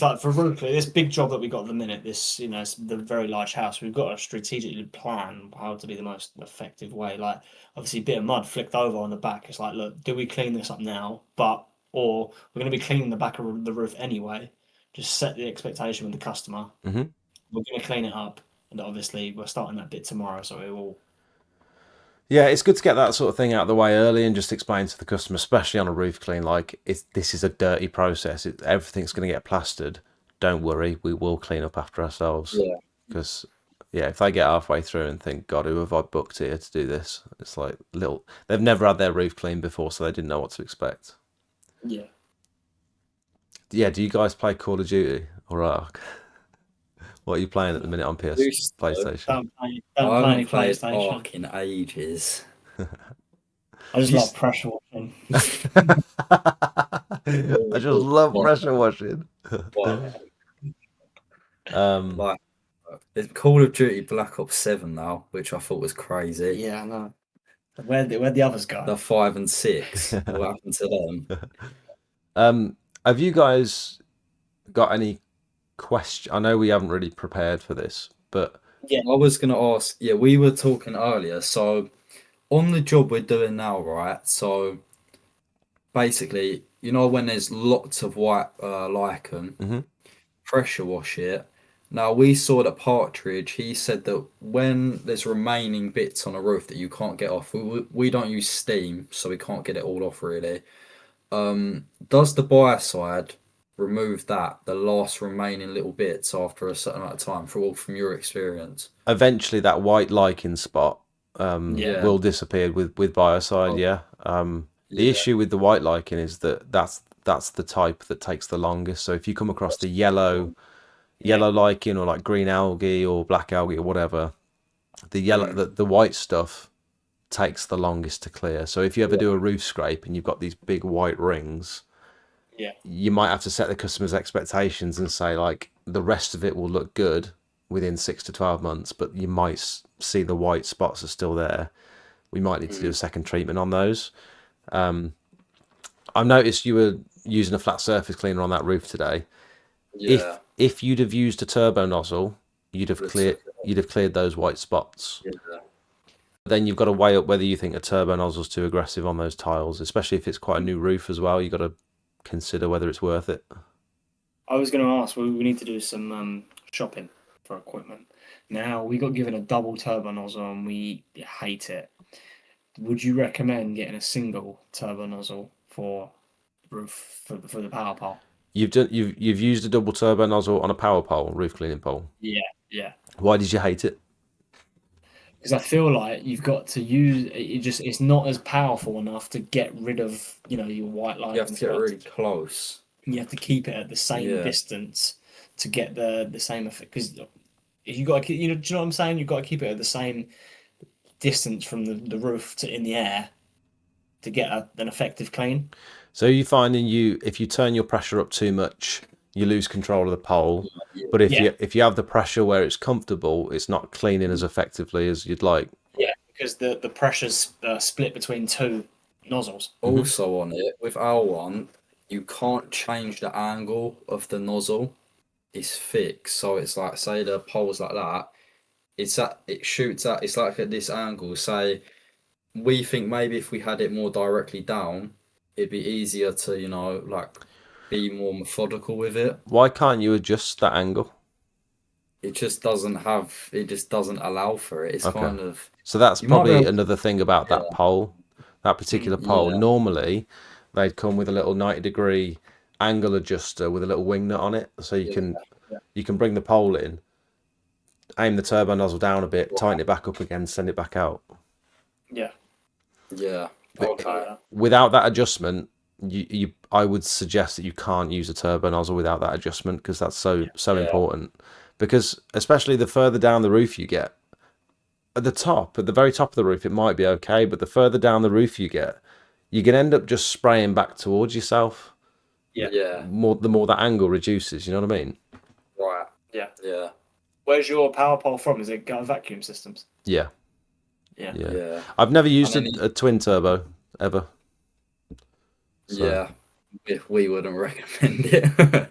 like for roof clean, this big job that we got at the minute. This it's the very large house. We've got to strategically plan how to be the most effective way. Like obviously, a bit of mud flicked over on the back. It's like, look, do we clean this up now? Or we're going to be cleaning the back of the roof anyway. Just set the expectation with the customer. Mm-hmm. We're going to clean it up, and obviously we're starting that bit tomorrow, so it will. Yeah, it's good to get that sort of thing out of the way early and just explain to the customer, especially on a roof clean, like this is a dirty process. Everything's going to get plastered. Don't worry, we will clean up after ourselves. Yeah. Because if they get halfway through and think, God, who have I booked here to do this? It's like they've never had their roof cleaned before, so they didn't know what to expect. Yeah. Yeah, do you guys play Call of Duty or Ark? What are you playing at the minute on PlayStation? Don't play I any haven't played PlayStation. Ark in ages. I just love pressure watching. I just love pressure washing. Like, it's Call of Duty Black Ops 7 now, which I thought was crazy. Yeah, I know. Where'd the others go? The 5 and 6. What happened to them? Have you guys got any question? I know we haven't really prepared for this, but Yeah. I was going to ask, yeah, we were talking earlier. So, on the job we're doing now, right? So, basically, you know, when there's lots of white lichen, pressure wash it. Now, we saw that Partridge, he said that when there's remaining bits on a roof that you can't get off, we don't use steam, so we can't get it all off really. Does the biocide remove that, the last remaining little bits after a certain amount of time, from your experience? eventually that white lichen spot Yeah. will disappear with biocide. Yeah. The issue with the white lichen is that that's the type that takes the longest. So if you come across the yellow lichen or like green algae or black algae or whatever, the white stuff takes the longest to clear. So if you ever do a roof scrape and you've got these big white rings, you might have to set the customer's expectations and say like the rest of it will look good within 6 to 12 months, but you might see the white spots are still there. We might need to do a second treatment on those. I've noticed you were using a flat surface cleaner on that roof today. Yeah. If you'd have used a turbo nozzle, you'd have cleared those white spots. Yeah. Then you've got to weigh up whether you think a turbo nozzle's too aggressive on those tiles, especially if it's quite a new roof as well. You've got to consider whether it's worth it. I was going to ask, we need to do some shopping for equipment. Now, we got given a double turbo nozzle and we hate it. Would you recommend getting a single turbo nozzle for roof for the power pole? You've used a double turbo nozzle on a power pole, roof cleaning pole. Yeah. Why did you hate it? Because I feel like you've got to use it. It's not as powerful enough to get rid of your white line. You have to get really close. You have to keep it at the same distance to get the same effect. Because you got to, do you know what I'm saying? You've got to keep it at the same distance from the roof to in the air to get an effective clean. So you finding if you turn your pressure up too much, you lose control of the pole. But if you have the pressure where it's comfortable, it's not cleaning as effectively as you'd like. Yeah, because the pressure's split between two nozzles. Also on it, with our one, you can't change the angle of the nozzle. It's fixed. So it's like, say the pole's like that, it shoots at, it's like at this angle. Say, we think maybe if we had it more directly down, it'd be easier to, like, be more methodical with it. Why can't you adjust that angle? It just doesn't allow for it. It's kind of... So that's probably another thing about that pole, that particular pole. Yeah. Normally, they'd come with a little 90-degree angle adjuster with a little wing nut on it, so you can bring the pole in, aim the turbo nozzle down a bit, tighten it back up again, send it back out. Yeah. Okay. Without that adjustment, I would suggest that you can't use a turbo nozzle without that adjustment, because that's so important. Because especially the further down the roof you get, at the very top of the roof, it might be okay, but the further down the roof you get, you can end up just spraying back towards yourself. Yeah. The more that angle reduces, you know what I mean? Right. Yeah. Where's your power pole from? Is it vacuum systems? Yeah. Yeah. I've never used a twin turbo ever. So. Yeah, if we wouldn't recommend it.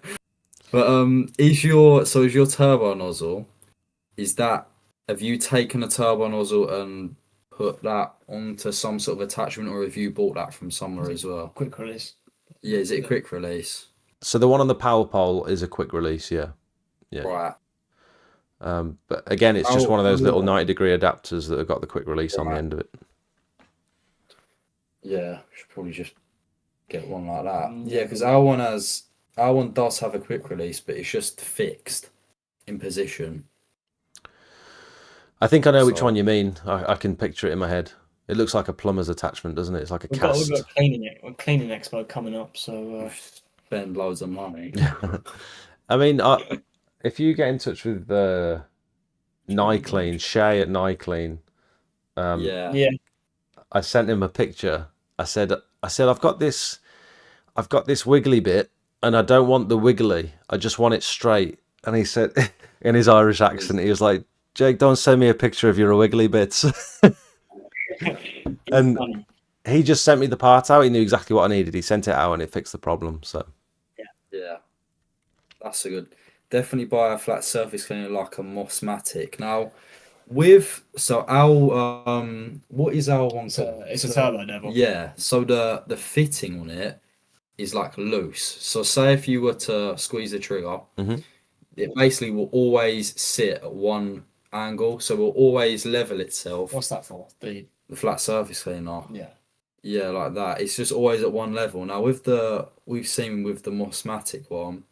But is your turbo nozzle, have you taken a turbo nozzle and put that onto some sort of attachment, or have you bought that from somewhere as well? Quick release. Yeah, is it a quick release? So the one on the power pole is a quick release, yeah. Right. But again, it's just one of those little 90-degree adapters that have got the quick release on the end of it. Yeah, should probably just get one like that. Yeah, because our one does have a quick release, but it's just fixed in position. I think I know which one you mean. I can picture it in my head. It looks like a plumber's attachment, doesn't it? It's like a cast. We've got a cleaning expo coming up, so spend loads of money. I mean, if you get in touch with Nyclean, Shay at Nyclean, yeah, I sent him a picture. I said I've got this. I've got this wiggly bit and I don't want the wiggly. I just want it straight. And he said, in his Irish accent, he was like, Jake, don't send me a picture of your wiggly bits. And Funny. he just sent me the part out. He knew exactly what I needed. He sent it out and it fixed the problem. So Yeah, that's a good. Definitely buy a flat surface cleaner like a Mossmatic. Now, what is our one called? It's a turbo devil. Yeah, so the fitting on it is like loose. So say if you were to squeeze the trigger, Mhm. it basically will always sit at one angle, so it will always level itself. What's that for? The flat surface cleaner. yeah. Yeah, like that. It's just always at one level. Now we've seen with the Mossmatic one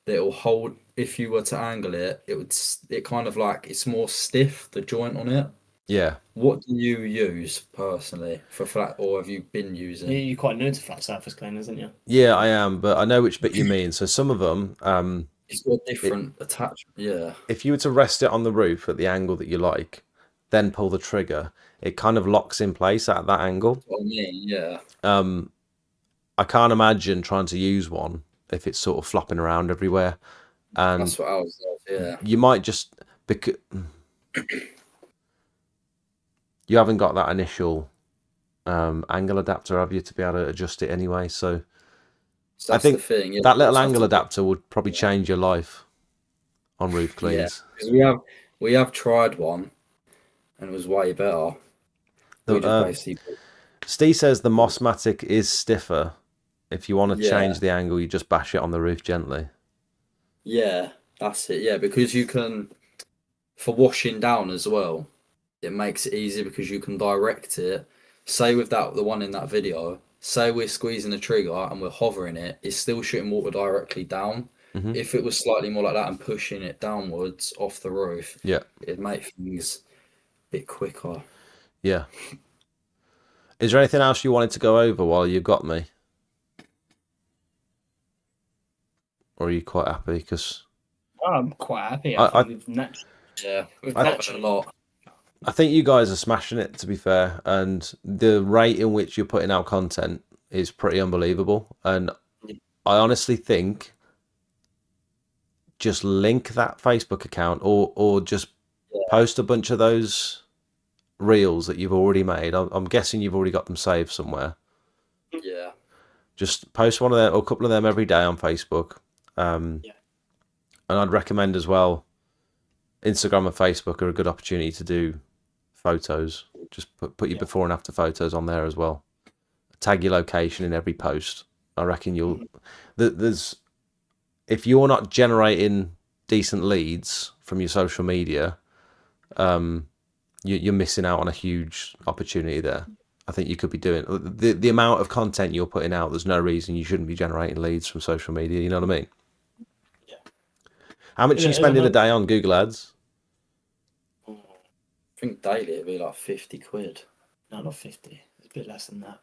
that it'll hold if you were to angle it, it kind of like it's more stiff, the joint on it. yeah. What do you use personally for flat, or have you been using? You're quite new to flat surface cleaners, aren't you? Yeah, I am, but I know which bit you mean. So some of them, It's got different attachment. Yeah. if you were to rest it on the roof at the angle that you like, then pull the trigger, it kind of locks in place at that angle. What I mean, yeah. I can't imagine trying to use one if it's sort of flopping around everywhere. And That's what I was like, yeah. you might just, because you haven't got that initial angle adapter, have you, to be able to adjust it anyway? So So I that's think the thing. Yeah, that little just have angle to- adapter would probably change your life on roof Yeah, cleans. because we have tried one, and it was way better. The, We just basically Steve says the Mossmatic is stiffer. If you want to Yeah. change the angle, you just bash it on the roof gently. Yeah, that's it. Yeah, because you can, for washing down as well, it makes it easier because you can direct it. Say with the one in that video, say we're squeezing the trigger and we're hovering it, it's still shooting water directly down. Mhm. If it was slightly more like that and pushing it downwards off the roof, Yeah, it'd make things a bit quicker. yeah. Is there anything else you wanted to go over while you got me? Or are you quite happy? Because I'm quite happy. I- I think we've We've I- covered a lot. I think you guys are smashing it, to be fair, and the rate in which you're putting out content is pretty unbelievable. And I honestly think just link that Facebook account or just post a bunch of those reels that you've already made. I'm guessing you've already got them saved somewhere. Yeah. Just post one of them or a couple of them every day on Facebook. And I'd recommend as well, Instagram and Facebook are a good opportunity to do photos. Just put your before and after photos on there as well. Tag your location in every post. I reckon you'll. There's if you're not generating decent leads from your social media, you're missing out on a huge opportunity there. I think you could be doing the amount of content you're putting out. There's no reason you shouldn't be generating leads from social media. You know what I mean? Yeah. How much are you spending a day on Google Ads? I think daily it'd be like 50 quid. No, not 50. It's a bit less than that.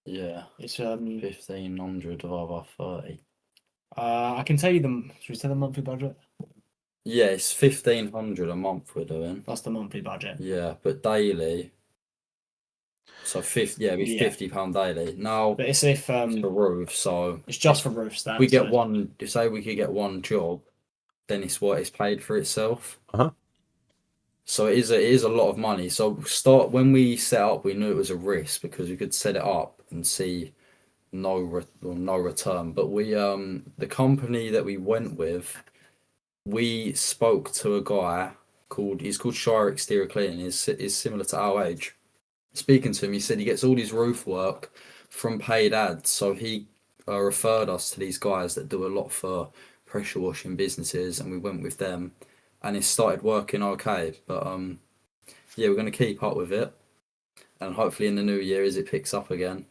Yeah. It's 1,500 over 30. I can tell you should we say the monthly budget? Yeah, it's 1,500 a month we're doing. That's the monthly budget. Yeah, but daily. So it'd be £50 daily. Now But it's if it's for roof, so it's just for roof stats. we get one. Say we could get one job, then it's paid for itself. Uh-huh. So it is a lot of money. So when we set up, we knew it was a risk because we could set it up and see no return. But the company that we went with, we spoke to a guy he's called Shire Exterior Cleaning. Is similar to our age. Speaking to him, he said he gets all his roof work from paid ads. So he referred us to these guys that do a lot for pressure washing businesses, and we went with them, and it started working okay. But we're going to keep up with it, and hopefully in the new year, as it picks up again,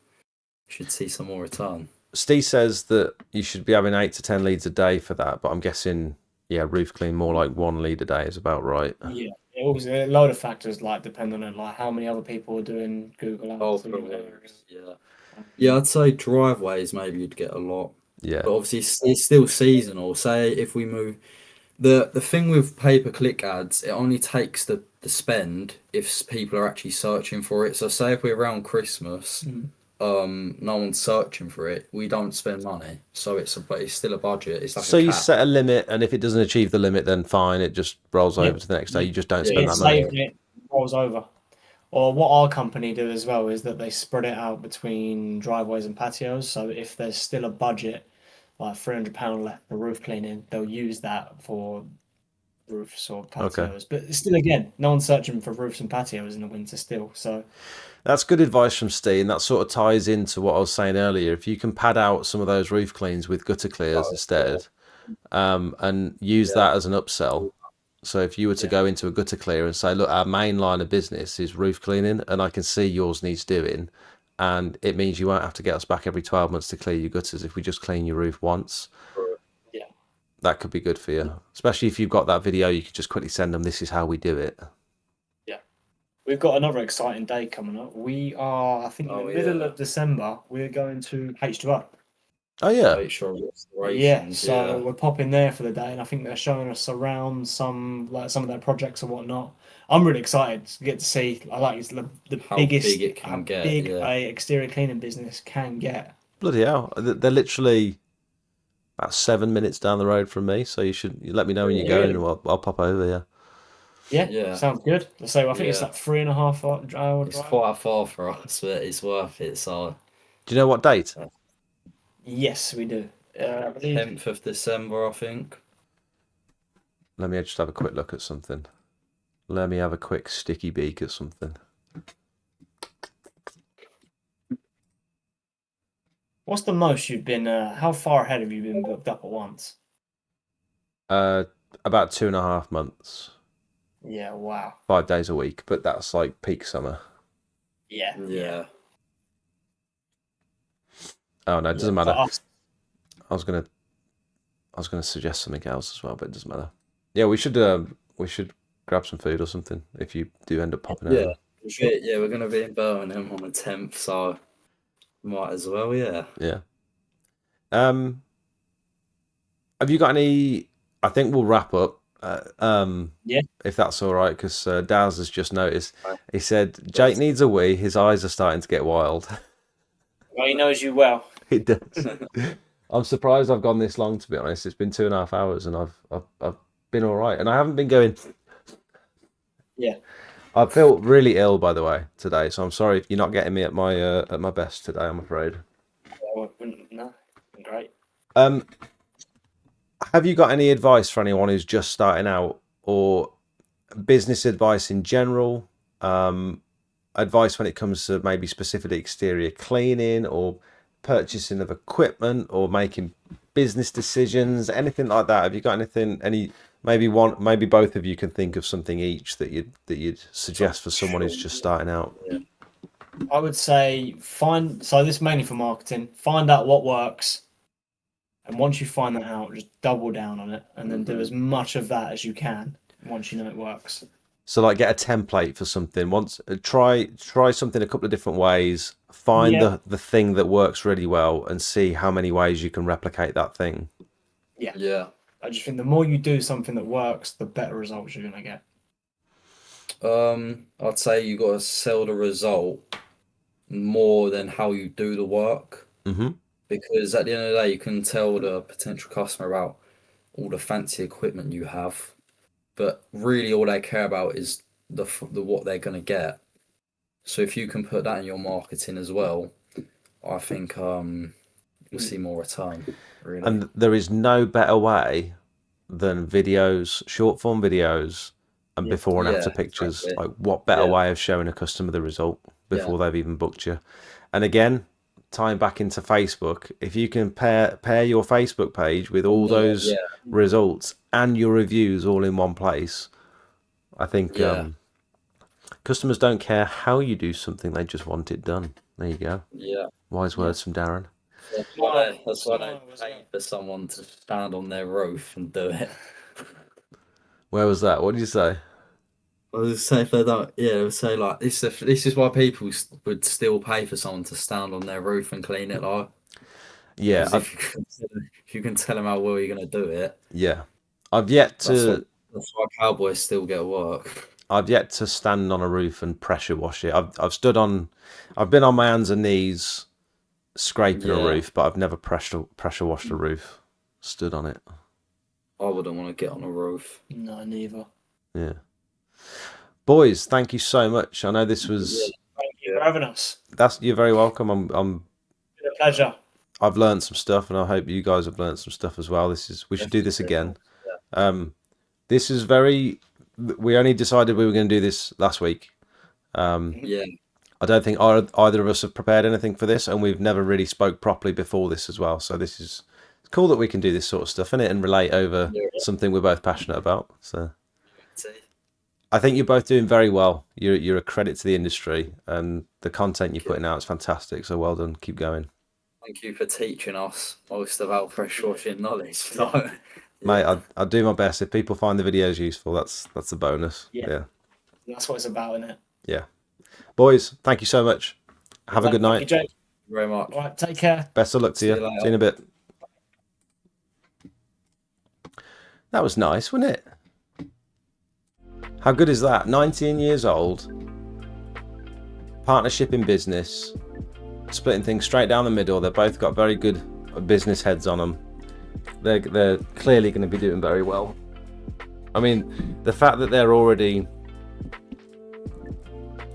we should see some more return. Steve says that you should be having 8 to 10 leads a day for that, but I'm guessing, roof clean more like 1 lead a day is about right. Yeah. A load of factors depend on it, like how many other people are doing Google Ads. Yeah, I'd say driveways maybe you'd get a lot. Yeah. But obviously it's still seasonal. Say if we move, the thing with pay-per-click ads, it only takes the spend if people are actually searching for it. So say if we're around Christmas, no one's searching for it. We don't spend money, so but it's still a budget. It's like a So you cap. set a limit, and if it doesn't achieve the limit, then fine, it just rolls Yeah. over to the next day. You just don't Yeah, spend It that money. saves it, rolls over. Or what our company do as well is that they spread it out between driveways and patios. So if there's still a budget, like £300 left for roof cleaning, they'll use that for roofs or Okay. patios. But still, again, no one's searching for roofs and patios in the winter still. So That's good advice from Steve. That sort of ties into what I was saying earlier. If you can pad out some of those roof cleans with gutter clears instead, and use yeah, that as an upsell. So if you were to go into a gutter clear and say, look, our main line of business is roof cleaning, and I can see yours needs doing, and it means you won't have to get us back every 12 months to clear your gutters if we just clean your roof once. yeah, That could be good for you, especially if you've got that video. You could just quickly send them, this is how we do it. yeah. We've got another exciting day coming up. We are, I think, in the middle of December. We're going to H2O. Oh yeah. make sure Yeah, restorations. so we're popping there for the day, and I think they're showing us around some of their projects and whatnot. I'm really excited to get to see. I like it's the How biggest, big it can how get, big yeah. a exterior cleaning business can get. Bloody hell. They're literally about 7 minutes down the road from me, so you let me know when you're going, and I'll pop over, yeah. Yeah, Yeah. sounds good. So I think it's Yeah. like 3.5 hour It's drive. quite far for us, but it's worth it. So Do you know what date? Yes, we do. I believe 10th of December, I think. Let me just have a quick look at something. Let me have a quick sticky beak at something. What's the most you've been? How far ahead have you been booked up at once? About 2.5 months, Yeah, wow. 5 days a week, but that's like peak summer. Yeah, Yeah. Oh no, it doesn't For matter. us, I was gonna suggest something else as well, but it doesn't matter. Yeah, we should grab some food or something if you do end up popping Yeah. over. Yeah, we're gonna be in Birmingham on the 10th, so might as well, yeah. Yeah. Have you got any? I think we'll wrap up. Yeah. If that's all right, because Daz has just noticed. Right. He said Jake needs a wee. His eyes are starting to get wild. well, he knows you well. It does. I'm surprised I've gone this long. To be honest, it's been 2.5 hours, and I've been all right, and I haven't been going. Yeah. I felt really ill, by the way, today. So I'm sorry if you're not getting me at my best today. I'm afraid. No, great. Have you got any advice for anyone who's just starting out, or business advice in general? Advice when it comes to maybe specifically exterior cleaning or purchasing of equipment or making business decisions, anything like that? Have you got anything? Maybe both of you can think of something each that you'd suggest for someone who's just starting out. I would say so this is mainly for marketing. Find out what works. And once you find that out, just double down on it and then do as much of that as you can once you know it works. So like get a template for something. Once try something a couple of different ways. Find the thing that works really well and see how many ways you can replicate that thing. Yeah. Yeah. I just think the more you do something that works, the better results you're gonna get. I'd say you got to sell the result more than how you do the work. Mm-hmm. Because at the end of the day, you can tell the potential customer about all the fancy equipment you have, but really all they care about is the what they're gonna get. So if you can put that in your marketing as well, I think you'll see more return. Really. And there is no better way than videos, short form videos, and before and after pictures. Exactly. Like what better way of showing a customer the result before they've even booked you? And again, tying back into Facebook, if you can pair your Facebook page with all those results and your reviews all in one place, I think customers don't care how you do something, they just want it done. There you go. Yeah. Wise words from Darren. That's why they pay for someone to stand on their roof and do it. Where was that? What did you say? I was saying if they don't, they would say like this is why people would still pay for someone to stand on their roof and clean it, like. Yeah, If you can tell them how well you're gonna do it. yeah. I've yet to. That's why cowboys still get work. I've yet to stand on a roof and pressure wash it. I've been on my hands and knees scraping a roof, but I've never pressure washed a roof. Stood on it. I wouldn't want to get on a roof. No, neither. Yeah. Boys, thank you so much. I know this was. Thank you for having us. You're very welcome. It's been a pleasure. I've learned some stuff, and I hope you guys have learned some stuff as well. We should do this again. This is very. We only decided we were going to do this last week. Yeah. I don't think either of us have prepared anything for this, and we've never really spoke properly before this as well. So this is cool that we can do this sort of stuff in it and relate over something we're both passionate about. So I think you're both doing very well. You're a credit to the industry, and the content you're putting out is fantastic. So well done. Keep going. Thank you for teaching us most of our fresh washing knowledge. Mate, I'll do my best. If people find the videos useful, that's a bonus. Yeah. That's what it's about, isn't it? Yeah. Boys, thank you so much. Have a good night. Thank you, Jake. Thank you very much. All right, take care. Best of luck to you. See you later. See you in a bit. That was nice, wasn't it? How good is that? 19 years old, partnership in business, splitting things straight down the middle. They've both got very good business heads on them. They're clearly going to be doing very well. I mean, the fact that they're already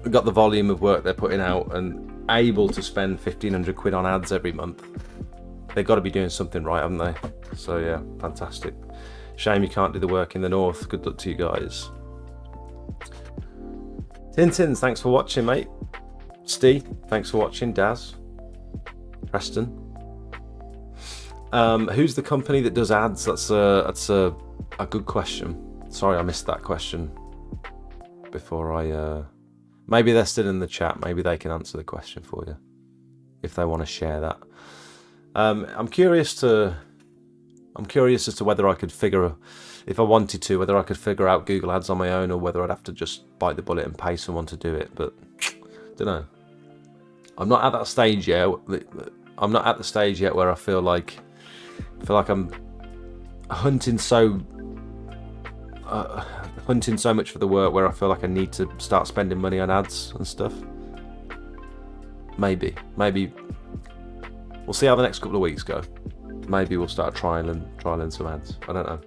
got the volume of work they're putting out and able to spend 1,500 quid on ads every month, they've got to be doing something right, haven't they? So yeah, fantastic. Shame you can't do the work in the north. Good luck to you guys. Tintins, thanks for watching, mate. Steve, thanks for watching. Daz, Preston. Who's the company that does ads? That's a good question. Sorry, I missed that question before I. Maybe they're still in the chat. Maybe they can answer the question for you if they want to share that. I'm curious as to whether I could if I wanted to, whether I could figure out Google Ads on my own or whether I'd have to just bite the bullet and pay someone to do it. But don't know. I'm not at that stage yet. I'm not at the stage yet where I feel like I'm hunting so much for the work where I feel like I need to start spending money on ads and stuff. Maybe we'll see how the next couple of weeks go. Maybe we'll start trialing some ads. I don't know.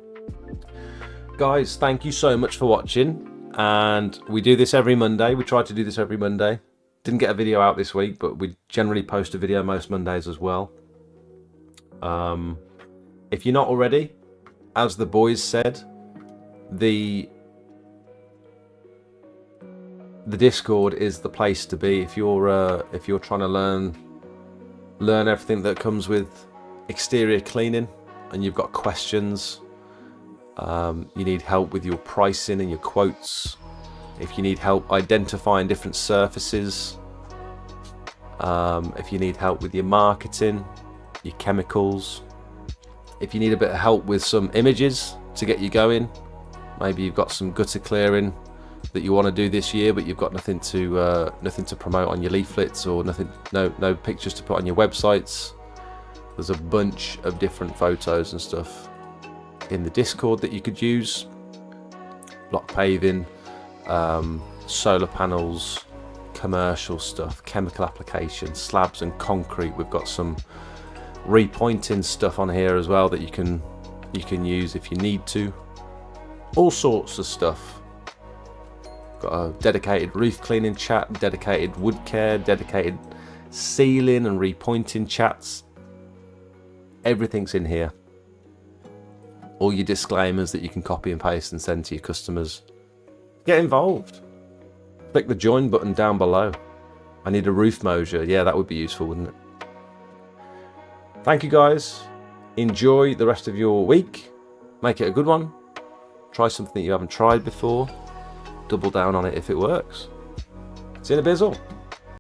Guys, thank you so much for watching. And we do this every Monday. We try to do this every Monday. Didn't get a video out this week, but we generally post a video most Mondays as well. If you're not already, as the boys said, the Discord is the place to be if you're trying to learn everything that comes with exterior cleaning and you've got questions. You need help with your pricing and your quotes. If you need help identifying different surfaces, if you need help with your marketing, your chemicals, if you need a bit of help with some images to get you going, maybe you've got some gutter clearing that you want to do this year, but you've got nothing to promote on your leaflets or no pictures to put on your websites. There's a bunch of different photos and stuff in the Discord that you could use. Block paving, solar panels, commercial stuff, chemical application, slabs and concrete. We've got some repointing stuff on here as well that you can use if you need to. All sorts of stuff. Got a dedicated roof cleaning chat, dedicated wood care, dedicated sealing and repointing chats. Everything's in here. All your disclaimers that you can copy and paste and send to your customers. Get involved. Click the join button down below. I need a roof moser. Yeah, that would be useful, wouldn't it? Thank you guys. Enjoy the rest of your week. Make it a good one. Try something that you haven't tried before. Double down on it if it works. See you in a bizzle.